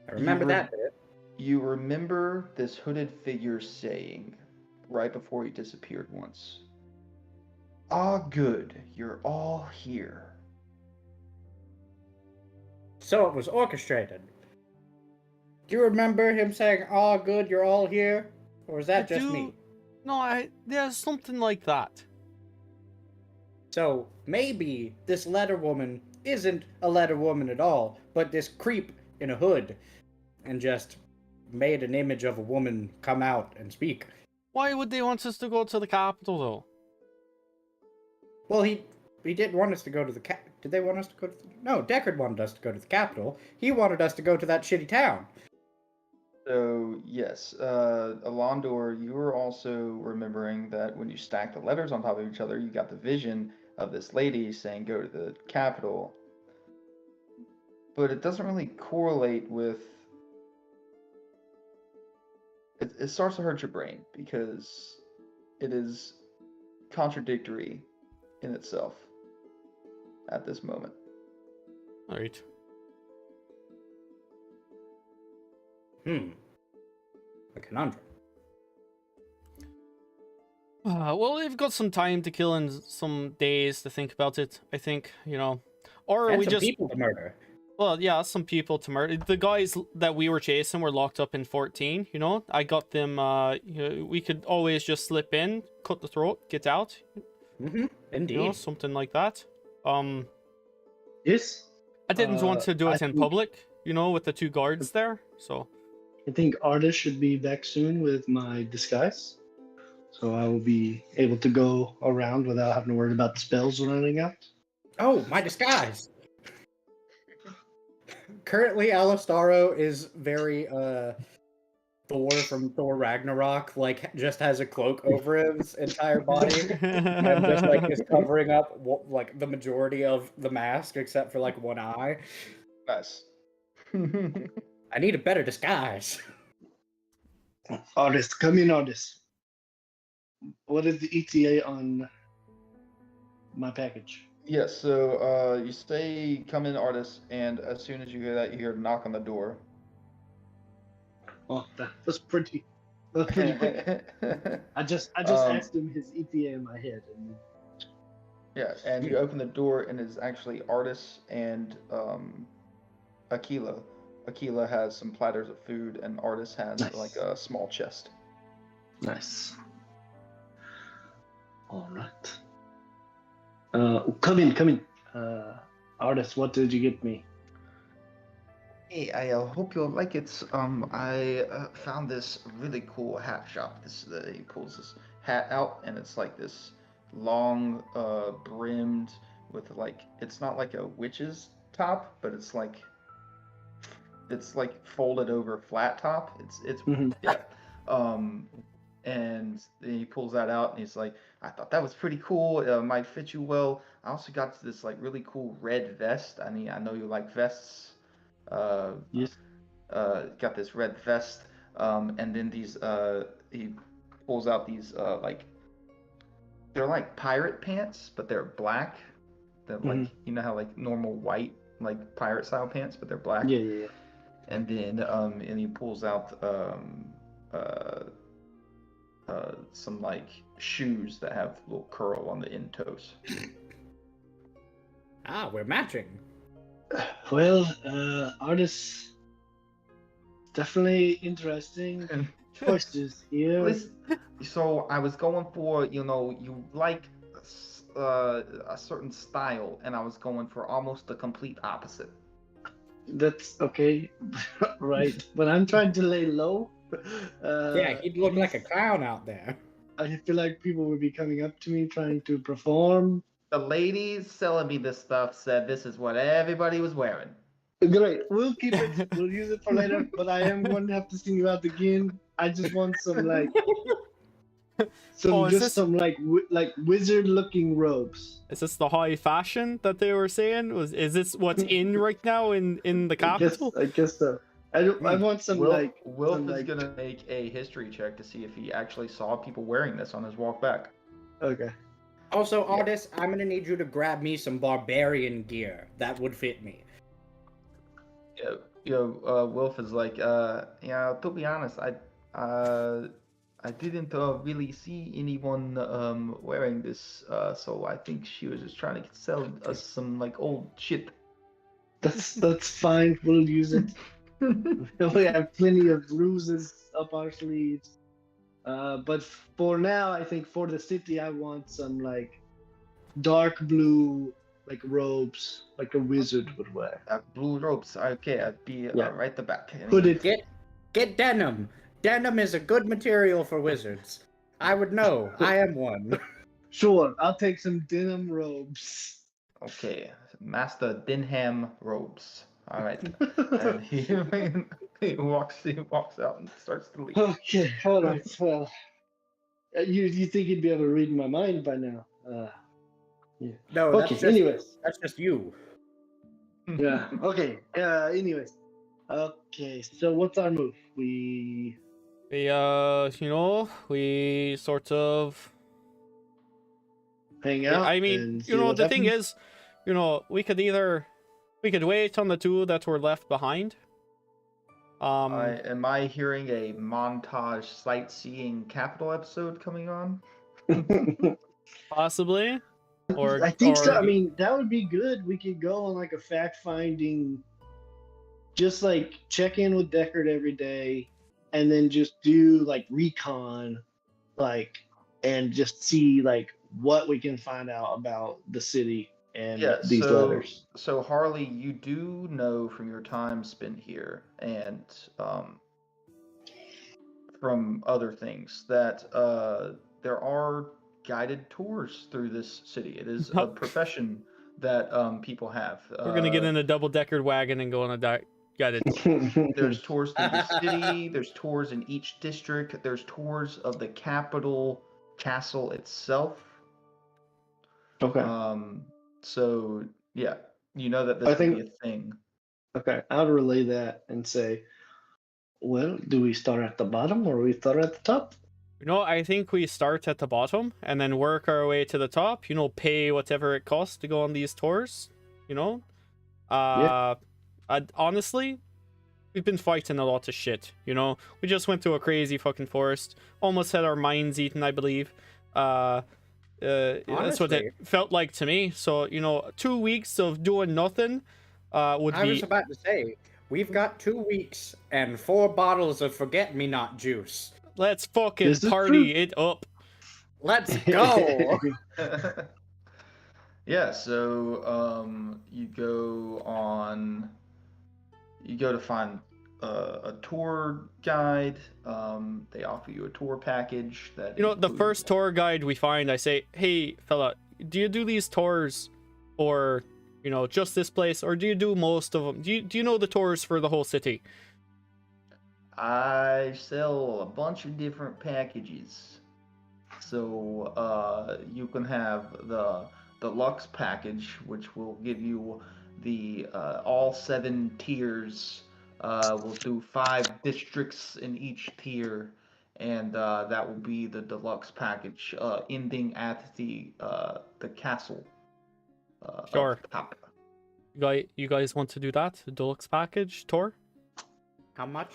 I remember that bit. You remember this hooded figure saying right before he disappeared once, "Ah, good, you're all here." So it was orchestrated. Do you remember him saying, "Oh, good, you're all here"? Or is that just me? No, there's something like that. So maybe this letter woman isn't a letter woman at all, but this creep in a hood and just made an image of a woman come out and speak. Why would they want us to go to the capital, though? Well, he didn't want us to go to the Did they want us to go to No, Deckard wanted us to go to the capital. He wanted us to go to that shitty town. So, yes, Alondor, you were also remembering that when you stacked the letters on top of each other, you got the vision of this lady saying, "Go to the capital." But it doesn't really correlate with. It starts to hurt your brain because it is contradictory in itself at this moment. All right. A conundrum. Well, we've got some time to kill and some days to think about it, I think, Or And we some just people to murder. Well, yeah, some people to murder. The guys that we were chasing were locked up in 14, I got them, we could always just slip in, cut the throat, get out. Indeed. Something like that. Yes. I didn't want to do I it in think- public, with the two guards there, so. I think Artis should be back soon with my disguise. So I will be able to go around without having to worry about the spells running out. Oh, my disguise! Currently, Alistaro is very, Thor from Thor Ragnarok, just has a cloak over his entire body, and just, is covering up, the majority of the mask, except for, one eye. Nice. I need a better disguise. Artis, come in, Artis. What is the ETA on my package? Yes, so you say come in, artist, and as soon as you hear that, you hear a knock on the door. Oh, that was pretty. That was pretty quick. I just asked him his ETA in my head, and Yeah, and you open the door, and it's actually Artis and Aquila. Aquila has some platters of food, and Artis has Nice. a small chest. Nice. All right. Come in, come in. Artist, what did you get me? Hey, I hope you'll like it. I found this really cool hat shop. He pulls this hat out, and it's like this long, brimmed with like it's not like a witch's top, but it's like folded over flat top. It's Mhm. yeah. Um, and then he pulls that out, and he's like, I thought that was pretty cool. It might fit you well. I also got this like really cool red vest. I mean, I know you like vests. Uh, Yes. got this red vest, and then he pulls out these like they're like pirate pants, but they're black. They're like Mhm. you know how like normal white like pirate style pants, but they're black. Yeah, yeah, yeah. And then and he pulls out uh, some like shoes that have a little curl on the end toes. Ah, we're matching. Well, artists, definitely interesting And choices here. listen, so I was going for you like a certain style, and I was going for almost the complete opposite. That's okay, right? But I'm trying to lay low. Yeah, he'd look like a please, clown out there. I feel like people would be coming up to me trying to perform. The ladies selling me this stuff said this is what everybody was wearing. Great, we'll keep it. We'll use it for later. But I am going to have to sing you out again. I just want some like Oh, is this- some like wizard looking robes. Is this the high fashion that they were saying? Is this what's in right now in the capital? I guess so. I want some Wilf some, is gonna make a history check to see if he actually saw people wearing this on his walk back. Okay. Also, artist, I'm gonna need you to grab me some barbarian gear. That would fit me. Wilf is like, to be honest, I didn't really see anyone wearing this, so I think she was just trying to sell us some like old shit. That's fine. We'll use it. We have plenty of bruises up our sleeves. But for now, I think for the city, I want some like dark blue like robes, like a wizard would wear. Blue ropes. Okay, I'd be Yeah. right at the back. Hooded. Get denim. Denim is a good material for wizards. I would know. I am one. Sure, I'll take some denim robes. Okay, Master Denham robes. All right, and he walks out and starts to leave. Okay, hold on. Well, you think you'd be able to read my mind by now? Yeah. No, Okay. Anyways. that's just you. Yeah. Okay. Anyways. Okay. So what's our move? We We sort of. hang out. I mean, and see the what thing happens? is, we could wait on the two that were left behind. Am I hearing a montage sightseeing capital episode coming on? Possibly. Or I think so. or- I mean, that would be good. We could go on like a fact-finding, just like check in with Deckard every day, and then just do like recon, like, and just see like what we can find out about the city and these letters. So Harley, you do know from your time spent here and from other things that there are guided tours through this city. It is a profession that people have. We're gonna get in a double-decker wagon and go on a guided. There's tours through the city. There's tours in each district. There's tours of the capital castle itself. Okay. So yeah, you know that this I would think- be a thing. Okay. I'll relay that and say, well, do we start at the bottom or we start at the top? I think we start at the bottom and then work our way to the top. Pay whatever it costs to go on these tours. Honestly, we've been fighting a lot of shit. We just went to a crazy fucking forest, almost had our minds eaten, I believe. That's what Honestly. it felt like to me. So 2 weeks of doing nothing would I be. was about to say, we've got 2 weeks and 4 bottles of forget-me-not juice. Let's fucking This is party true. it up. Let's go! Yeah, so you go to find a tour guide. They offer you a tour package that You know, the includes. first tour guide we find, I say, "Hey, fella, do you do these tours for, just this place, or do you do most of them? Do you know the tours for the whole city?" I sell a bunch of different packages. So you can have the deluxe package, which will give you the all 7 tiers. We'll do 5 districts in each tier, and that will be the deluxe package, ending at the castle of Sure. Papa. You guys want to do that? Deluxe package tour? How much?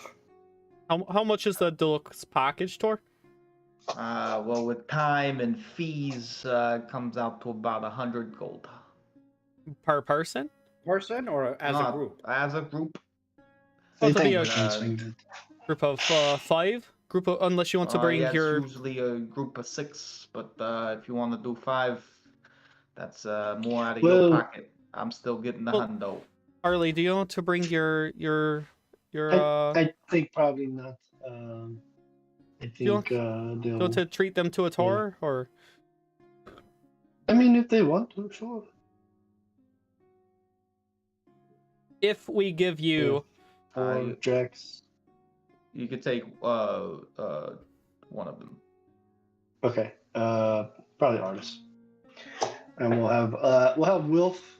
How much is the deluxe package tour? Well, with time and fees, comes out to about 100 gold. Per person? Person or as a Not group? as a group. Well, I to be think a we can swing that. group of 5? Unless you want to bring Yeah, it's your... usually a group of 6, but if you want to do 5, that's more out of your Well, pocket. I'm still getting the Well, hundo. Harley, do you want to bring your I think probably not. I do you want think they'll. to treat them to a tour, or... I mean, if they want to, sure. If we give you... Or Jax. You could take one of them. Okay. Probably artists. And we'll have Wilf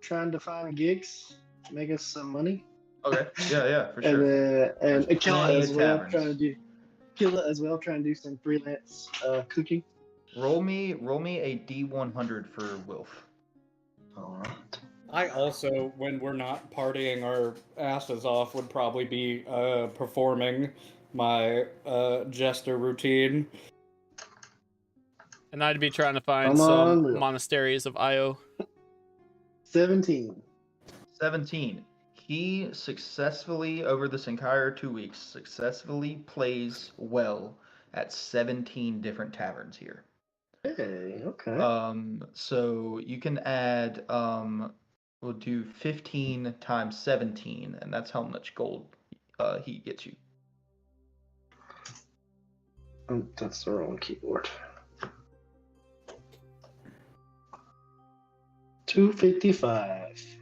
trying to find gigs, make us some money. Okay. Yeah, for And sure. and There's Killa plenty as of well taverns. trying to do some freelance cooking. Roll me a D100 for Wilf. All right. I also, when we're not partying our asses off, would probably be performing my jester routine. And I'd be trying to find Come some on, Will. monasteries of Io. 17. 17. He successfully, over this entire 2 weeks, successfully plays well at 17 different taverns here. Hey, okay. So you can add, we'll do 15 times 17, and that's how much gold he gets you. Oh, that's the wrong keyboard. 255.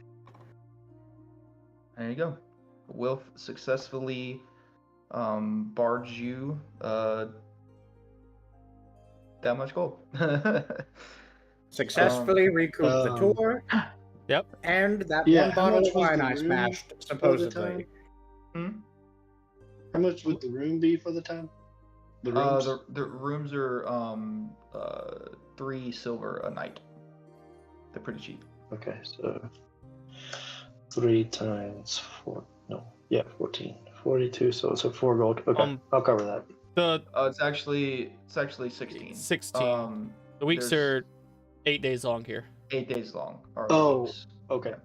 There you go. Wilf successfully barged you that much gold. Successfully recouped the tour. Yep. And that Yeah, one how bottle much of was wine the I room smashed, for the supposedly. time? How much would the room be for the time? The rooms? The rooms are 3 silver a night. They're pretty cheap. Okay, so 3 times 4. No, yeah, 14. 42, so it's a 4 gold. Okay, I'll cover that. It's actually 16. 16. The weeks there's are 8 days long here. 8 days long. Are Oh, weeks. okay.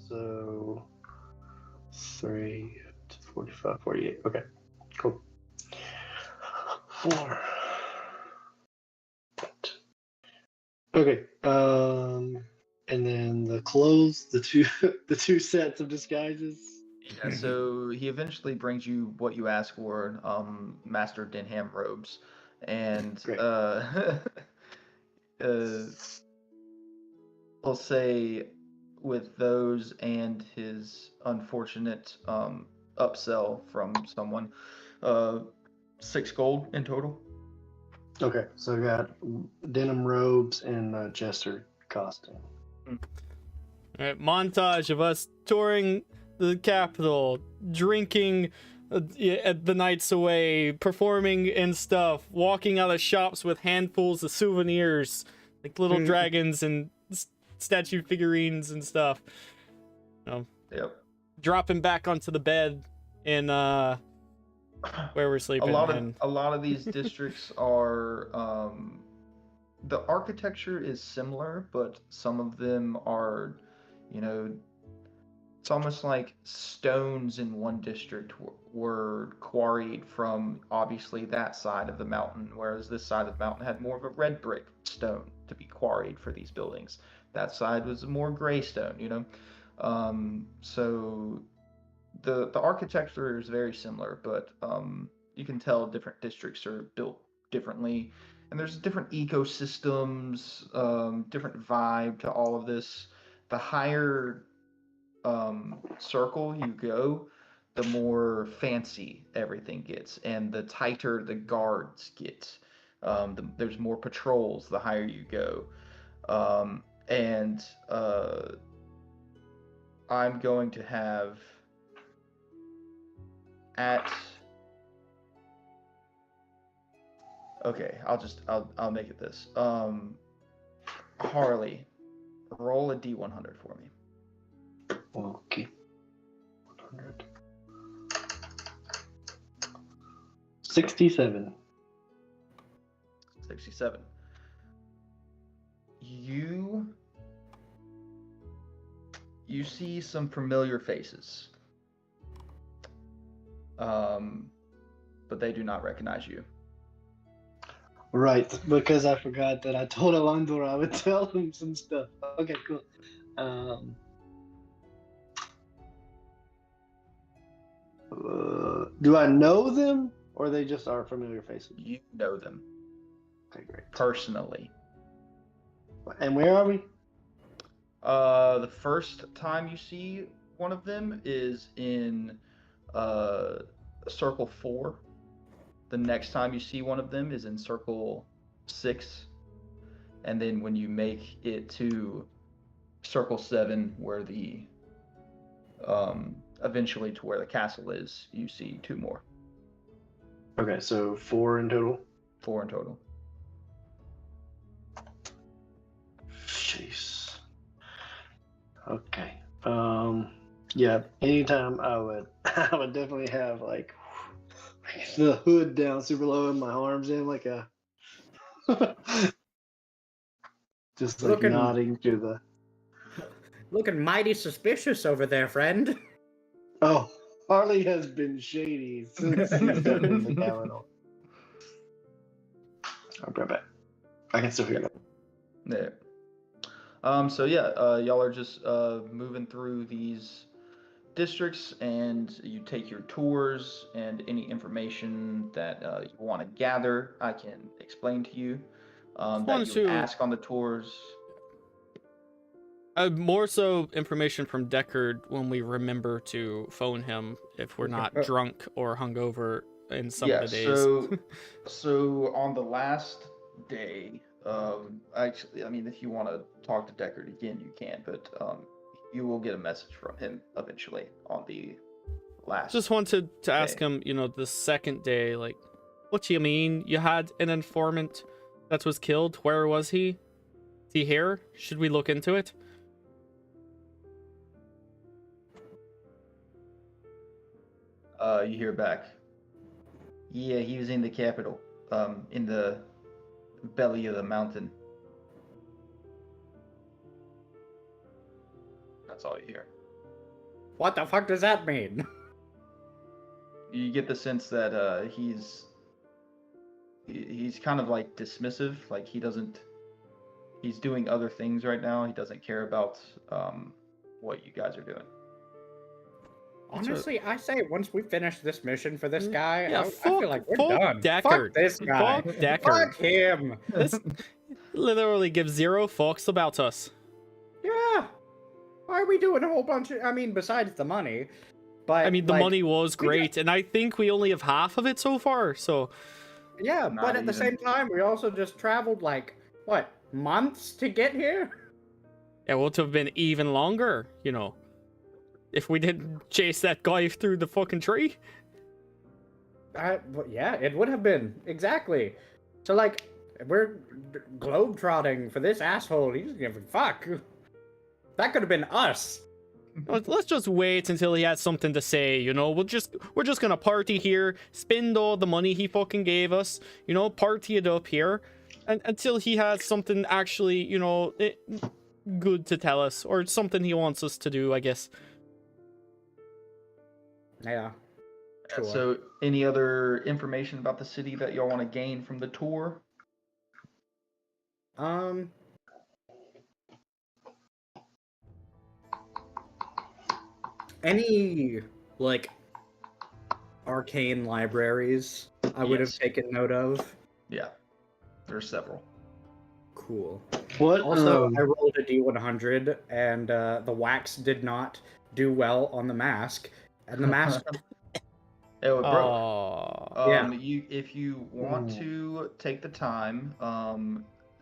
So 3 to 45, 48. Okay, cool. 4. Okay. And then the clothes, the two sets of disguises. Yeah, so he eventually brings you what you ask for, Master Denham robes, and Great. I'll say with those and his unfortunate upsell from someone, 6 gold in total. Okay, so I got denim robes and jester costume. All right, montage of us touring the capital, drinking the nights away, performing and stuff, walking out of shops with handfuls of souvenirs, like little dragons and statue figurines and stuff. Yep. Dropping back onto the bed in where we're sleeping. A lot of these districts are the architecture is similar, but some of them are, it's almost like stones in one district were quarried from obviously that side of the mountain, whereas this side of the mountain had more of a red brick stone to be quarried for these buildings. That side was more graystone, you know. So the architecture is very similar, but you can tell different districts are built differently, and there's different ecosystems, different vibe to all of this. The higher circle you go, the more fancy everything gets, and the tighter the guards get. There's more patrols the higher you go, and I'm going to have at okay, I'll make it this. Harley, roll a D100 for me. Okay. 100. 67. 67. You see some familiar faces. But they do not recognize you. Right, because I forgot that I told Alandor I would tell him some stuff. Okay, cool. Do I know them, or they just are familiar faces? You know them Okay, great. personally. And where are we? The first time you see one of them is in Circle 4. The next time you see one of them is in Circle 6. And then when you make it to Circle 7, where the eventually to where the castle is, you see 2 more. Okay, so 4 in total. 4 in total. Jeez. Okay. Yeah. Anytime I would definitely have like the hood down super low and my arms in like a just like nodding to the. Looking mighty suspicious over there, friend. Oh, Harley has been shady since he's done in the capital. I'll be right back. I can still hear them. Yeah. So yeah, y'all are just moving through these districts, and you take your tours, and any information that you want to gather, I can explain to you. That you ask on the tours. More so information from Deckard when we remember to phone him if we're not drunk or hungover in some of the days. So on the last day, actually, I mean, if you want to talk to Deckard again, you can, but you will get a message from him eventually on the last. Just wanted to ask him, the second day, like, what do you mean? You had an informant that was killed? Where was he? Is he here? Should we look into it? You hear back. Yeah, he was in the capital, in the belly of the mountain. That's all you hear. What the fuck does that mean? You get the sense that he's kind of like dismissive, like he's doing other things right now. He doesn't care about what you guys are doing. Honestly, I say once we finish this mission for this guy, yeah, I feel like we're done. Deckard. Fuck this guy. Fuck Deckard. Fuck him. This literally gives 0 fucks about us. Yeah. Why are we doing a whole bunch of... I mean, besides the money. But I mean, the money was great, and I think we only have half of it so far, so... Yeah, but at the same time, we also just traveled, like, what, months to get here? It would have been even longer, if we didn't chase that guy through the fucking tree. Yeah, it would have been. Exactly. So, like, we're globetrotting for this asshole. He doesn't give a fuck. That could have been us. Let's just wait until he has something to say, we're just gonna party here, spend all the money he fucking gave us, party it up here, and until he has something actually, good to tell us, or something he wants us to do, I guess. Yeah. Sure. So, any other information about the city that y'all want to gain from the tour? Any like arcane libraries I would have Yes. taken note of. Yeah, there's several. Cool. What? Also, I rolled a D100, and the wax did not do well on the mask, and the mask. It broke. Oh. Yeah. If you want to take the time,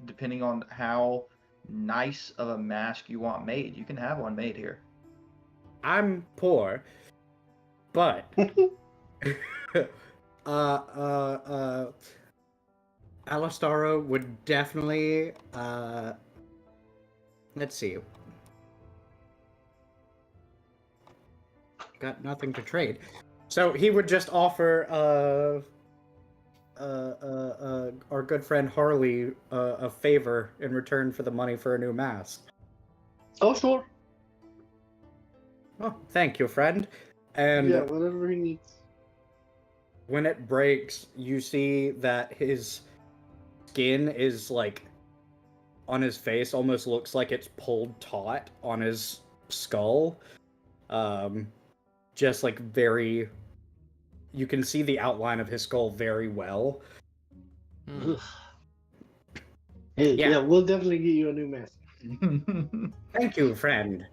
depending on how nice of a mask you want made, you can have one made here. I'm poor, but Alastaro would definitely let's see. Got nothing to trade. So he would just offer our good friend Harley a favor in return for the money for a new mask. Oh, sure. Oh, thank you, friend. And Yeah, whatever he needs. when it breaks, you see that his skin is like on his face almost looks like it's pulled taut on his skull. Just like very, you can see the outline of his skull very well. Hmm. Hey, Yeah. yeah, we'll definitely get you a new mask. Thank you, friend.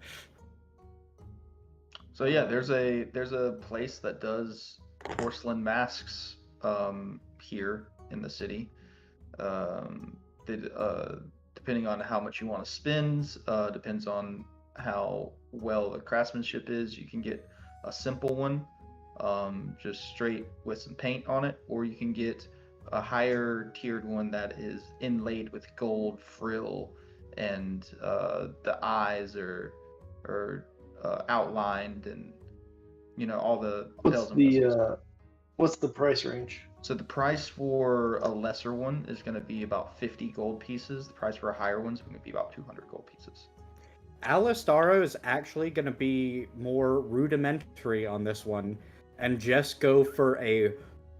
So yeah, there's a place that does porcelain masks here in the city. Depending on how much you want to spend, depends on how well the craftsmanship is. You can get a simple one, just straight with some paint on it, or you can get a higher tiered one that is inlaid with gold frill, and the eyes are outlined, and all the bells and whistles. What's the price range? So the price for a lesser one is going to be about 50 gold pieces. The price for a higher one is going to be about 200 gold pieces. Alastaro is actually going to be more rudimentary on this one and just go for a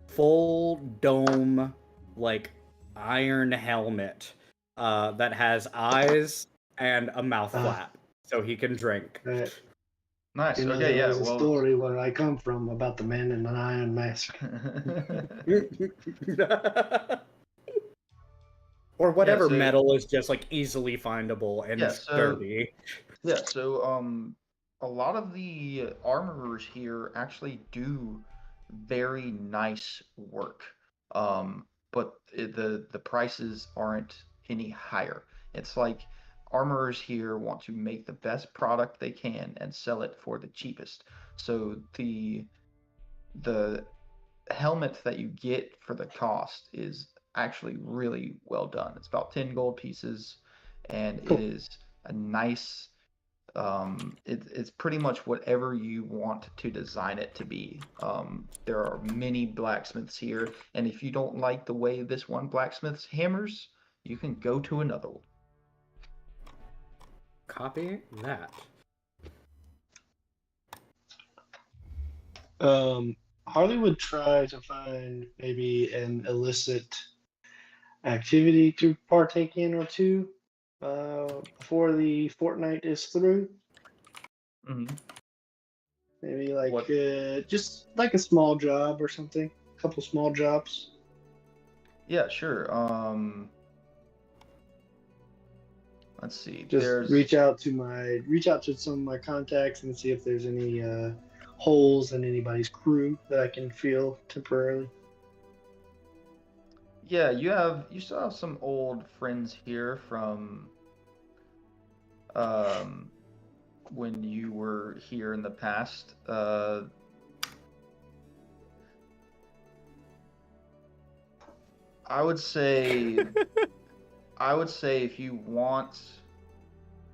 full dome, like iron helmet that has eyes and a mouth flap so he can drink. Nice. Okay, Okay, there yeah. was a story where I come from about the man in an iron mask. Or whatever Yeah, so- metal is just like easily findable and Yeah, so- sturdy. Yeah, so a lot of the armorers here actually do very nice work. But the prices aren't any higher. It's like armorers here want to make the best product they can and sell it for the cheapest. So the helmet that you get for the cost is actually really well done. It's about 10 gold pieces, and Cool. it is a nice it's pretty much whatever you want to design it to be. There are many blacksmiths here, and if you don't like the way this one blacksmith's hammers, you can go to another one. Copy that. Harley would try to find maybe an illicit activity to partake in or two before the fortnight is through. Mm-hmm. Maybe like What? just like a small job or something. A couple small jobs. Yeah, sure. Let's see. Just reach out to some of my contacts and see if there's any holes in anybody's crew that I can fill temporarily. Yeah, you still have some old friends here from when you were here in the past. I would say if you want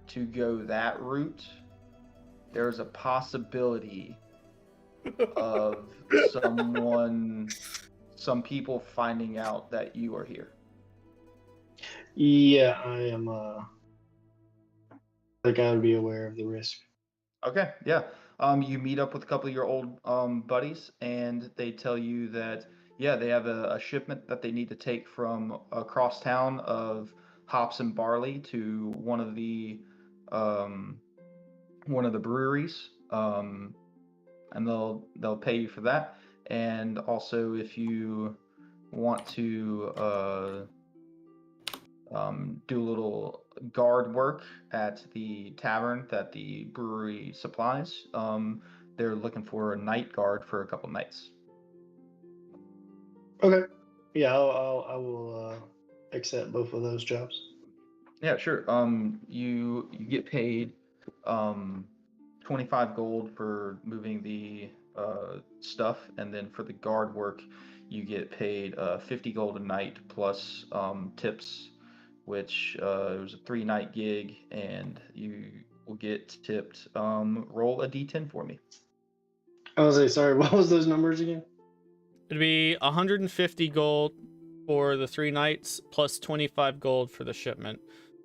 to go that route, there's a possibility of some people finding out that you are here. Yeah, I am. I gotta be aware of the risk. Okay, yeah. You meet up with a couple of your old buddies, and they tell you that yeah, they have a shipment that they need to take from across town of hops and barley to one of the breweries. and they'll pay you for that. And also, if you want to do a little guard work at the tavern that the brewery supplies, they're looking for a night guard for a couple nights. Okay. Yeah, I will accept both of those jobs. Yeah, sure. You get paid 25 gold for moving the stuff, and then for the guard work, you get paid 50 gold a night plus tips, which it was a 3-night gig, and you will get tipped. Roll a d10 for me. I was like, sorry, what was those numbers again? It'd be 150 gold for the 3 nights plus 25 gold for the shipment.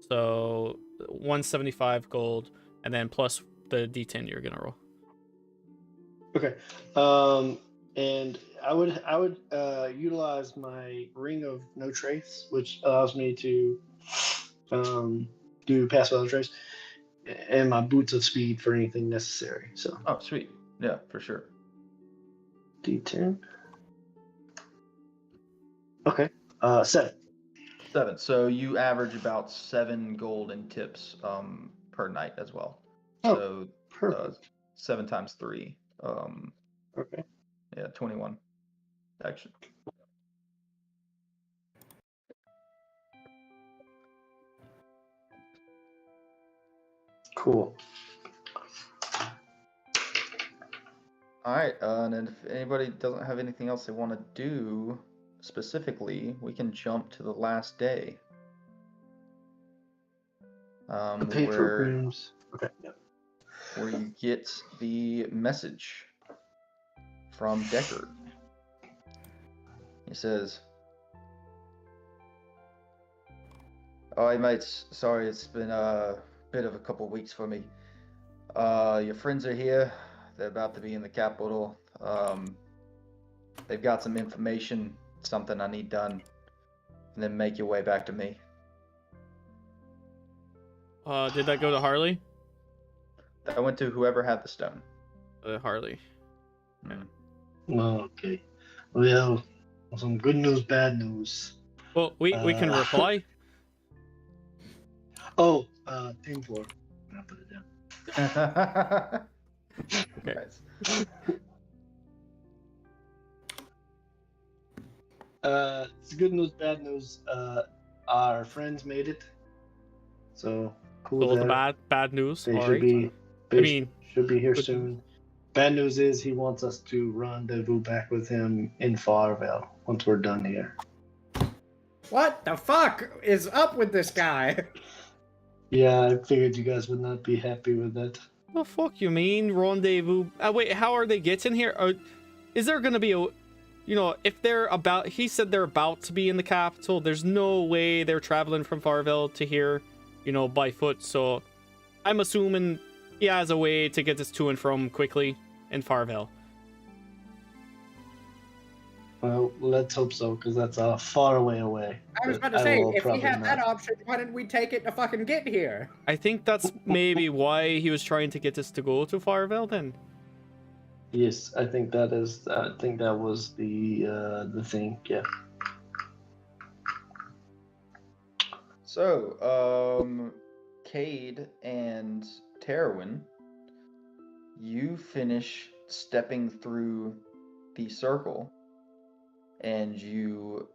So 175 gold, and then plus the D10 you're gonna roll. Okay. And I would utilize my ring of no trace, which allows me to do pass without a trace, and my boots of speed for anything necessary. So. Oh, sweet. Yeah, for sure. D10. Okay. 7. 7. So you average about 7 gold in tips per night as well. Oh, So perfect. 7 times 3. Okay. Yeah, 21. Actually. Cool. All right, and then if anybody doesn't have anything else they want to do specifically, we can jump to the last day. The paper Where rooms. Okay. Yep. where you get the message from Deckard. He says, "Oh, hey mates, sorry it's been a bit of a couple of weeks for me. Your friends are here. They're about to be in the capital. They've got some information, something I need done, and then make your way back to me." Did that go to Harley? I went to whoever had the stone. Harley. Mm. Okay. Well, some good news, bad news. Well, we can reply. Oh, team 4. I'll put it down. Okay. Nice. It's good news, bad news. Our friends made it. So cool. So the there. bad news. They All should right. be. I mean, should be here good soon. Bad news is he wants us to rendezvous back with him in Farville once we're done here. What the fuck is up with this guy? Yeah, I figured you guys would not be happy with that. the fuck you mean rendezvous? Wait, how are they getting here? Is there gonna be a, if they're about? He said they're about to be in the capital. There's no way they're traveling from Farville to here, by foot. So, I'm assuming he has a way to get us to and from quickly in Farville. Well, let's hope so, because that's a far way away. I was about to But say, will if we probably had that not. option, why didn't we take it to fucking get here? I think that's maybe why he was trying to get us to go to Farville then. Yes, I think that is. I think that was the thing. Yeah. So, Cade and Terwin, you finish stepping through the circle, and you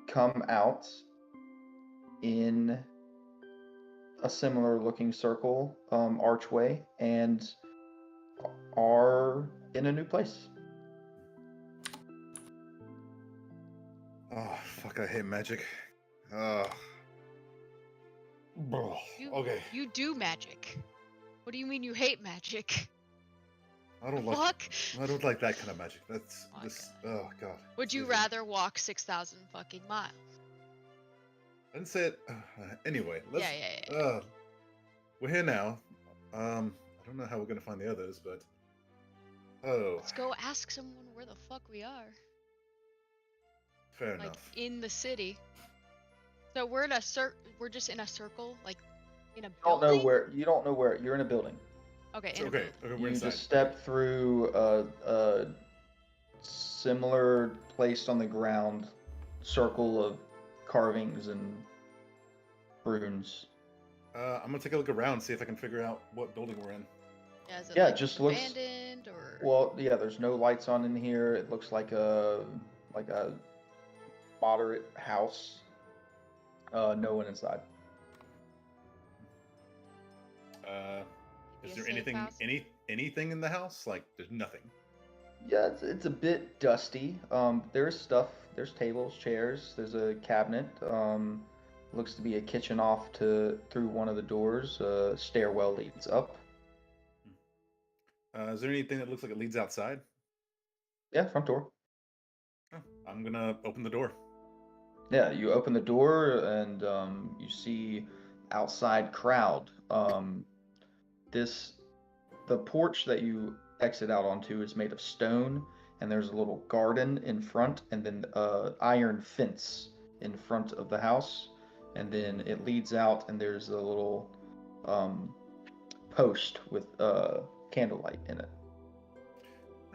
come out in a similar looking circle archway, and are in a new place. Oh, fuck, I hate magic. Oh. Okay. You do magic. What do you mean you hate magic? I don't Fuck. I don't like that kind of magic. That's Oh, this. Oh god. Would you Excuse me. rather walk 6,000 fucking miles? I didn't say it. Anyway, let's. Yeah. We're here now. I don't know how we're gonna find the others, but. Oh, Let's go ask someone where the fuck we are. fair Like enough. in the city. So we're in a we're just in a circle, like in a You don't building. know where. You don't know where. You're in a building. Okay, So, in a okay, booth. okay, we're You inside. just step through a similar placed on the ground circle of carvings and runes. I'm gonna take a look around, see if I can figure out what building we're in. Yeah, is it Yeah, like it just looks. abandoned or? Well, yeah, there's no lights on in here. It looks like a moderate house. No one inside. Is Be a there safe anything house? anything in the house? Like, there's nothing. Yeah, it's a bit dusty. There's stuff. There's tables, chairs. There's a cabinet. Looks to be a kitchen off to through one of the doors. Stairwell leads up. Is there anything that looks like it leads outside? Yeah, front door. Oh, I'm gonna open the door. Yeah, you open the door and you see outside crowd. This the porch that you exit out onto is made of stone, and there's a little garden in front, and then iron fence in front of the house, and then it leads out, and there's a little um, post with candlelight in it.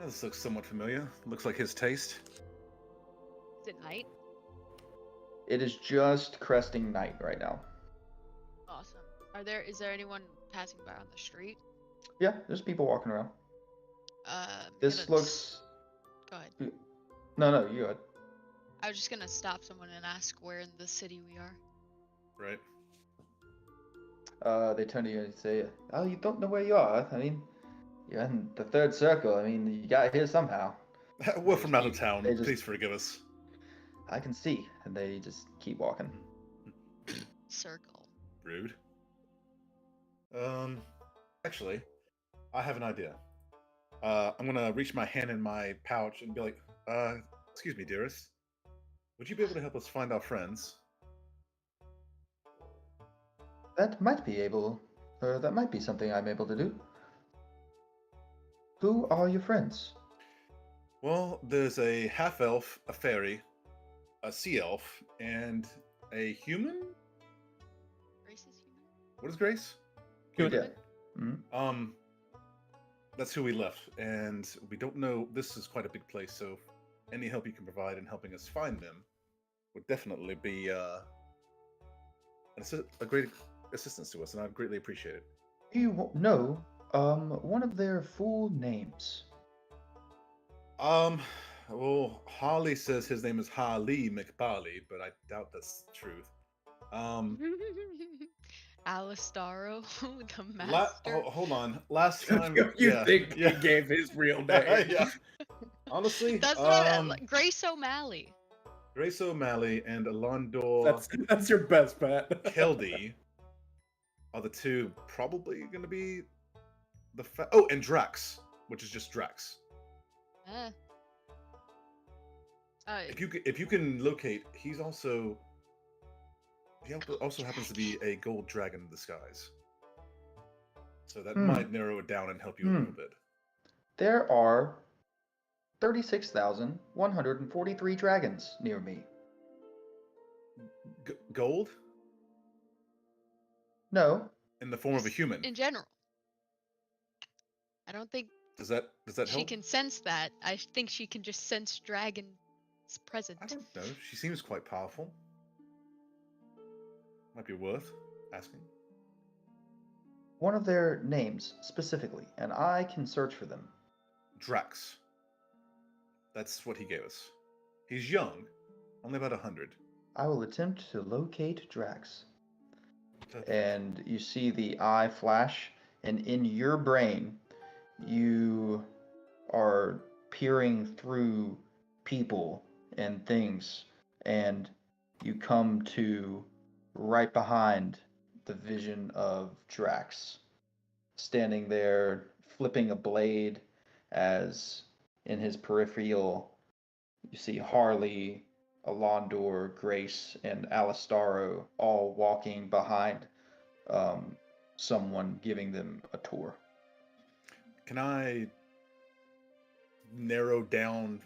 Oh, this looks somewhat familiar. Looks like his taste. Is it night? It is just cresting night right now. Awesome. Is there anyone passing by on the street? Yeah, there's people walking around. I'm This gonna looks. Go ahead. No, you go ahead. I was just gonna stop someone and ask where in the city we are. Right. They turn to you and say, "Oh, you don't know where you are? I mean, you're in the third circle. I mean, you got here somehow." We're from out of They town. just- Please forgive us. I can see, and they just keep walking. Circle. Rude. Actually, I have an idea. I'm gonna reach my hand in my pouch and be like, excuse me, dearest. Would you be able to help us find our friends? That might be something I'm able to do. Who are your friends? Well, there's a half elf, a fairy, a sea elf, and a human? Grace is human. What is Grace? Yeah. Human. Mhm. That's who we left, and we don't know. This is quite a big place, so any help you can provide in helping us find them would definitely be a great assistance to us, and I'd greatly appreciate it. Do you know one of their full names? Well, Harley says his name is Harley McBarley, but I doubt that's the truth. Alistaro, the master. Hold on. Last time, You yeah, think yeah. he gave his real name? Yeah. Honestly, That's what Grace O'Malley. Grace O'Malley and Alondor That's your best bet. Keldy are the two probably going to be the and Drax, which is just Drax. If you can locate, he also happens to be a gold dragon in disguise. So that might narrow it down and help you a little bit. There are 36,143 dragons near me. Gold? No. In the form of a human. In general. I don't think Does that she help? can sense that. I think she can just sense dragon's presence. I don't know. She seems quite powerful. Might be worth asking. One of their names specifically, and I can search for them. Drax. That's what he gave us. He's young, only about 100. I will attempt to locate Drax. And you see the eye flash, and in your brain, you are peering through people and things, and you come to right behind the vision of Drax, standing there flipping a blade, as in his peripheral you see Harley, Alondor, Grace, and Alistaro all walking behind someone giving them a tour. Can I narrow down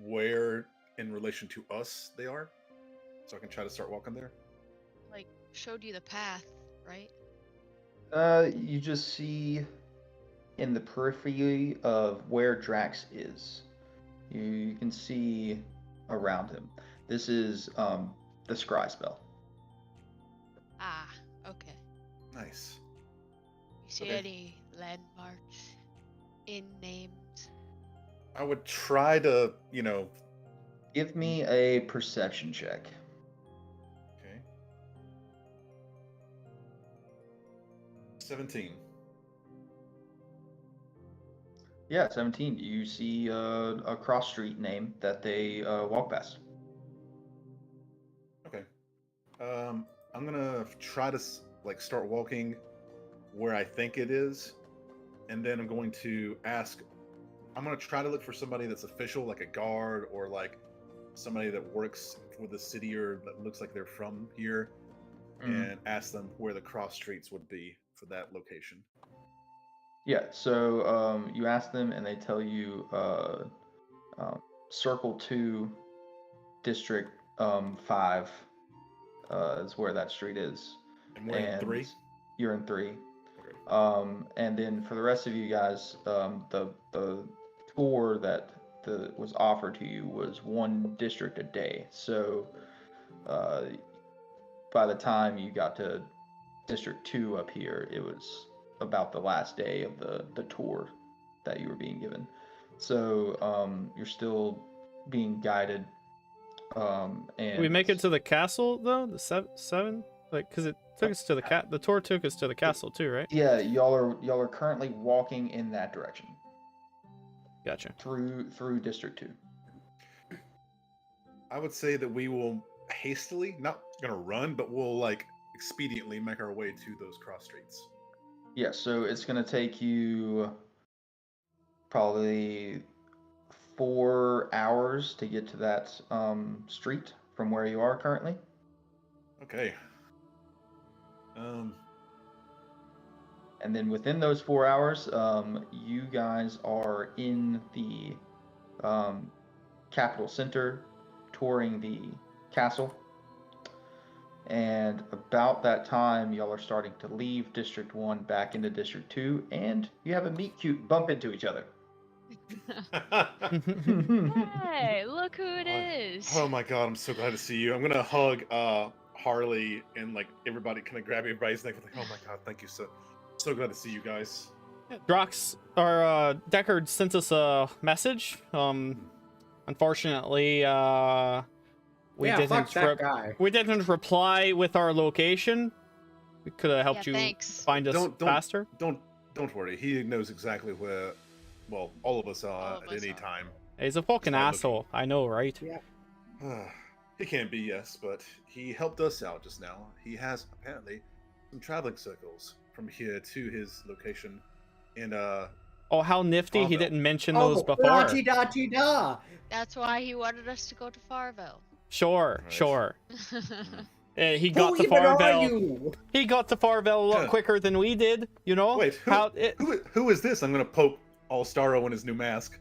where in relation to us they are? So I can try to start walking there? Like, showed you the path, right? You just see in the periphery of where Drax is. You can see around him. This is the scry spell. Ah, okay. Nice. You see Okay. any landmarks in names? I would try to, Give me a perception check. Okay. 17. Yeah, 17. You see a cross street name that they walk past. Okay. I'm gonna try to start walking where I think it is, and then I'm going to ask. I'm gonna try to look for somebody that's official, like a guard or like somebody that works for the city or that looks like they're from here, and ask them where the cross streets would be for that location. Yeah, so you ask them and they tell you Circle 2, District 5 is where that street is. And we're in 3? You're in 3. Okay. And then for the rest of you guys, the tour that was offered to you was 1 district a day. So by the time you got to District 2 up here, it was about the last day of the tour that you were being given. So you're still being guided. And Did we make it to the castle though? The seven? Like, cause it took us to the tour took us to the castle too, right? Yeah, y'all are currently walking in that direction. Gotcha. Through District 2. I would say that we will hastily, not gonna run, but we'll expediently make our way to those cross streets. Yeah, so it's gonna take you probably 4 hours to get to that street from where you are currently. Okay. And then within those 4 hours, you guys are in the capital center, touring the castle. And about that time, y'all are starting to leave District 1 back into District 2, and you have a meet cute bump into each other. Hey, look who it is! Oh my god, I'm so glad to see you. I'm gonna hug Harley and everybody, kind of grab everybody's neck. Oh my god, thank you, so glad to see you guys. Drox or Deckard sent us a message. Unfortunately, we didn't reply with our location. We could have helped you find us faster. Don't worry. He knows exactly where. Well, all of us are at any time. He's a fucking asshole. I know, right? Yeah. He can't be, yes, but he helped us out just now. He has apparently some traveling circles from here to his location. And oh, how nifty! He didn't mention those before. Da. That's why he wanted us to go to Farville. Sure, Right. sure. He got to Farville. He got to Farville a lot quicker than we did. You know. Wait, who is this? I'm gonna poke All-Starro in his new mask.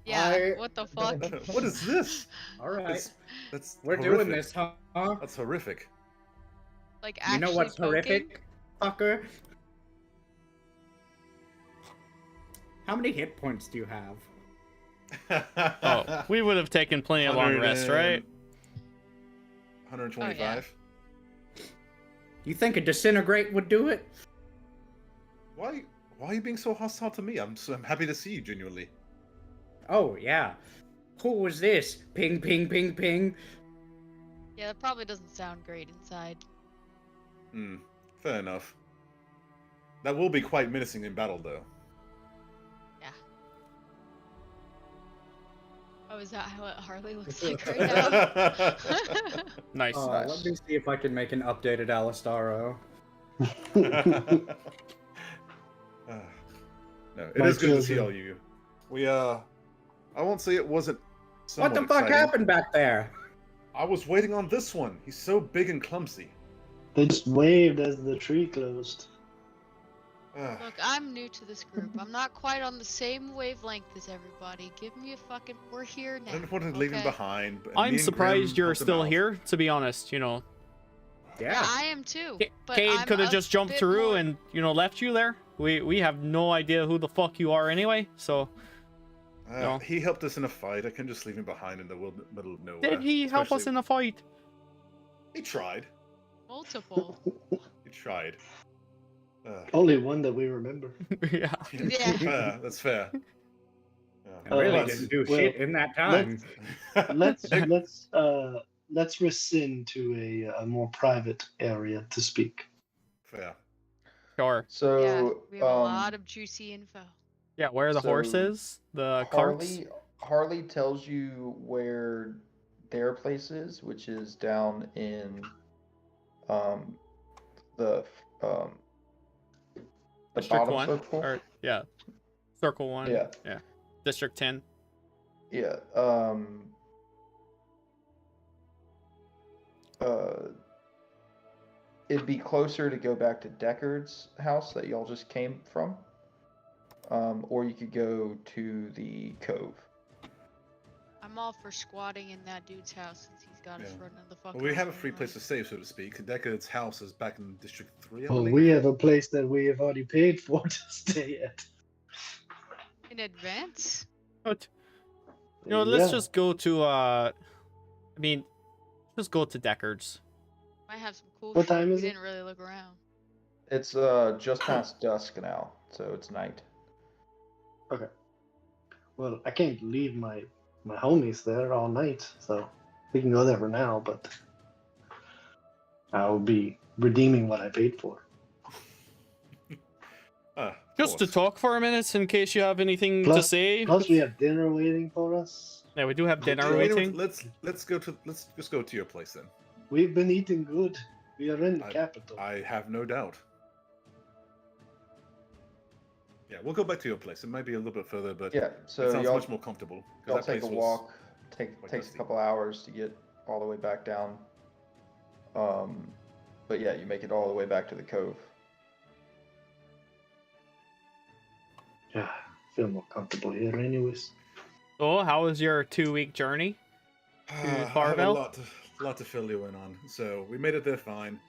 Yeah. What the fuck? What is this? All right. That's We're horrific. doing this, huh? That's horrific. Like, You know what's horrific, fucker? How many hit points do you have? Oh, we would have taken plenty of long rest, right? 125. Oh, yeah. You think a disintegrate would do it? Why are you being so hostile to me? I'm happy to see you genuinely. Oh yeah. Who was this? Ping, ping, ping, ping. Yeah, that probably doesn't sound great inside. Fair enough. That will be quite menacing in battle, though. Yeah. Oh, is that how Harley looks like right now? Nice. Let me see if I can make an updated Alistaro. No, it is good to see all you. I won't say it wasn't. What the fuck happened back there? I was waiting on this one. He's so big and clumsy. They just waved as the tree closed. Look, I'm new to this group. I'm not quite on the same wavelength as everybody. Give me a fucking... We're here now. I don't want to leave him behind. But I'm surprised you're still here, to be honest, you know. Yeah, I am too. But Cade could have just jumped through and, left you there. We have no idea who the fuck you are anyway. So No. He helped us in a fight. I can just leave him behind in the middle of nowhere. did he help us especially- in a fight? He tried. Multiple. He tried. Only one that we remember. Yeah. Yeah. Fair, that's fair. I really Uh, didn't do well, shit in that time. Let's rescind to a more private area to speak. Fair. Sure. So Yeah, we have a lot of juicy info. Yeah, where are the So, horses? The carts? Harley tells you where their place is, which is down in the District bottom 1? circle. Or, yeah. Circle 1. Yeah. Yeah. District 10. Yeah. It'd be closer to go back to Deckard's house that y'all just came from. Or you could go to the cove. I'm all for squatting in that dude's house since he's got us Yeah. running the fuck. Well, we have a over free anyway. place to save, so to speak. Deckard's house is back in District 3, I Well, believe. we have a place that we have already paid for to stay at. In advance. But, let's Yeah. just go to, just go to Deckard's. Might have some cool What shit. time We is it? didn't really look around. It's just past dusk now, so it's night. Okay. Well, I can't leave my homies there all night, so we can go there for now. But I will be redeeming what I paid for. Of Just to course. talk for a minute in case you have anything to Plus- say. Plus, we have dinner waiting for us. Yeah, we do have dinner You know what, waiting. Let's just go to your place then. We've been eating good. We are in the I- capital. I have no doubt. Yeah, we'll go back to your place. It might be a little bit further, but Yeah, it so sounds y'all much more comfortable. 'cause y'all that take a place was- walk. quite Takes a dusty. couple hours to get all the way back down. But yeah, you make it all the way back to the cove. Yeah, I feel more comfortable here, anyways. So, how was your 2-week journey? I have a Farville? lot to fill you in on. So we made it there fine.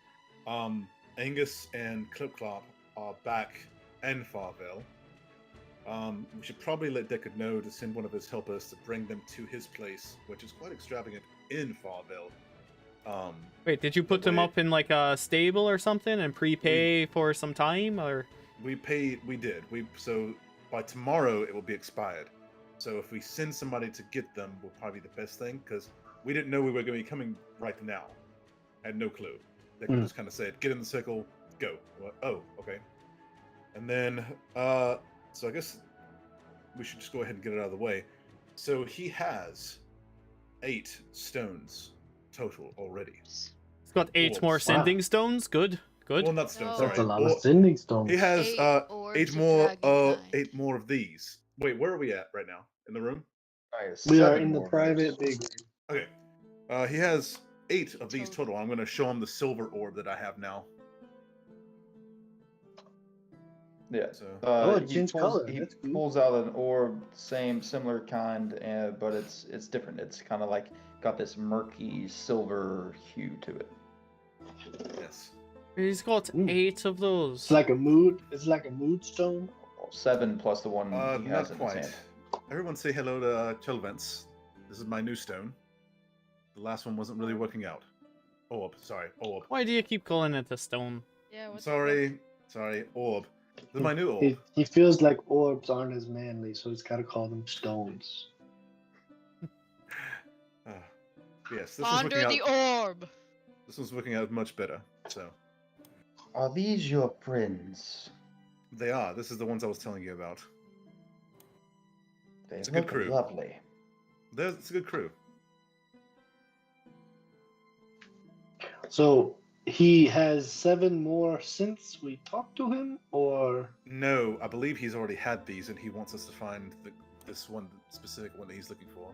Angus and Clip Clop are back in Farville. We should probably let Deckard know to send one of his helpers to bring them to his place, which is quite extravagant in Farville. Wait, did you put them Wait. up in like a stable or something and prepay for some time, or? We did. So by tomorrow it will be expired. So if we send somebody to get them, will probably be the best thing because we didn't know we were going to be coming right now. I had no clue. They could just kind of said, "Get in the circle, go." What? Oh, okay. And then, so I guess we should just go ahead and get it out of the way. So he has 8 stones total already. It's got 8 more Orbs. sending stones. Good, good. Well, not stones. No. Sorry. That's a lot Or- of sending stones. He has 8 8 orbs of more dragon kind. 8 more of these. Wait, where are we at right now? In the room? We are in the private big room. Okay. He has 8 of these Total. total. I'm going to show him the silver orb that I have now. Yeah. So Oh, it he changed pulls, color. he That's cool. pulls out an orb, similar kind, but it's different. It's kind of like got this murky silver hue to it. yes. He's got Ooh. 8 of those. It's like a mood. It's like a mood stone. 7 plus the one he has Not in his quite. hand. Everyone say hello to Chelvence. This is my new stone. The last one wasn't really working out. Orb, sorry, orb. Why do you keep calling it a stone? Yeah. I'm What the fuck? sorry, orb. This is my new orb. He feels like orbs aren't as manly, so he's got to call them stones. Yes, this one's Ponder working the out. orb. This one's working out much better. So Are these your friends? they are. This is the ones I was telling you about. They It's a good look crew. lovely. It's a good crew. So he has 7 more since we talked to him, or No, I believe he's already had these, and he wants us to find this one specific one that he's looking for.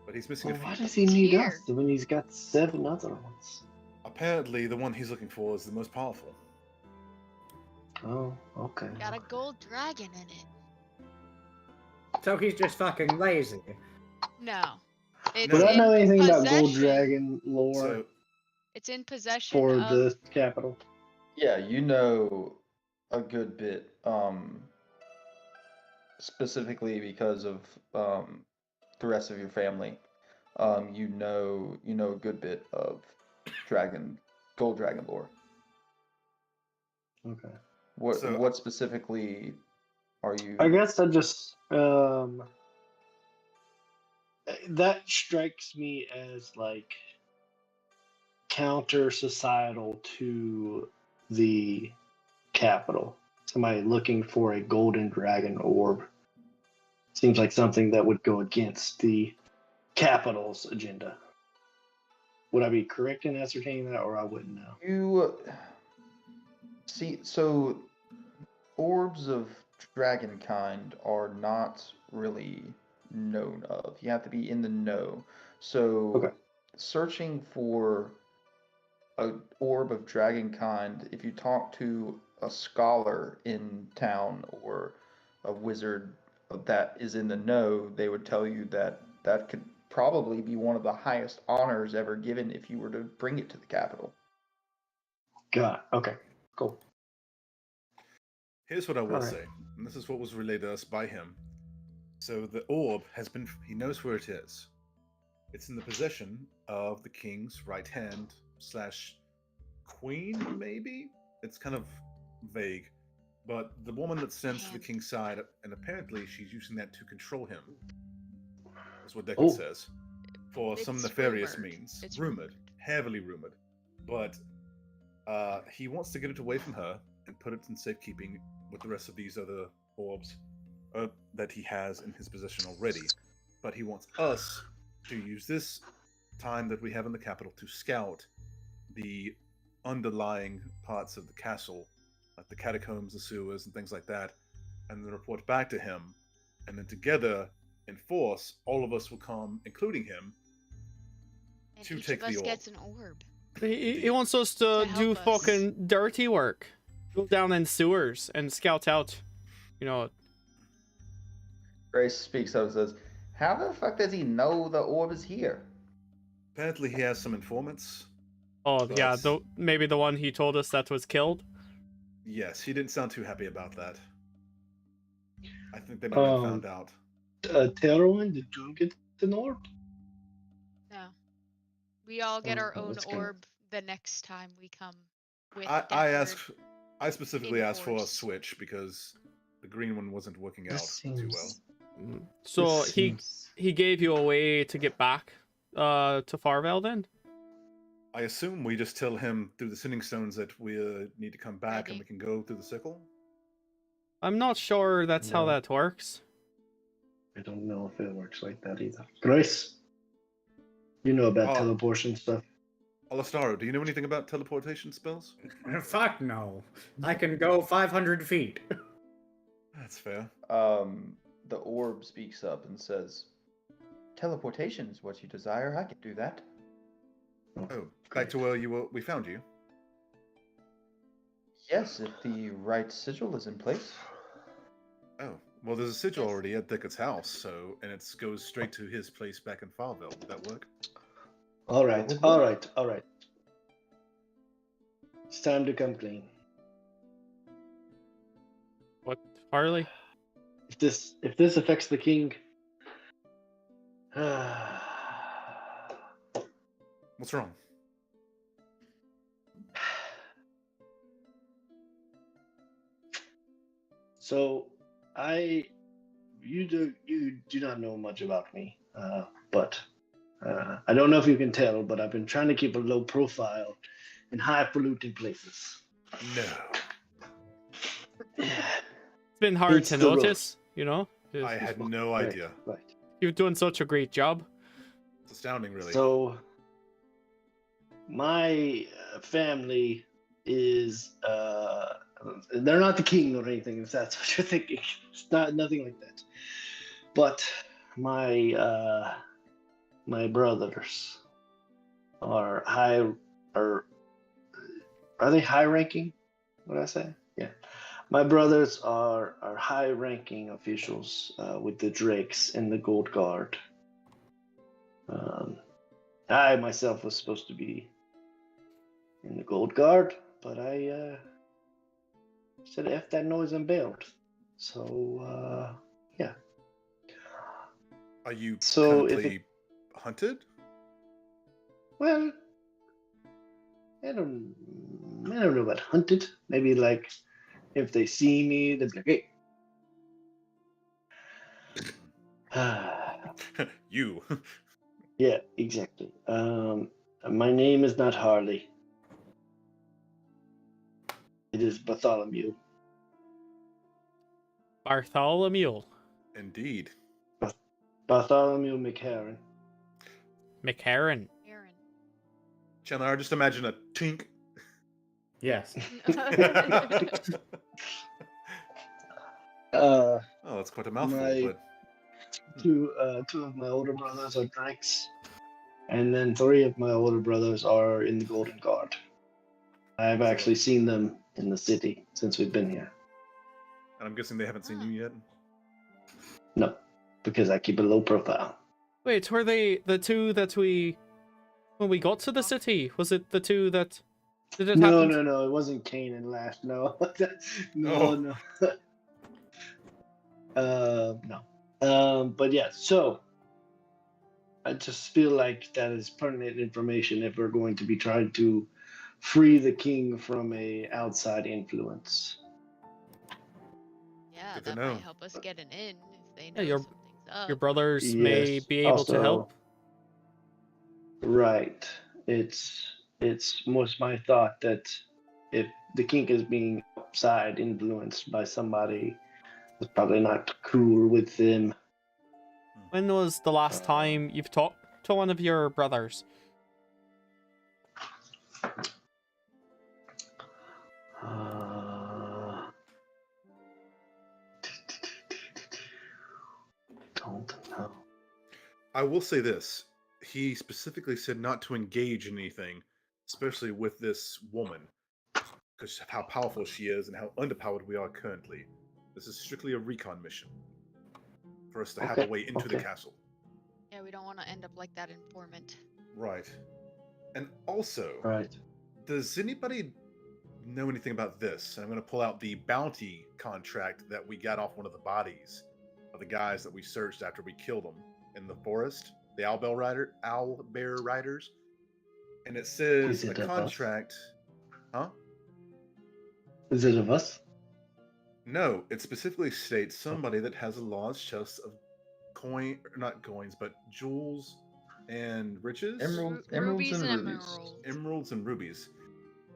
But he's missing well, a why few. does he need Here. us when he's got 7 other ones? Apparently, the one he's looking for is the most powerful. Oh, okay. Got a gold dragon in it. So he's just fucking lazy. No. It's Do I in know anything about Gold possession. Dragon lore So It's in possession for of. the capital? Yeah, you know a good bit, specifically because of the rest of your family. You know a good bit of dragon, gold dragon lore. Okay. So What specifically are you? I guess I just that strikes me as like counter societal to the capital. Somebody looking for a golden dragon orb seems like something that would go against the capital's agenda. Would I be correct in ascertaining that, or I wouldn't know? You see, so orbs of dragon kind are not really known of. You have to be in the know. So, Okay. searching for a orb of dragon kind, if you talk to a scholar in town or a wizard that is in the know, they would tell you that that could probably be one of the highest honors ever given if you were to bring it to the capital. Got it. Okay. Cool. here's what I will All right. say, and this is what was relayed to us by him. So the orb has been, he knows where it is. It's in the possession of the king's right hand slash queen, maybe? It's kind of vague. But the woman that stands to the king's side, and apparently she's using that to control him. That's what Deckard Oh. says. For some It's nefarious rumored. means. It's rumored. Heavily rumored. But he wants to get it away from her and put it in safekeeping with the rest of these other orbs that he has in his possession already. But he wants us to use this time that we have in the capital to scout the underlying parts of the castle, like the catacombs, the sewers, and things like that, and then report back to him. And then together, in force, all of us will come, including him, And to each take of us the orb. gets an orb. He wants us to To do help us. fucking dirty work. Go down in sewers and scout out, you know. Grace speaks up and says, "How the fuck does he know the orb is here?" Apparently, he has some informants. Oh But- yeah, maybe the one he told us that was killed. Yes, he didn't sound too happy about that. I think they might have found out. Tailwind, did you get an orb? No. We all get Oh, our well, own that's kinda- orb the next time we come with I specifically asked for a Enforce. switch because the green one wasn't working out This too well. seems. So this he seems- he gave you a way to get back to Farvel then? I assume we just tell him through the sending stones that we need to come back and Ready. we can go through the sickle. I'm not sure that's how No. that works. I don't know if it works like that either. Grace, you know about Oh. teleportation stuff. Alastaro, do you know anything about teleportation spells? Fuck no. I can go 500 feet. That's fair. The orb speaks up and says, "Teleportation is what you desire. I can do that." Oh, back to where we found you. Yes, if the right sigil is in place. Oh, well, there's a sigil Yes. already at Dickard's house, so and it goes straight to his place back in Farville. Would that work? All right, all right, all right. It's time to come clean. What, Harley? If this affects the king, What's wrong? so you do not know much about me, but I don't know if you can tell, but I've been trying to keep a low profile in highfalutin places. No. It's been hard It's to the road. notice, you know? I had no Right, idea. Right. You're doing such a great job. It's astounding, really. So, my family is they're not the king or anything, if that's what you're thinking. It's not nothing like that. But my my brothers are are they high ranking? What did I say? Yeah. My brothers are high ranking officials with the Drakes and the Gold Guard. I myself was supposed to be in the Gold Guard, but I said F that noise and bailed. So, yeah. Are you So if currently hunted? Well, I don't know about hunted. Maybe like if they see me, they'll be like, hey. You. Yeah, exactly. My name is not Harley. It is Bartholomew. Bartholomew. Indeed. Bartholomew McHarren. McHarren. Aaron. Chandler, I just imagine a tink. Yes. Uh, Oh, that's quite a mouthful, My- but two of my older brothers are drakes, and then three of my older brothers are in the Golden Guard. I've actually seen them in the city since we've been here. and I'm guessing they haven't seen you yet. No, because I keep a low profile. Wait, were they the two that we... When we got to the city, was it the two that... Did it No, happen? no, it wasn't Cain and Lash. No, no, Oh. no. No. But yeah, so I just feel like that is pertinent information if we're going to be trying to free the king from a outside influence. Yeah, Good to that know. might help us get an in if they know Yeah, your- something's up. Your brothers may Yes, be able to also- help. Right. It's most my thought that if the king is being outside influenced by somebody, it's probably not cool with them. When was the last time you've talked to one of your brothers? Don't know. I will say this. He specifically said not to engage in anything, especially with this woman, because of how powerful she is and how underpowered we are currently. This is strictly a recon mission for us to have a Okay, way into the okay. castle. Yeah, we don't want to end up like that informant. Right. And also, Right. does anybody know anything about this? I'm going to pull out the bounty contract that we got off one of the bodies of the guys that we searched after we killed them in the forest, the Owlbear Riders. And it says Is it a of us? contract. Huh? Is it of us? No, it specifically states somebody that has a large chest of not coins, but jewels and riches. Emeralds Rubies and and rubies. emeralds. Emeralds and rubies.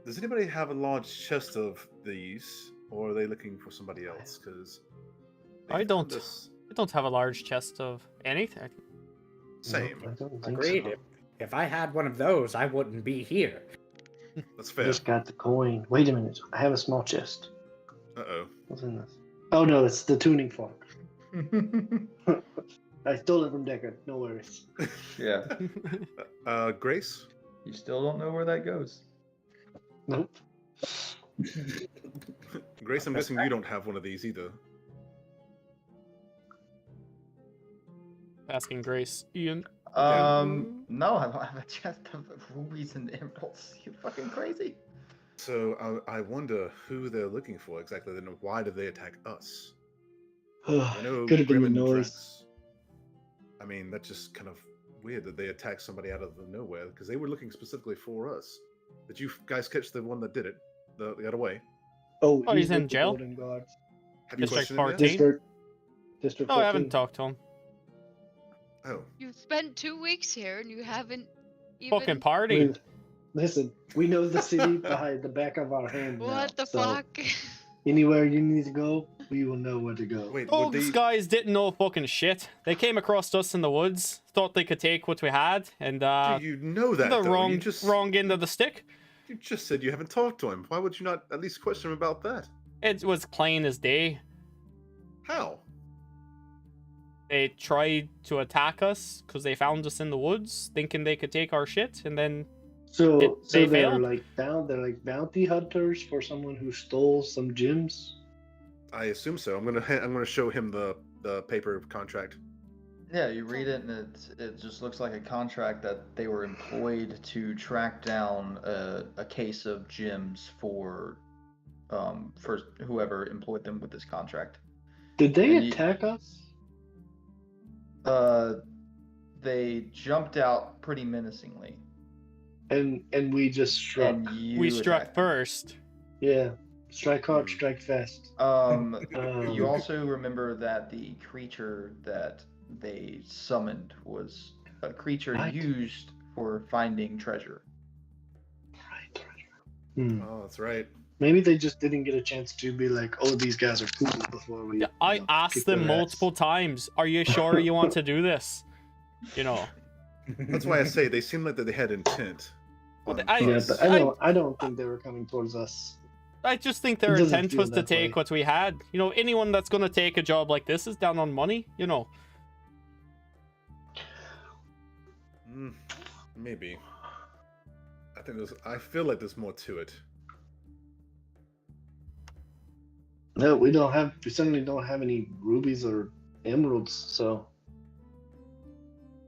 Does anybody have a large chest of these, or are they looking for somebody else? Because I don't have a large chest of anything. Same. No, I don't think Agreed. so. If I had one of those, I wouldn't be here. That's I fair. just got the coin. Wait a minute. I have a small chest. Uh-oh. What's in this? Oh no, it's the tuning fork. I stole it from Deckard. No worries. Yeah. Grace? You still don't know where that goes. Nope. Grace, I'm guessing you don't have one of these either. Asking Grace. Ian. No, I don't have a chest of rubies and emeralds. You fucking crazy. So I wonder who they're looking for exactly, and why did they attack us? I know Could have been Grim the and noise. Drax. I mean, that's just kind of weird that they attacked somebody out of the nowhere because they were looking specifically for us. Did you guys catch the one that did it? That got away? Oh, Oh, he's with in the jail? Golden Guard. Have you District questioned him yet? 14? District No, I 14. haven't talked to him. Oh, You've spent 2 weeks here and you haven't even. Fucking party. Listen, we know the city behind the back of our hand now. What the so fuck? Anywhere you need to go, we will know where to go. wait, would Those they... guys didn't know fucking shit. They came across us in the woods, thought they could take what we had, and Do you know that, the though? wrong end of the stick. You just said you haven't talked to him. Why would you not at least question him about that? It was plain as day. How? They tried to attack us because they found us in the woods, thinking they could take our shit, and then So they they're failed? they're like bounty hunters for someone who stole some gems. I assume so. I'm gonna show him the paper contract. Yeah, you read it and it just looks like a contract that they were employed to track down a case of gems for for whoever employed them with this contract. Did they And attack us? They jumped out pretty menacingly. And we just struck. And We struck attacked them. first. Yeah. Strike hard, strike fast. You also remember that the creature that they summoned was a creature Right. used for finding treasure. Right. Oh, that's right. Maybe they just didn't get a chance to be like, "Oh, these guys are cool." Before we. I asked them multiple times, "Are you sure you want to do this?" You know. That's why I say they seem like that they had intent. Well, on I- Yeah, us. but I don't think they were coming towards us. I just think their It doesn't intent feel was to that take way. what we had. You know, anyone that's going to take a job like this is down on money, you know. Maybe. I feel like there's more to it. No, we certainly don't have any rubies or emeralds, so.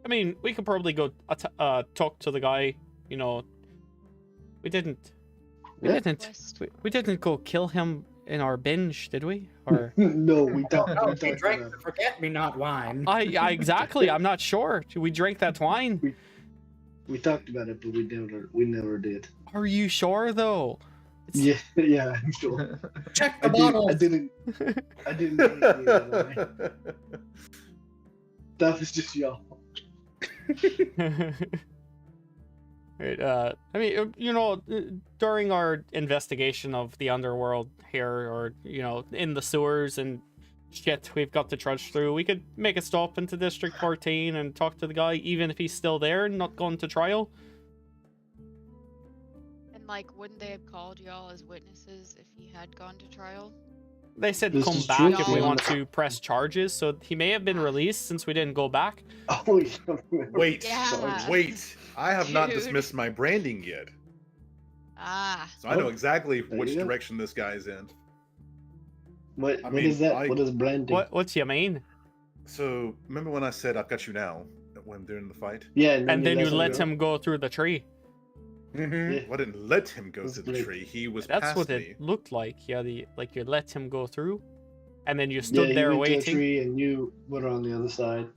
I mean, we could probably go talk to the guy, you know. We didn't go kill him in our binge, did we? Or No, we don't. Oh, we he talked drank about the forget-me-not wine. I exactly. I'm not sure. We drank that wine. We talked about it, but we never did. Are you sure though? Yeah, yeah, I'm sure. Check the I bottles. didn't drink any of that wine. That was just y'all. Right, I mean, you know, during our investigation of the underworld here, or, you know, in the sewers and shit we've got to trudge through, we could make a stop into District 14 and talk to the guy, even if he's still there and not gone to trial. And like, wouldn't they have called y'all as witnesses if he had gone to trial? They said This come is back true. if we Yeah. want to press charges, so he may have been released since we didn't go back. Oh, yeah. Wait, Yeah. wait. I have not Dude. dismissed my branding yet. Ah, So I know Oh, exactly there which you go. direction this guy's in. What I what mean, is that? I- What is blending? What's you mean? So remember when I said I've got you now when during the fight? Yeah, And then you let go. him go through the tree. Mm-hmm. Yeah. Well, I didn't let him go That's to the great. tree. He was That's past what me. it looked like. Yeah, like you let him go through, and then you Yeah, stood you there went to a waiting. tree and you were on the other side.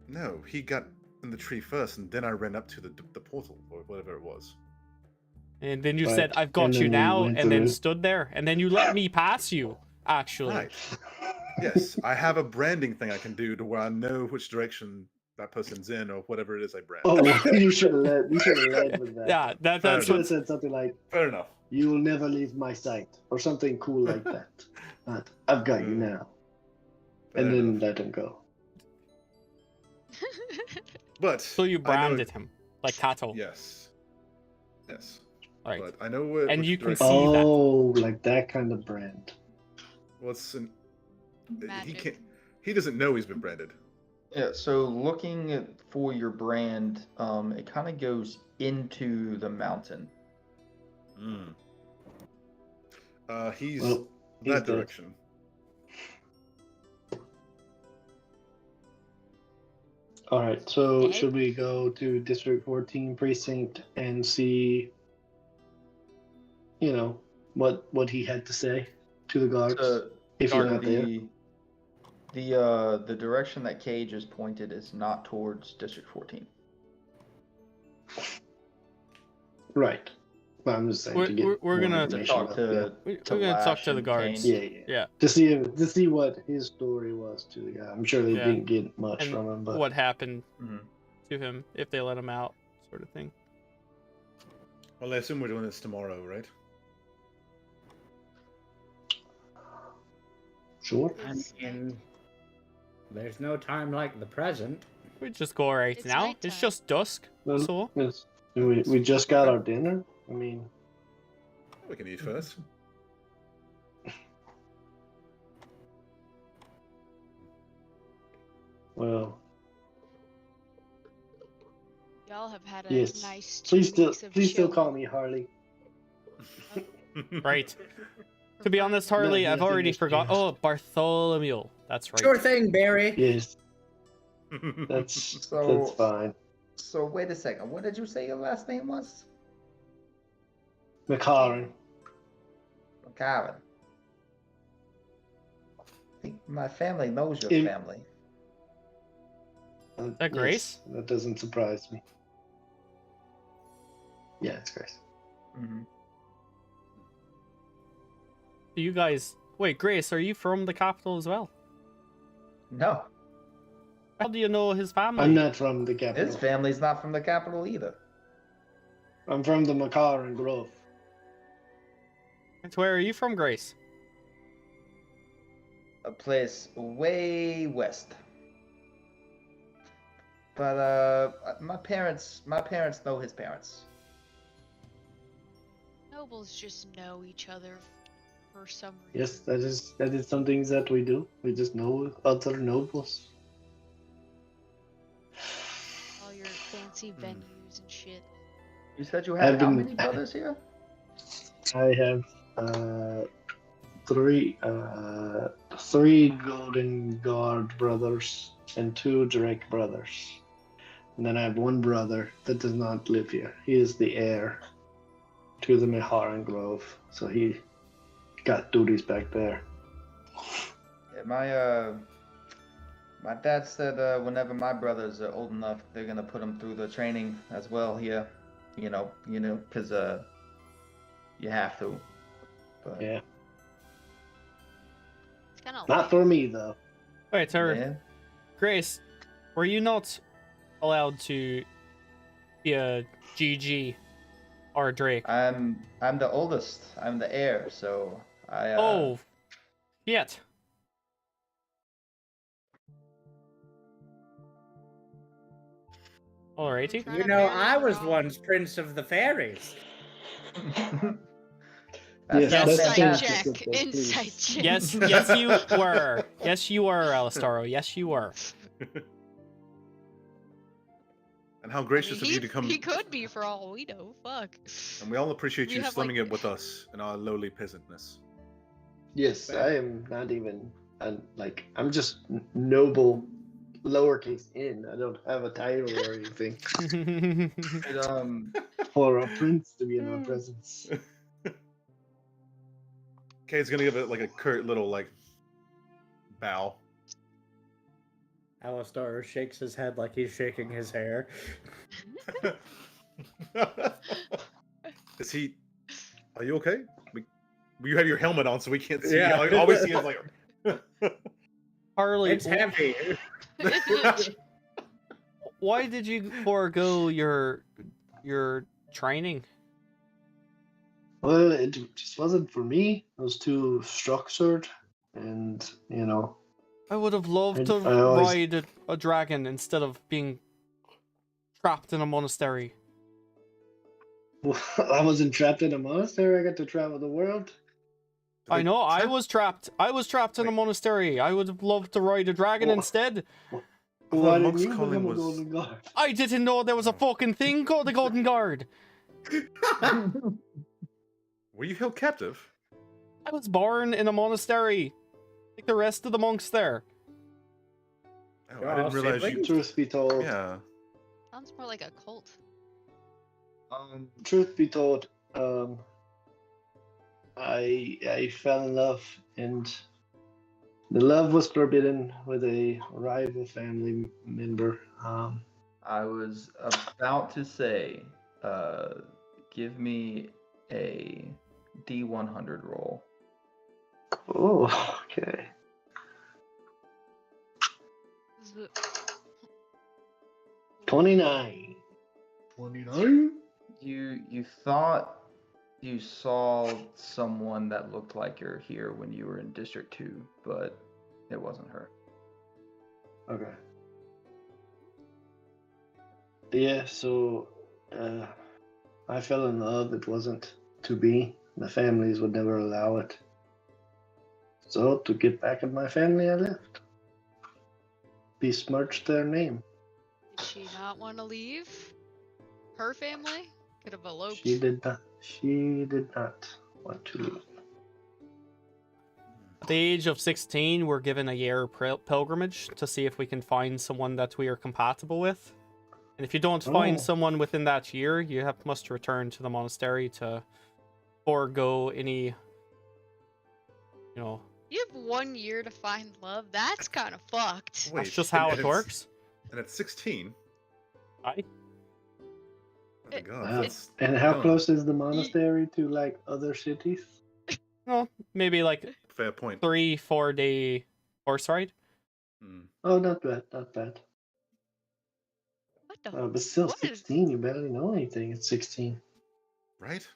No, he got in the tree first, and then I ran up to the portal or whatever it was. And then you Right. said, "I've got And you then we now," went and then through. stood there, and then you let me pass you. Actually, Right. Yes, I have a branding thing I can do to where I know which direction that person's in or whatever it is I brand. Oh, you should have led. We should have led with that. yeah, Fair that's Should what. have said something like, Fair enough. "You will never leave my sight," or something cool like that. Not, "I've got you now," Fair and then enough. let him go. But So you I know- branded him like cattle. Yes. Yes. All right. But I know where. And which you can direction- see that. Oh, like that kind of brand. What's in, he Magic. can't. He doesn't know he's been branded. Yeah, so looking for your brand, it kind of goes into the mountain. He's Well, he's that dead. direction. All right, so Okay. should we go to District 14 precinct and see, you know, what he had to say to the guards if you're not there? The direction that Cage is pointed is not towards District 14. Right. But I'm just saying to get We're more gonna To information talk about to, We're to gonna talk Lash to the and guards. Kane. yeah. Yeah. To see what his story was to the guy. I'm sure they Yeah. didn't get much And from him, but what happened Mhm. to him if they let him out, sort of thing. Well, I assume we're doing this tomorrow, right? sure. I mean, there's no time like the present. We just go right It's now. nighttime. It's just dusk. Well, So we just got our dinner. I mean, We can eat first. well, y'all have had a yes. nice 2 Please weeks of still chill. call me Harley. right. To be honest, Harley, No, I've nothing already is forgot. changed. Oh, Bartholomew. That's right. Sure thing, Barry. Yes, that's So- fine. So wait a second. What did you say your last name was? McLaren. Karen. I think my family knows your Im- family. that Grace? Yes, that doesn't surprise me. Yeah, it's Grace. Mm-hmm. You guys, wait, Grace, are you from the capital as well? No, How do you know his family? I'm not from the capital. his family's not from the capital either. I'm from the Macar and Grove. And where are you from, Grace? A place way west. But my parents know his parents. Nobles just know each other for some reason. Yes, that is some things that we do. We just know other nobles. All your fancy venues and shit. You said you had I've how been- many brothers here? I have three Golden Guard brothers and 2 Drake brothers. And then I have one brother that does not live here. He is the heir to the Meharan Grove, so he got duties back there. Yeah, my dad said whenever my brothers are old enough, they're gonna put them through the training as well here. You know, because you have to. But, Yeah, It's kind of not for me though. Wait, yeah. Grace, were you not allowed to be a GG or a Drake? I'm the oldest. I'm the heir, so I. Oh, yet. Alrighty. Trying You to know, marry I was wrong. once Prince of the Fairies. Yes, not that's Insight fantastic. check. fantastic, please. Insight check. Yes, yes, you were. Yes, you were, Alistaro. Yes, you were. And how I mean, gracious of you to come. he could be for all we know. Fuck. And we all appreciate We you have, slumming like- it with us in our lowly peasantness. Yes, I am not even. I'm just noble, lowercase n. I don't have a title or anything It, for a prince to be in my presence. Kate's gonna give it like a curt little like bow. Alistar shakes his head like he's shaking his hair. Is he? Are you okay? You have your helmet on, so we can't see. Yeah. All we see is like. Harley, It's heavy. why did you forego your training? Well, it just wasn't for me. It was too structured, and I would have loved to I always- ride a dragon instead of being trapped in a monastery. I wasn't trapped in a monastery. I got to travel the world. I know, I was trapped. I was trapped in a Wait. monastery. I would have loved to ride a dragon Well- instead. Why didn't Monk's you calling become a was- golden guard? I didn't know there was a fucking thing called the Golden Guard. Were you held captive? I was born in a monastery, like the rest of the monks there. Oh, You're I all didn't realize you. siblings? Truth be told, Yeah. Sounds more like a cult. truth be told, I fell in love, and the love was forbidden with a rival family member. I was about to say, give me a D100 roll. Oh, okay. Is it- 29. 29? You thought you saw someone that looked like you're here when you were in District 2, but it wasn't her. Okay. Yeah, so I fell in love. It wasn't to be. The families would never allow it. So to get back at my family, I left. Besmirched their name. Did she not want to leave? Her family could have eloped. She did not. She did not want to leave. At the age of 16, we're given a year pilgrimage to see if we can find someone that we are compatible with. And if you don't find Oh. someone within that year, must return to the monastery to forego any You know, You have 1 year to find love. That's kind of fucked. that's just how and it works. And at 16. I Oh my God, Wow. that's And how young. close is the monastery to like other cities? well, maybe like Fair point. 3-4 day horse ride. Hmm. Oh, not bad, not bad. What the? But still, What is- 16. You barely know anything at 16. Right?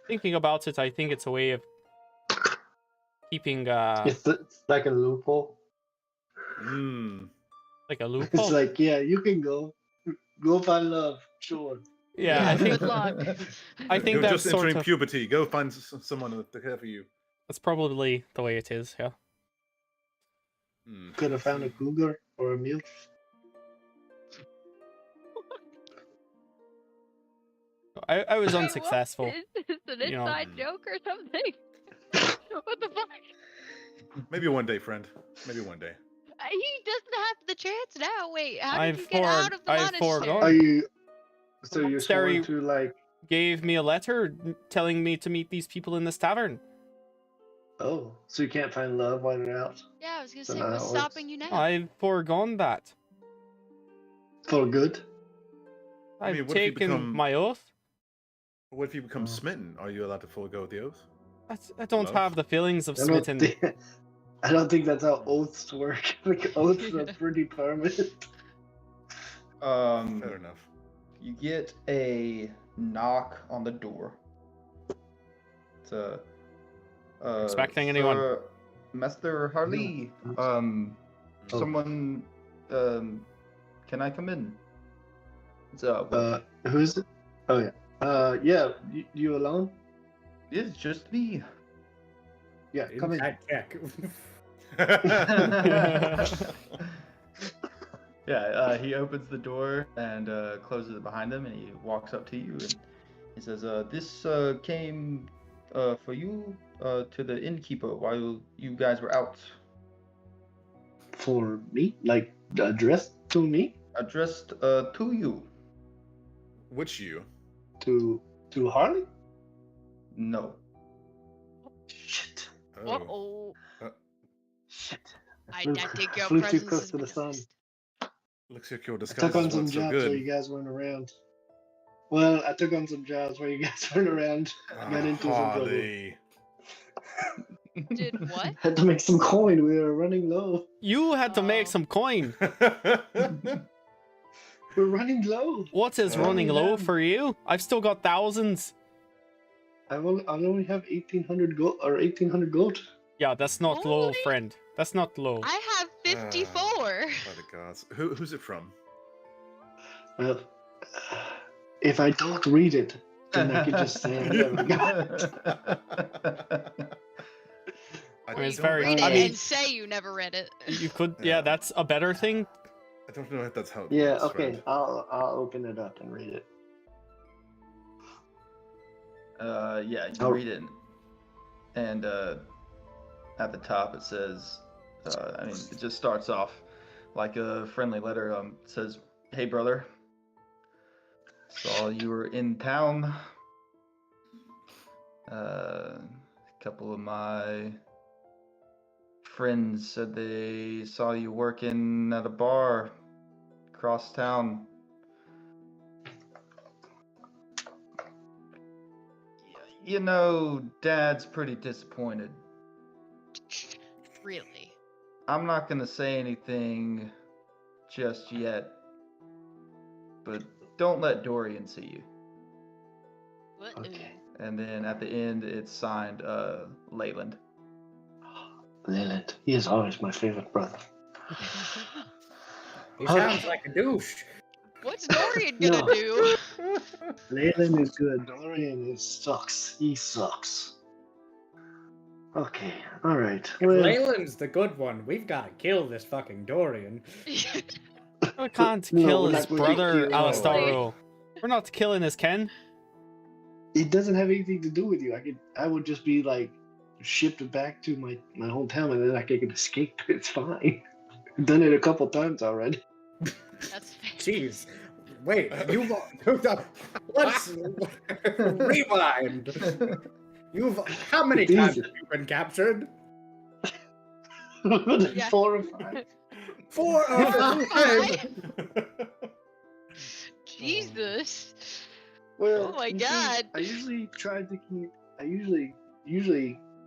Thinking about it, I think it's a way of keeping It's like a loophole. Hmm. like a It's loophole. like, yeah, you can go find love, sure. Yeah, I think Good luck. I think You're that's just sort entering of puberty. Go find someone to care for you. that's probably the way it is. Yeah. Hmm. Could have found a cougar or a mule. I was Wait, what? unsuccessful. Is this an you know. inside joke or something? What the fuck? Maybe one day, friend. Maybe one day. He doesn't have the chance now. Wait, how did I've you get out of the I've monastery? foregone. Are you? So you're Monastery- sworn to like? Gave me a letter telling me to meet these people in this tavern. Oh, so you can't find love while you're out Yeah, I was gonna So say, now what's it stopping works. you now? I've foregone that. for good? I've mean, what if you taken become- my oath. What if you become Oh. smitten? Are you allowed to forego the oath? I don't Love? have the feelings of I don't, smitten. think, I don't think that's how oaths work. Like oaths are pretty permanent. Fair enough. You get a knock on the door. It's Expecting anyone? Sir, Master Harley. Oh. Someone. Can I come in? It's Who is it? Oh yeah. Yeah. You alone? it's just me. Yeah. Come in. That check. Yeah, he opens the door and closes it behind him, and he walks up to you and he says, "This came for you to the innkeeper while you guys were out. For me? Like addressed to me? Addressed to you. Which you? To Harley? No. Shit. Oh. Uh-oh. Shit. I Flew- think your flew too presence close is to the sun. misplaced. Looks like your I disguise took on is some not so jobs where you good. guys weren't around. Well, I took on some jobs where you guys weren't around. Got into some trouble. Harley. Did what? Had to make some coin. We were running low. You had to make Oh. some coin. We're running low. What is Oh, running low damn. for you? I've still got thousands. I only have 1,800 gold or 1,800 gold. Yeah, that's not low, Only? friend. That's not low. I have 54. By the gods. Who's it from? Well, if I don't read it, then I could just say I never got. I mean, it's don't very- Read it I mean- and say you never read it. You could, Yeah. yeah, that's a better thing. I don't know if that's how it Yeah. works, Okay. friend. I'll open it up and read it. Yeah, you Oh. read it, and at the top it says, I mean, it just starts off like a friendly letter. It says, "Hey, brother, saw you were in town. A couple of my friends said they saw you working at a bar across town. You know, Dad's pretty disappointed. Really? I'm not gonna say anything just yet, but don't let Dorian see you." What? Okay. And then at the end, it's signed Leyland. Leland, he is always my favorite brother. He sounds like a douche. What's Dorian gonna No. do? Leland is good. Dorian sucks. He sucks. Okay. All right. If Well, Leyland's the good one, we've got to kill this fucking Dorian. We can't No, kill we're his not going to brother, kill Alastaro. We're not killing his Ken. it doesn't have anything to do with you. I would just be like shipped back to my hometown and then I can escape. It's fine. I've done it a couple times already. That's fair. Jeez. Wait, let's rewind. How many It's times easy. have you been captured? Yeah. 4 or 5. 4 or 5. Jesus. Well, Oh my you see, God. I usually try to keep. I usually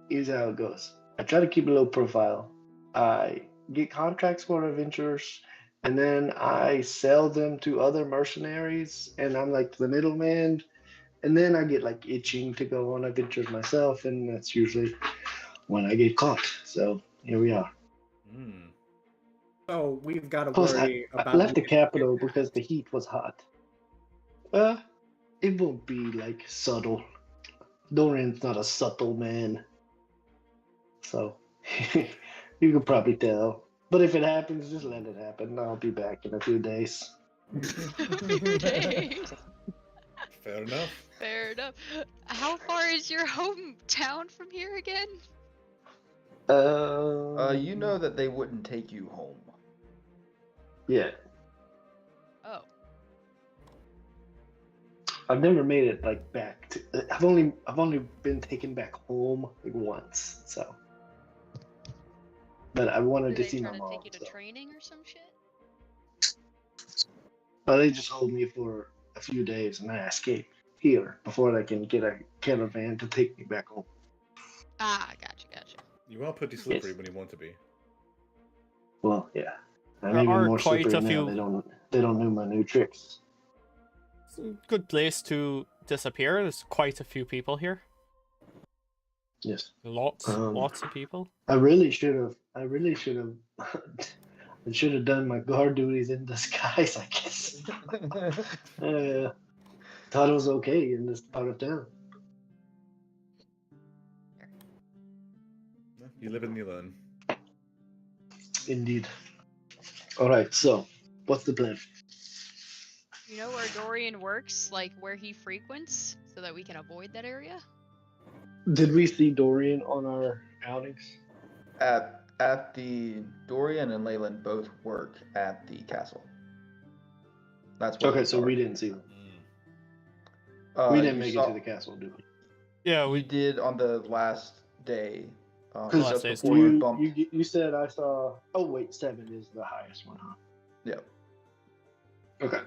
here's how it goes. I try to keep a low profile. I get contracts for adventurers, and then I sell them to other mercenaries, and I'm like the middleman. And then I get like itching to go on adventures myself, and that's usually when I get caught. So here we are. Hmm. So we've got to Plus, worry I about left the you capital because the heat was hot. It won't be like subtle. Dorian's not a subtle man, so you could probably tell. But if it happens, just let it happen. I'll be back in a few days. A few days. Fair enough. Fair enough. How far is your hometown from here again? You know that they wouldn't take you home. Yeah, Oh. I've never made it like back to. I've only been taken back home like once. So, but I wanted Did to they see try my to mom. take you to So. training or some shit? But they just hold me for a few days, and I escape here before they can get a caravan to take me back home. Ah, gotcha. You are pretty slippery when you want to be. Well, yeah. I'm There even are more quite slippery a now. few- They don't know my new tricks. It's a good place to disappear. There's quite a few people here. Yes. Lots of people. I really should have. I should have done my guard duties in disguise. I guess. Thought it was okay in this part of town. You live and you learn. Indeed. All right. So, what's the plan? You know where Dorian works, like where he frequents, so that we can avoid that area? Did we see Dorian on our outings? At the Dorian and Leyland both work at the castle. That's where Okay, they so are. we didn't see them. Mm. We didn't You make it saw- to the castle, did we? Yeah, We did on the last day. Last Just day's before you You, bumped. you said I saw. Oh wait, 7 is the highest one, huh? Yeah. Okay.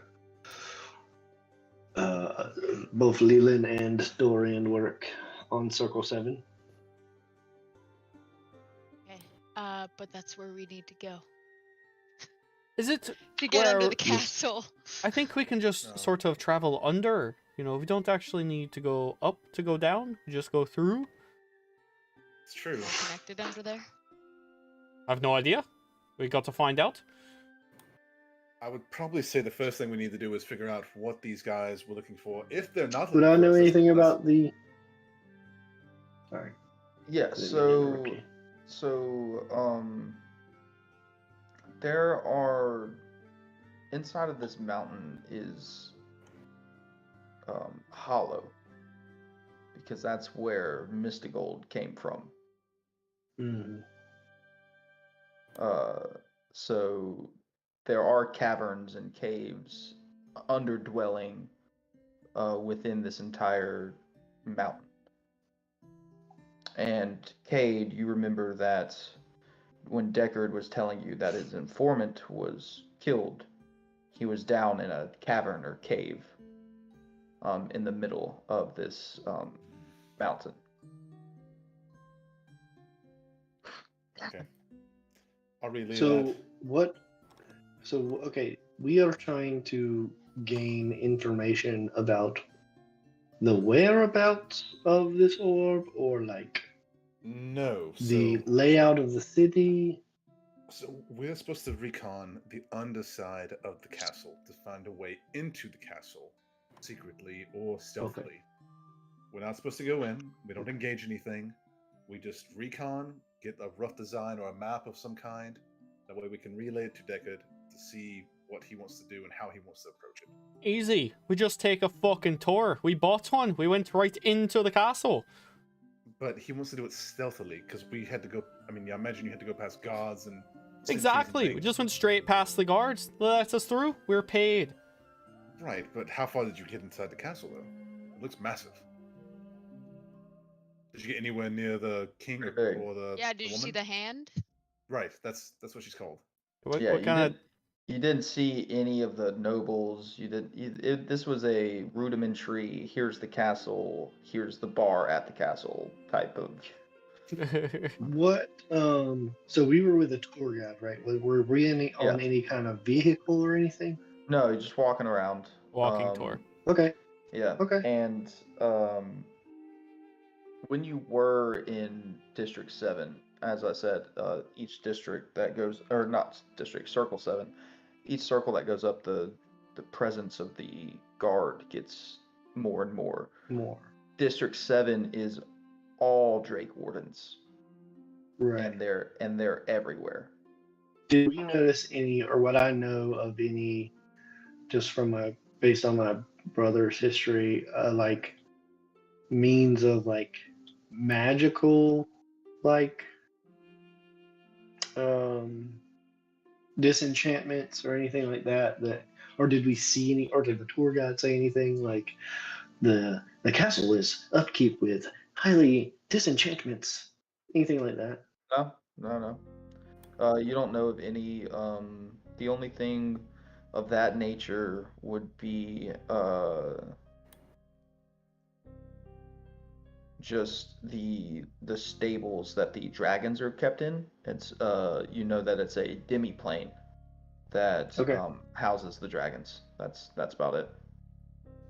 Both Leland and Dorian work on Circle 7. Okay. But that's where we need to go. is it To get under where- the castle. I think we can just No. sort of travel under. You know, we don't actually need to go up to go down. We just go through. It's true. We're connected under there. I've no idea. We got to find out. I would probably say the first thing we need to do is figure out what these guys were looking for. If they're not Would looking I for know us, anything that's- about the? Sorry. Yeah. Didn't mean to interrupt you. So there are inside of this mountain is hollow because that's where Mystigold came from. Mhm. So there are caverns and caves underdwelling within this entire mountain. And Cade, you remember that when Deckard was telling you that his informant was killed, he was down in a cavern or cave in the middle of this mountain. Okay. I'll relay So that. what? So okay, we are trying to gain information about the whereabouts of this orb, or like No. the layout of the city. So we're supposed to recon the underside of the castle to find a way into the castle, secretly or stealthily. We're not supposed to go in. We don't engage anything. We just recon, get a rough design or a map of some kind. That way we can relay it to Deckard to see what he wants to do and how he wants to approach it. Easy. We just take a fucking tour. We bought one. We went right into the castle. But he wants to do it stealthily because we had to go. I mean, I imagine you had to go past guards and. sentries and Exactly. We things. just went straight past the guards. They let us through. We're paid. Right, but how far did you get inside the castle though? It looks massive. Did you get anywhere near the king or Big. the Yeah, did the you see woman? the hand? Right, that's what she's called. Yeah, What kind of? you didn't see any of the nobles. You did. This was a rudimentary. Here's the castle. Here's the bar at the castle type of. What? So we were with a tour guide, right? Were we on Yeah. any kind of vehicle or anything? No, you're just walking around. Walking tour. Okay. Yeah. Okay. And when you were in District 7, as I said, each district that goes, or not district, Circle 7, each circle that goes up, the presence of the guard gets more and more. More. District 7 is all Drake Wardens, Right. and they're everywhere. Did we notice any, or what I know of any, just from based on my brother's history, like means of like magical, like disenchantments or anything like that? Or did we see any, or did the tour guide say anything like the castle is upkeep with highly disenchantments, anything like that? No. You don't know of any. The only thing of that nature would be just the stables that the dragons are kept in. It's you know that it's a demi-plane that Okay. houses the dragons. That's about it.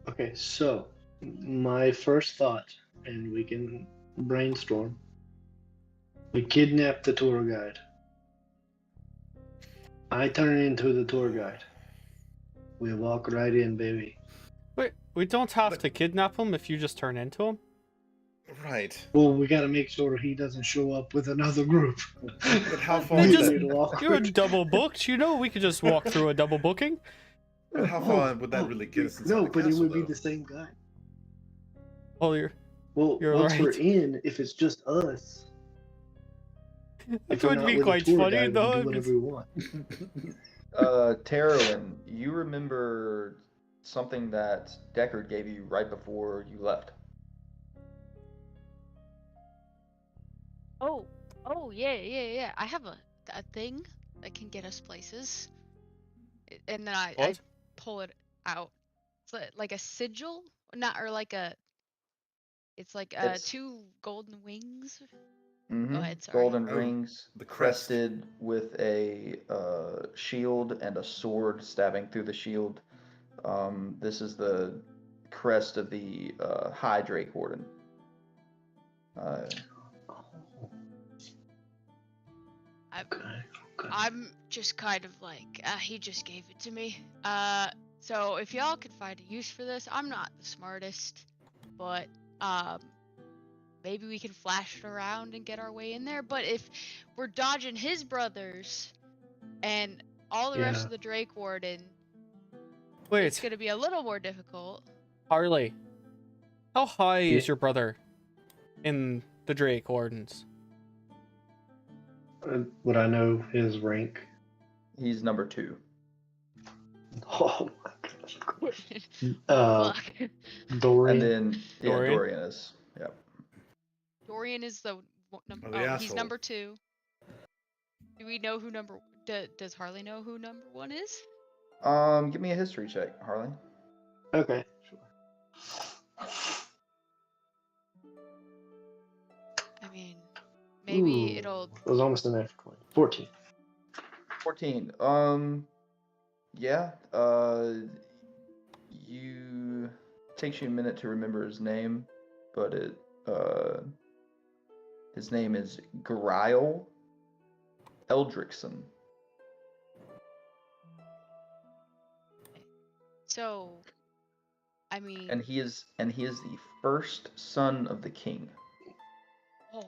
Okay, so my first thought, and we can brainstorm. We kidnap the tour guide. I turn into the tour guide. We walk right in, baby. Wait, we don't have to kidnap him if you just turn into him. Right. Well, we got to make sure he doesn't show up with another group. But how far They would just- that, You're double booked, you know. We could just walk through a double booking. but how far would that really get us inside No, the but it castle, would be though? the same guy. Oh, you're Well, You're once we're right. in, if it's just us, It if we're would not be with a quite tour funny guide, we though. can do if whatever we want. Terowin, you remember something that Deckard gave you right before you left. Oh, yeah. I have a thing that can get us places. And then I What? pull it out. It's like a sigil, not or like a. It's like It's- two golden wings. Mm-hmm. Go ahead, sorry. Golden Oh, rings, the crest. crested with a shield and a sword stabbing through the shield. This is the crest of the High Drake Warden. I'm just kind of like, he just gave it to me. So if y'all could find a use for this, I'm not the smartest, but maybe we can flash it around and get our way in there. But if we're dodging his brothers and all the rest Yeah. of the Drake Warden, it's Wait, gonna be a little more difficult. Harley, how high Yeah. is your brother in the Drake Wardens? Would I know his rank? He's number 2. Oh my gosh. Fuck. Dorian. And then Dorian? Dorian is. Yep. Dorian is the number. Oh, the He's asshole. number 2. Do we know who number? Does Harley know who number 1 is? Give me a history check, Harley. Okay. I mean, maybe Ooh, it'll. It was almost an natural 20. 14. 14. Yeah. You takes you a minute to remember his name, but his name is Grile Eldrickson. So, I mean. And he is the first son of the king. Oh,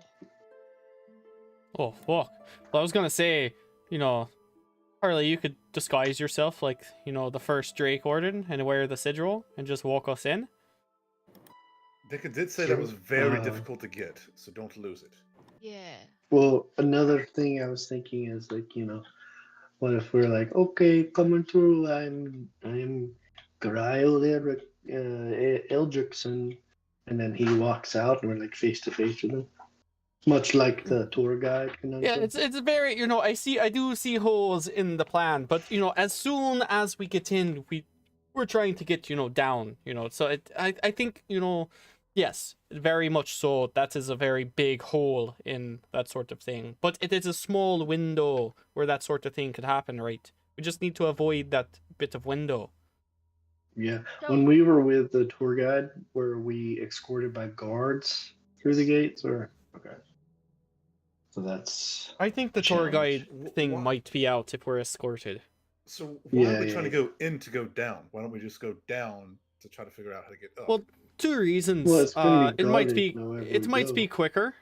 Oh fuck! Well, I was gonna say, Harley, you could disguise yourself like, the first Drake Warden and wear the sigil and just walk us in. Dick did say that was very Uh, difficult to get, so don't lose it. yeah. Well, another thing I was thinking is like, what if we're like, okay, coming through, I'm Grile Eldrickson, and then he walks out, and we're like face to face with him, much like the tour guide conundrum. Yeah, it's very, you know, I do see holes in the plan, but you know, as soon as we get in, we're trying to get, you know, down, you know. So I think, you know, yes, very much so. That is a very big hole in that sort of thing, but it is a small window where that sort of thing could happen, right? We just need to avoid that bit of window. Yeah. So- When we were with the tour guide, were we escorted by guards through the gates, or okay? So that's I think the tour guide Challenge. thing Why- might be out if we're escorted. So why Yeah, are we yeah, trying to yeah. go in to go down? Why don't we just go down to try to figure out how to get up? Well, two reasons. Well, it's gonna be It might guarded be however it we might go. be quicker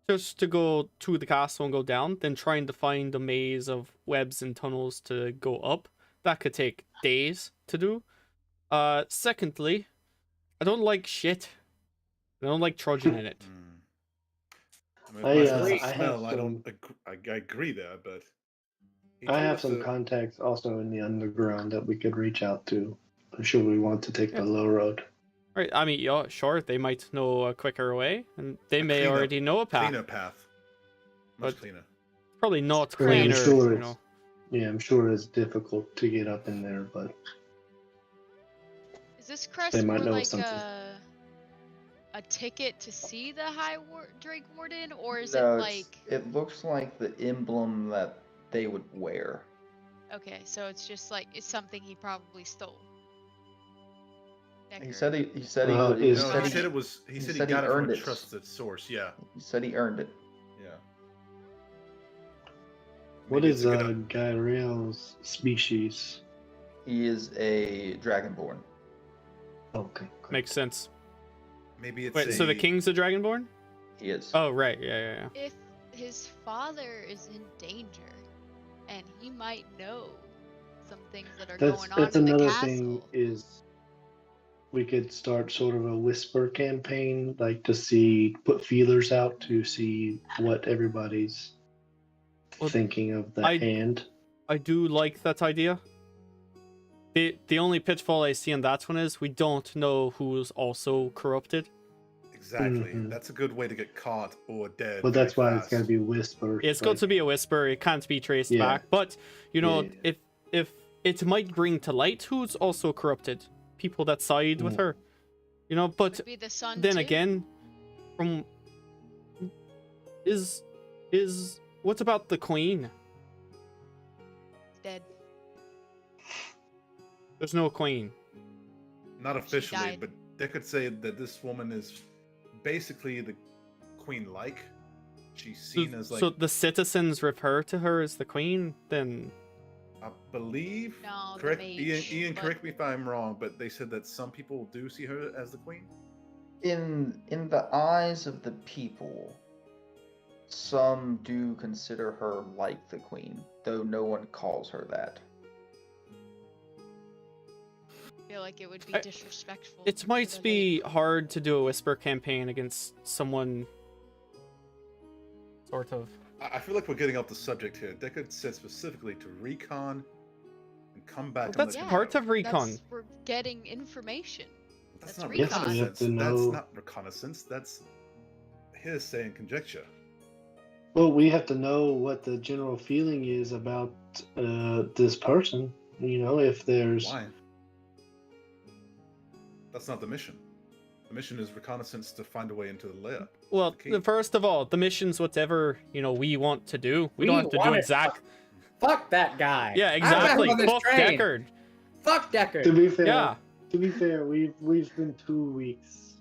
just to go to the castle and go down than trying to find a maze of webs and tunnels to go up. That could take days to do. Secondly, I don't like shit. I don't like trudging in it. I mean, I, by sense of I have smell, I some- don't. I agree there, but he I told have us some to- contacts also in the underground that we could reach out to. Should we want to take the low road? Right, I mean, yeah, sure, they might know a quicker way, and they may cleaner- already know a path. cleaner path, much But- cleaner. Probably not Well, I'm cleaner, sure you it's- know. Yeah, I'm sure it's difficult to get up in there, but Is this crest They more might know like something. a ticket to see the Drake Warden, or is No, it it's- like it looks like the emblem that they would wear. okay, so it's just like it's something he probably stole. He Decker. said he said he Uh, would. is- No, Right. he said it was. He He said he said he got it from earned a it. trusted source. Yeah, He said he earned it. yeah. what Maybe is it's a good- Gyrael's species? He is a dragonborn. Okay. Makes sense. Maybe it's Wait, so the a- king's a dragonborn? He is. Oh, right, yeah. If his father is in danger, and he might know some things that are going on That's in the another castle. thing is we could start sort of a whisper campaign, like to see, put feelers out to see what everybody's Well, thinking of the I- hand. I do like that idea. The only pitfall I see in that one is we don't know who's also corrupted. Exactly. Mhm. That's a good way to get caught or dead. But that's very why it's got to fast. be whispered. It's got to be a whisper. It can't be traced Yeah. back. But you know, Yeah. if it might bring to light who's also corrupted, people that side with Mm. her. You know, but Could be the sun then too. again, from is what about the queen? Dead. There's no queen. Not officially, died. but they could say that this woman is basically the queen-like. She's seen as like So the citizens refer to her as the queen. Then I believe. No, the correct, mage, Ian. but- Correct me if I'm wrong, but they said that some people do see her as the queen. In the eyes of the people, some do consider her like the queen, though no one calls her that. I feel like it would be I- disrespectful. it to might the be hard to do a whisper campaign against someone. Sort of. I feel like we're getting off the subject here. Deckard said specifically to recon and come back. Well, and that's let you part know. of recon. That's, we're getting information. That's that's not recon. Yes, we have reconnaissance. to That's know- not reconnaissance. That's hearsay and conjecture. Well, we have to know what the general feeling is about this person. You know, if there's Why? That's not the mission. The mission is reconnaissance to find a way into the lair. Well, Okay. first of all, the mission's whatever we want to do. We don't have to do want it. exact. Fuck that guy. Yeah, I'm back exactly. on this Fuck train. Deckard. Fuck Deckard. to be fair. Yeah. To be fair, we've been 2 weeks,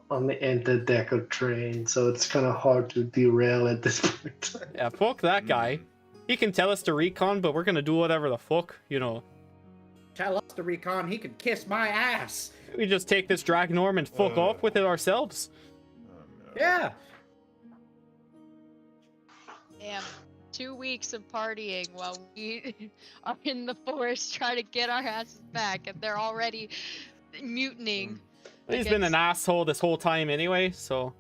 on the anti-Decker train, so it's kind of hard to derail at this point. Yeah, fuck that guy. Mm. He can tell us to recon, but we're gonna do whatever the fuck. Tell us to recon, he could kiss my ass. We just take this Dragonorm and fuck off with it ourselves. Oh, no. Yeah. Damn. 2 weeks of partying while we are in the forest trying to get our asses back, and they're already mutinying. He's been an asshole this whole time anyway, so.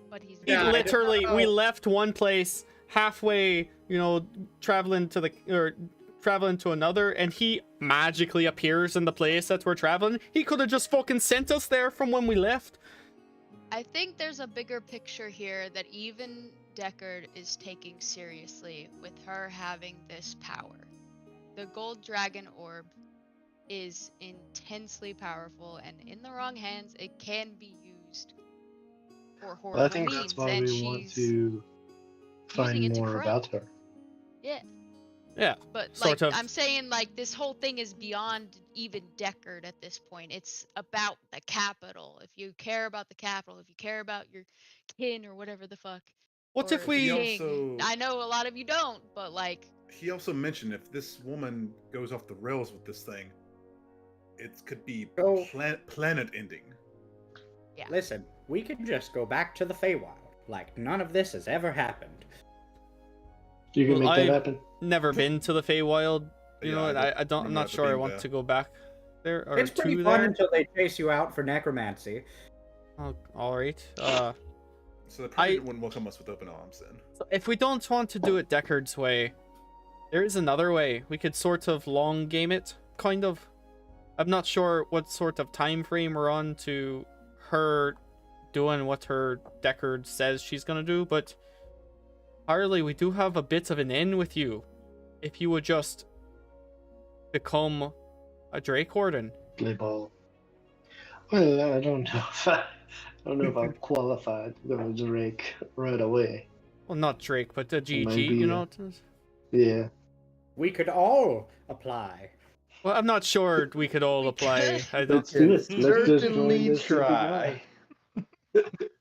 But he's He Yeah, I don't literally, we know. left one place halfway, traveling to the, or traveling to another, and he magically appears in the place that we're traveling. He could have just fucking sent us there from when we left. I think there's a bigger picture here that even Deckard is taking seriously with her having this power. The gold dragon orb is intensely powerful, and in the wrong hands, it can be used for Well, I horrible think means. that's why And we want she's to using find it to more about corrupt. her. Yeah, Yeah, but sort like of. I'm saying, like this whole thing is beyond even Deckard at this point. It's about the capital. If you care about the capital, if you care about your kin or whatever the fuck, What or if the He we? king. also I know a lot of you don't, but like, he also mentioned if this woman goes off the rails with this thing, it could be Go. planet ending. yeah. Listen, we can just go back to the Feywild, like none of this has ever happened. You can Well, make that I've happen. never been to the Feywild. You Yeah, know, and I don't. I'm remember not that sure I being want there. to go back there or It's pretty to fun there. until they chase you out for necromancy. Oh, all right. So they probably I- wouldn't welcome us with open arms then. So if we don't want to do it Deckard's way, there is another way. We could sort of long game it, kind of. I'm not sure what sort of time frame we're on to her doing what her Deckard says she's gonna do, but Harley, we do have a bit of an in with you. If you would just become a Drake Warden. Play ball. Well, I don't know if I'm qualified to go to Drake right away. Well, not Drake, but the GG, Maybe, you know? Yeah. We could all apply. Well, I'm not sure we could all We apply. could. I don't. Let's do it. Let's just Certainly join this try.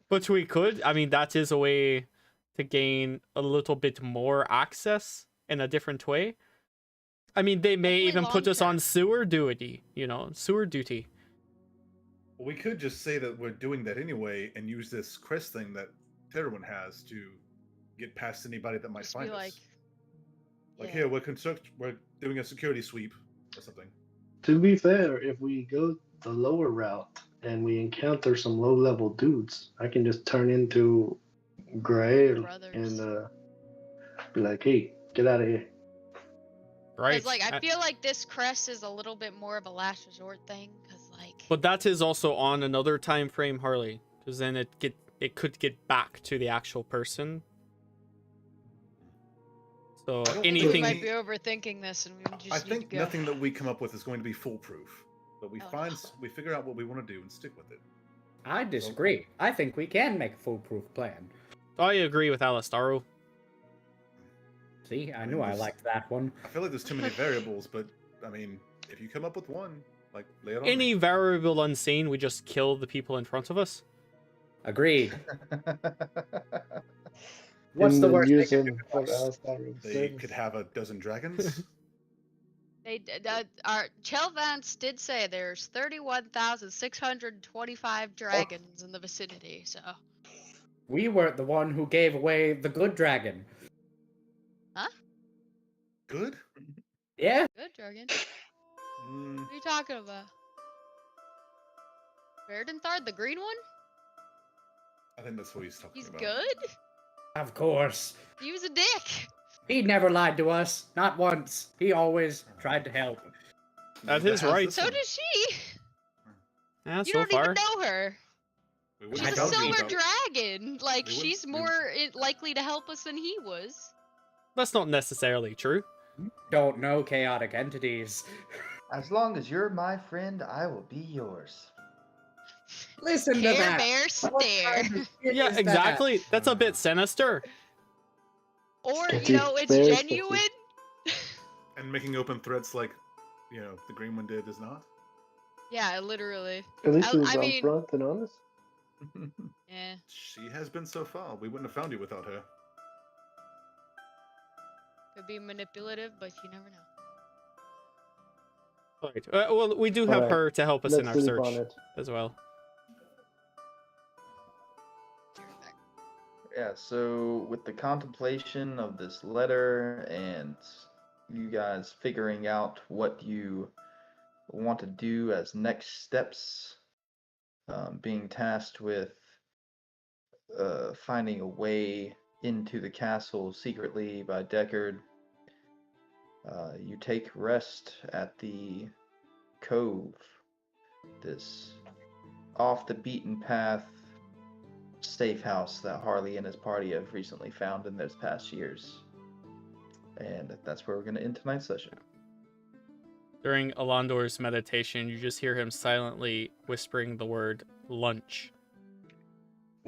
But we could. I mean, that is a way to gain a little bit more access in a different way. I mean, they may Definitely even put us on long-term. sewer duty, sewer duty. Well, we could just say that we're doing that anyway and use this crest thing that Terwin has to get past anybody that might Just find be like, us. Like, yeah. here, we're doing a security sweep or something. To be fair, if we go the lower route and we encounter some low-level dudes, I can just turn into Grail Brothers. and be like, "Hey, get out of here." Right. Because like I feel like this crest is a little bit more of a last resort thing. Because like, But that is also on another time frame, Harley, because then it could get back to the actual person. So I don't I think we anything. might be overthinking this, and we just I need think to go. nothing that we come up with is going to be foolproof. But we Oh. we figure out what we want to do and stick with it. I disagree. I think we can make a foolproof plan. I agree with Alistaro. See, I I knew mean, I this- liked that one. I feel like there's too many variables, but I mean, if you come up with one, like lay it on Any me. variable unseen, we just kill the people in front of us. Agreed. What's And the then worst they use can do them to for us? Alistair's They service. could have a dozen dragons. Our Chelvance did say there's 31,625 dragons in the vicinity. So We weren't the one who gave away the good dragon. Good. Yeah? good dragon. Mm, What are you talking about? Verdanthard, the green one? I think that's what he's talking He's about. good. Of course. He was a dick. He never lied to us. Not once. He always tried to help. That Neither is has right. this So one. does she. Yeah, You so don't far. even know her. We wouldn't She's a tell you silver about- dragon. Like we she's wouldn't- we- more likely to help us than he was. That's not necessarily true. Don't know chaotic entities. As long as you're my friend, I will be yours. Listen to Care that. Bear What stare. kind of shit Yeah, is that? exactly. That's a bit sinister. Or Sketchy. you know, it's Very genuine. And making open threats like, the green one did is not. Yeah, literally. At least I- he was I mean- upfront and honest. Yeah. She has been so far. We wouldn't have found you without her. Could be manipulative, but you never know. Right. Well, we do have Alright, her to help us in our Let's sleep on search it. as well. Yeah, so with the contemplation of this letter and you guys figuring out what you want to do as next steps, being tasked with finding a way into the castle secretly by Deckard, You take rest at the Cove, this off the beaten path safe house that Harley and his party have recently found in those past years. And that's where we're going to end tonight's session. During Alondor's meditation, you just hear him silently whispering the word lunch.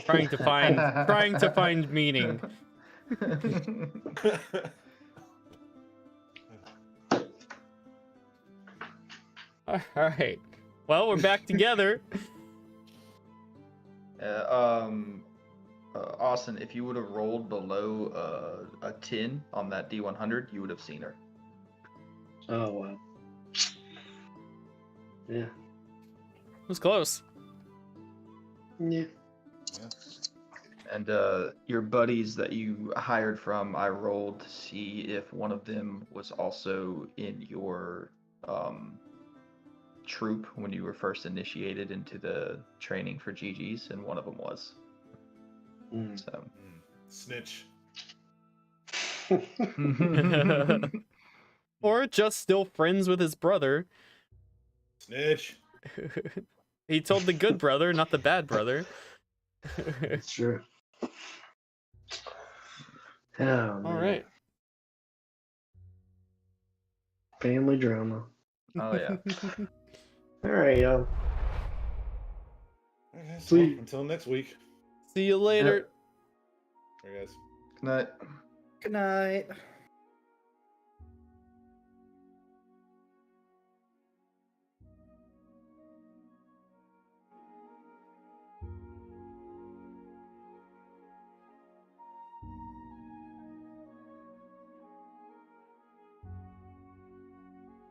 Trying to find meaning. All right. Well, we're back together. Austin, if you would have rolled below a 10 on that D100, you would have seen her. Oh wow. Yeah. It was close. Yeah. And your buddies that you hired from, I rolled to see if one of them was also in your troop when you were first initiated into the training for GGs, and one of them was. So. Snitch. Or just still friends with his brother. Snitch. He told the good brother, not the bad brother. It's true. Oh, man. All right. Family drama. Oh yeah. All right, y'all. Okay, so Sweet. until next week. See you later. All right, guys. Good night. Good night.